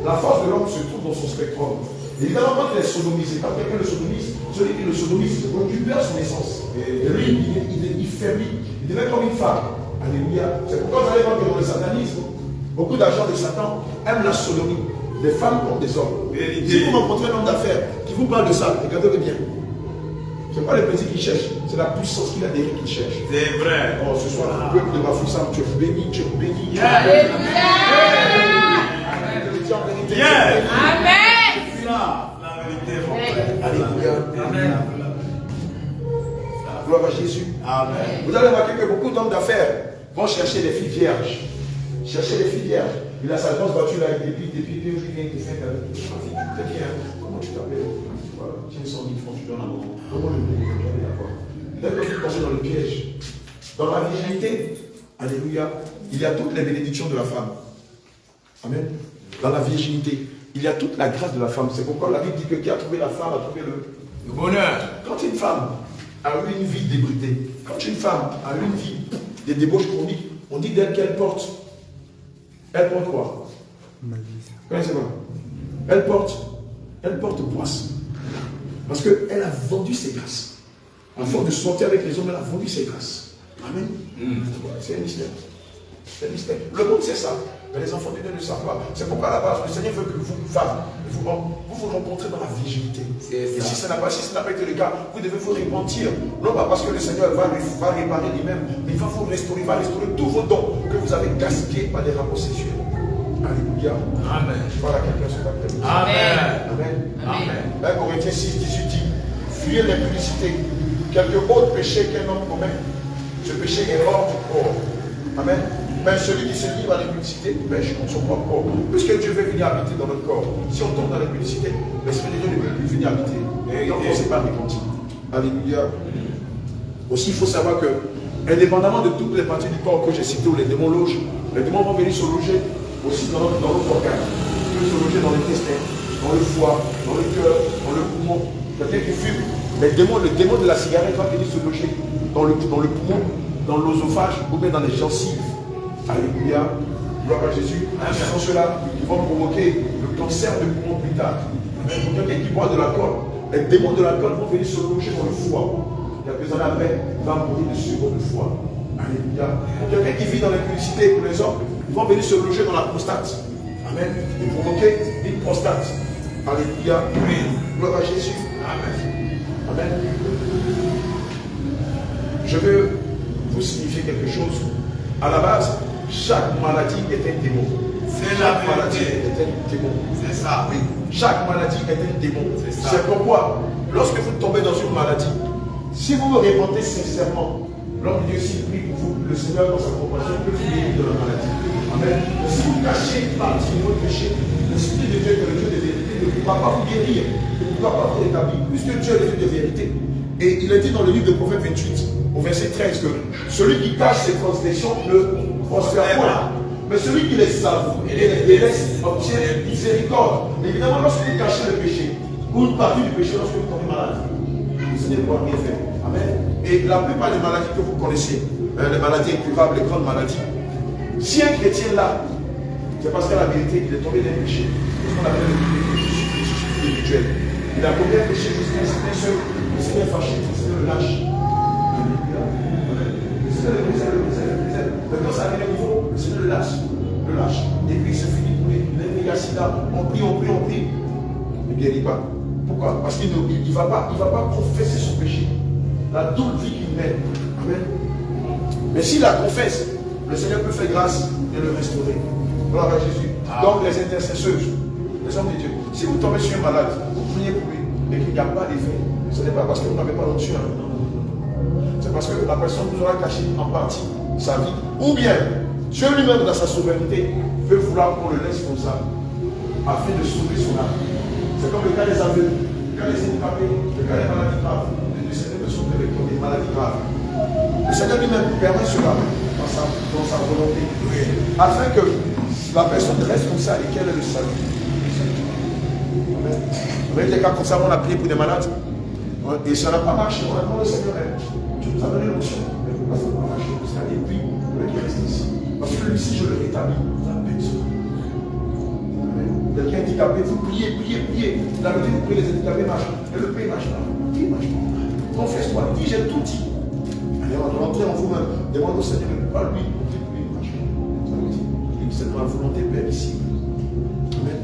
la force de l'homme se trouve dans son spectrum. Évidemment, quand il est sodomisé, quand quelqu'un le sodomise, celui qui le sodomise récupère son essence. Et lui, il faiblit. Il devient comme une femme. Alléluia. C'est pourquoi vous allez voir que dans le satanisme, beaucoup d'agents de Satan aiment la sodomie. Des femmes comme des hommes. Si vous rencontrez un homme d'affaires qui vous parle de ça, regardez-le bien. Ce n'est pas le plaisir qu'il cherche, c'est la puissance qu'il a derrière qu'il cherche. C'est vrai. Oh, ce soir, le peuple de Bafoussam, tu es béni, tu es béni. Amen. La vérité, mon frère. Alléluia. Amen. Gloire à Jésus. Amen. Vous allez remarquer que beaucoup d'hommes d'affaires vont chercher des filles vierges. Chercher des filles vierges. Il a sa grosse voiture là, il dépile, il vient te faire t'es bien. Comment tu t'appelles? Voilà, tiens 100 000 francs, tu donnes un moment. Comment le payer? Il a passé dans le piège. Dans la virginité, alléluia, il y a toutes les bénédictions de la femme. Amen. Dans la virginité, il y a toute la grâce de la femme. C'est pourquoi la Bible dit que qui a trouvé la femme a trouvé le bonheur. Quand une femme a eu une vie débridée, quand une femme a eu une vie des débauches chroniques, on dit d'elle qu'elle porte. Elle porte quoi? Connaissez-moi. Elle porte poisse. Parce qu'elle a vendu ses grâces. À force de sortir avec les hommes, elle a vendu ses grâces. Amen. C'est un mystère. C'est un mystère. Le monde c'est ça. Mais les enfants de Dieu ne savent pas. C'est pourquoi à la base, le Seigneur veut que vous, femmes, vous rencontrez dans la virginité. Et si ça n'a pas été le cas, vous devez vous repentir. Non pas parce que le Seigneur va réparer lui-même, mais il va vous restaurer, tous vos dons que vous avez gaspillés par des rapports sexuels. Alléluia. Amen. Je parle à quelqu'un cet après-midi. Amen. Amen. 1 Corinthiens 6, 18 dit, fuyez l'impudicité. Quelque autre péché qu'un homme commet, ce péché est hors du corps. Amen. Mais celui qui se livre à l'impudicité pêche contre son propre corps. Puisque Dieu veut venir habiter dans notre corps, si on tombe dans l'impudicité, l'Esprit de Dieu ne peut plus venir habiter. Et donc on ne s'est pas repenti. Alléluia. Aussi, il faut savoir que, indépendamment de toutes les parties du corps que j'ai citées où les démons logent, les démons vont venir se loger aussi dans notre organe. Ils peuvent se loger dans l'intestin, dans le foie, dans le cœur, dans le poumon. Quelqu'un qui fume, le démon de la cigarette va venir se loger dans le poumon, dans l'œsophage ou bien dans les gencives. Alléluia. Gloire à Jésus. Ce sont ceux-là qui vont provoquer le cancer de poumon plus tard. Pour quelqu'un qui boit de l'alcool, les démons de l'alcool vont venir se loger dans le foie. Quelques années après, il va mourir de sucre de foie. Alléluia. Pour quelqu'un qui vit dans l'impudicité, pour les hommes, ils vont venir se loger dans la prostate. Amen. Et provoquer une prostate. Alléluia. Gloire à Jésus. Amen. Amen. Je veux vous signifier quelque chose. À la base, chaque maladie est un démon. Chaque maladie est un démon. C'est ça. Oui. Chaque maladie est un démon. C'est pourquoi, lorsque vous tombez dans une maladie, si vous vous répentez sincèrement, l'homme de Dieu s'y prie pour vous, le Seigneur dans sa compassion peut vous guérir de la maladie. Amen. Mais si vous cachez une partie de votre péché, l'Esprit de Dieu, que le Dieu de vérité, ne pourra pas vous guérir, ne pourra pas vous rétablir, puisque Dieu est le Dieu de vérité. Et il est dit dans le livre de Prophète 28, au verset 13 que celui qui cache ses transgressions ne prospère point. Mais celui qui les avoue et les laisse obtient miséricorde. Évidemment, lorsque vous cachez le péché, ou une partie du péché, lorsque vous tombez malade, le Seigneur ne pourra rien faire. Amen. Et la plupart des maladies que vous connaissez, les maladies incurables, les grandes maladies, si un chrétien là, c'est parce qu'à la vérité, il est tombé d'un péché. C'est ce qu'on appelle le péché spirituel. Il a commis un péché jusqu'à un certain seuil. Le Seigneur est fâché, le Seigneur le lâche. Le Seigneur le brise, le brise. Mais quand ça arrive au niveau, le Seigneur le lâche. Et puis il se finit pour lui. Il est sida. On prie. Il ne guérit pas. Pourquoi? Parce qu'il ne va pas confesser son péché. La double vie qu'il mène. Amen. Mais s'il la confesse, le Seigneur peut faire grâce et le restaurer. Gloire à Jésus. Donc les intercesseuses, les hommes de Dieu, si vous tombez sur un malade, vous priez pour lui et qu'il n'y a pas d'effet, ce n'est pas parce que vous n'avez pas l'onction. C'est parce que la personne vous aura caché en partie sa vie. Ou bien, Dieu lui-même dans sa souveraineté veut vouloir qu'on le laisse comme ça, afin de sauver son âme. C'est comme le cas des aveugles, le cas des handicapés, le cas des maladies graves. Le Seigneur peut sauver avec des maladies graves. Le Seigneur lui-même permet cela dans sa volonté, afin que la personne reste comme ça et qu'elle ait le salut. Vous voyez des cas comme ça, on a prié pour des malades et ça n'a pas marché. On a demandé au Seigneur, tu nous as donné l'onction, mais pourquoi ça n'a pas marché? Parce qu'il y a des puits qui restent ici. Parce que ici, je le rétablis, la paix sera. Quelqu'un handicapé, vous priez. La vérité, vous priez, les handicapés marchent. Et le pays marche pas. Il marche pas. Confesse-toi, dis, j'ai tout dit. Allez, on va rentrer en vous-même. Demande au Seigneur, pas lui, il marche pas. Ça veut dire, c'est ma volonté permissible. Amen.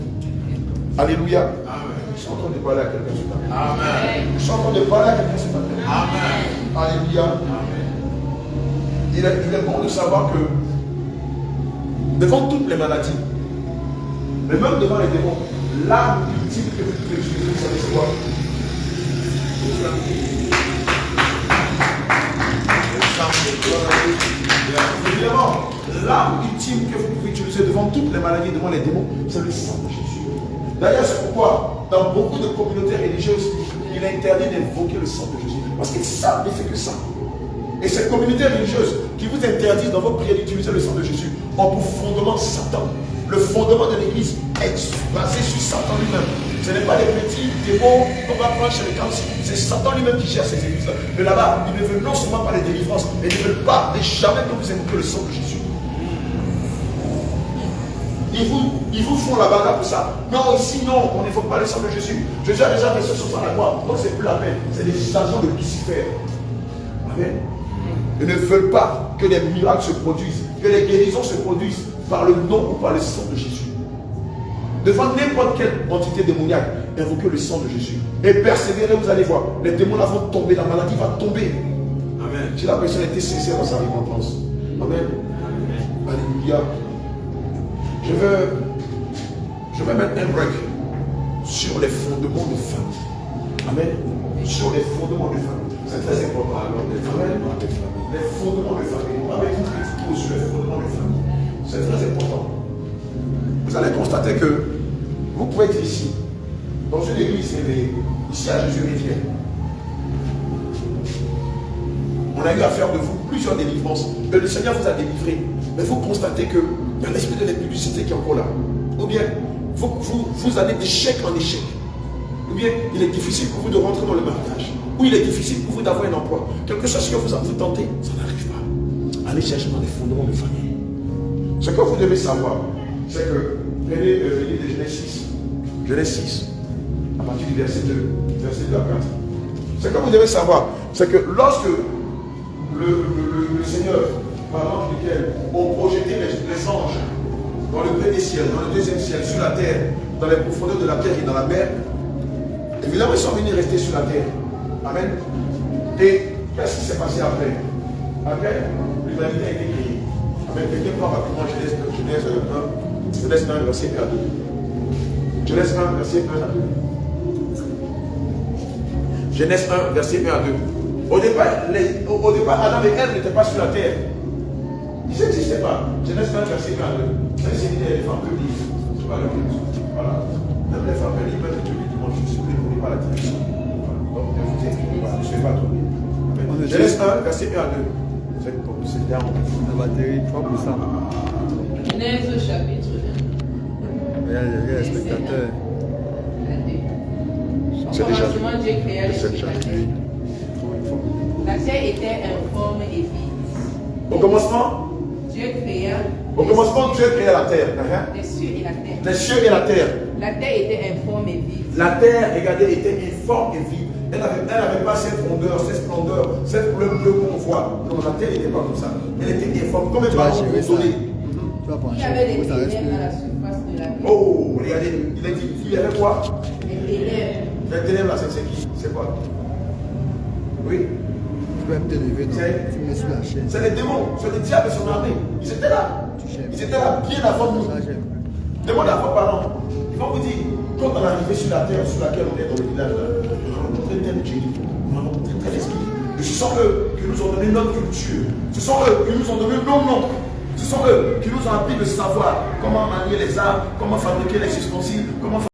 Alléluia. Amen. Je suis en train de parler à quelqu'un ce matin. Amen. Je suis en train de parler à quelqu'un ce matin. Amen. Alléluia. Amen. Il est bon de savoir que devant toutes les maladies, mais même devant les démons, l'arme ultime que vous pouvez utiliser, vous savez c'est quoi? Évidemment, l'arme ultime que vous pouvez utiliser devant toutes les maladies, devant les démons, c'est le sang de Jésus. D'ailleurs, c'est pourquoi, dans beaucoup de communautés religieuses, il est interdit d'invoquer le sang de Jésus. Parce que ça ne fait que ça. Et ces communautés religieuses qui vous interdisent dans votre prière d'utiliser le sang de Jésus ont pour fondement Satan. Le fondement de l'église est basé sur Satan lui-même. Ce n'est pas les petits démons qu'on va prendre chez les camps. C'est Satan lui-même qui gère ces églises-là. Mais là-bas, ils ne veulent non seulement pas les délivrances, mais ils ne veulent pas et jamais que vous invoquez le sang de Jésus. Ils vous font la bagarre pour ça. Non, ici, non, on n'évoque pas le sang de Jésus. Jésus a déjà fait ce sur la croix. Donc, c'est plus la peine. C'est des agents de Lucifer. Amen. Ils ne veulent pas que les miracles se produisent, que les guérisons se produisent par le nom ou par le sang de Jésus. Devant n'importe quelle entité démoniaque, invoquez le sang de Jésus. Et persévérez, vous allez voir. Les démons là vont tomber, la maladie va tomber. Amen. Si la personne était sincère dans sa repentance. Amen. Alléluia. Je vais mettre un break sur les fondements de famille. Amen. Sur les fondements de famille. C'est très important. Amen. Les fondements de famille. On va mettre une petite pause sur les fondements de famille. C'est très important. Vous allez constater que vous pouvez être ici, dans une église réveillée, ici à Jésus-Métier. On a eu à faire de vous plusieurs délivrances. Mais le Seigneur vous a délivré. Mais vous constatez que il y a l'esprit de l'impudicité qui est encore là. Ou bien, vous allez d'échec en échec. Ou bien, il est difficile pour vous de rentrer dans le mariage. Ou il est difficile pour vous d'avoir un emploi. Quelque chose que vous tentez, ça n'arrive pas. Allez chercher dans les fondements de famille. Ce que vous devez savoir, c'est que, prenez le livre de Genèse 6. Genèse 6, à partir du verset 2, verset 2 à 4. Ce que vous devez savoir, c'est que lorsque le Seigneur, par l'ange duquel ont projeté les anges dans le premier ciel, dans le deuxième ciel, sur la terre, dans les profondeurs de la terre et dans la mer, évidemment, ils sont venus rester sur la terre. Amen. Et qu'est-ce qui s'est passé après? Après, l'humanité a été créée. Amen. Quelqu'un prend rapidement Genèse 1, verset 1 à 2. Genèse 1, verset 1 à 2. Genèse 1, verset 1 à 2. Au départ, Adam et Ève n'étaient pas sur la terre. Ils n'existaient pas. Genèse 1, verset 1 à 2. C'est les femmes que disent. C'est pas le but. Voilà. Même les femmes que disent, même les dimanche, je suis pris, on n'est pas la direction. Donc, ne vous inquiétez pas, ne soyez pas trompés. Genèse 1, verset 1 à 2. C'est bien. La batterie, 3%. Genèse au chapitre 1. Regarde les spectateurs. C'est déjà Commencement, Dieu créa les cette cieux et la chapitre. terre. La terre était informe et vide. Au commencement, Dieu créa Dieu créa la terre. les cieux et la terre. Les cieux et la terre. La terre était informe et vide. La terre, regardez, était informe et vide. Elle n'avait pas cette rondeur, cette splendeur, cette couleur bleue qu'on voit. Non, la terre n'était pas comme ça. Elle était informe. Comme Tu vas un gérer ça. donné. Tu vas prendre Il y avait des ça reste. ténèbres à la surface de la terre. Oh, regardez, il a dit, il y avait quoi? Les ténèbres. Les ténèbres là, c'est qui? C'est quoi? Oui. Tu peux même te lever, non? C'est- Tu mets sur la chaise. C'est les démons, c'est les diables et son armée. Ils étaient là. Ils étaient là bien avant nous. Ça, j'aime. Demandez à vos parents. Ils vont vous dire, quand on est arrivé sur la terre sur laquelle on est dans le village, là, on a rencontré tel génie, on a rencontré tel esprit. Et ce sont eux qui nous ont donné notre culture. Ce sont eux qui nous ont donné nos noms. Ce sont eux qui nous ont appris de savoir comment manier les armes, comment fabriquer les ustensiles, comment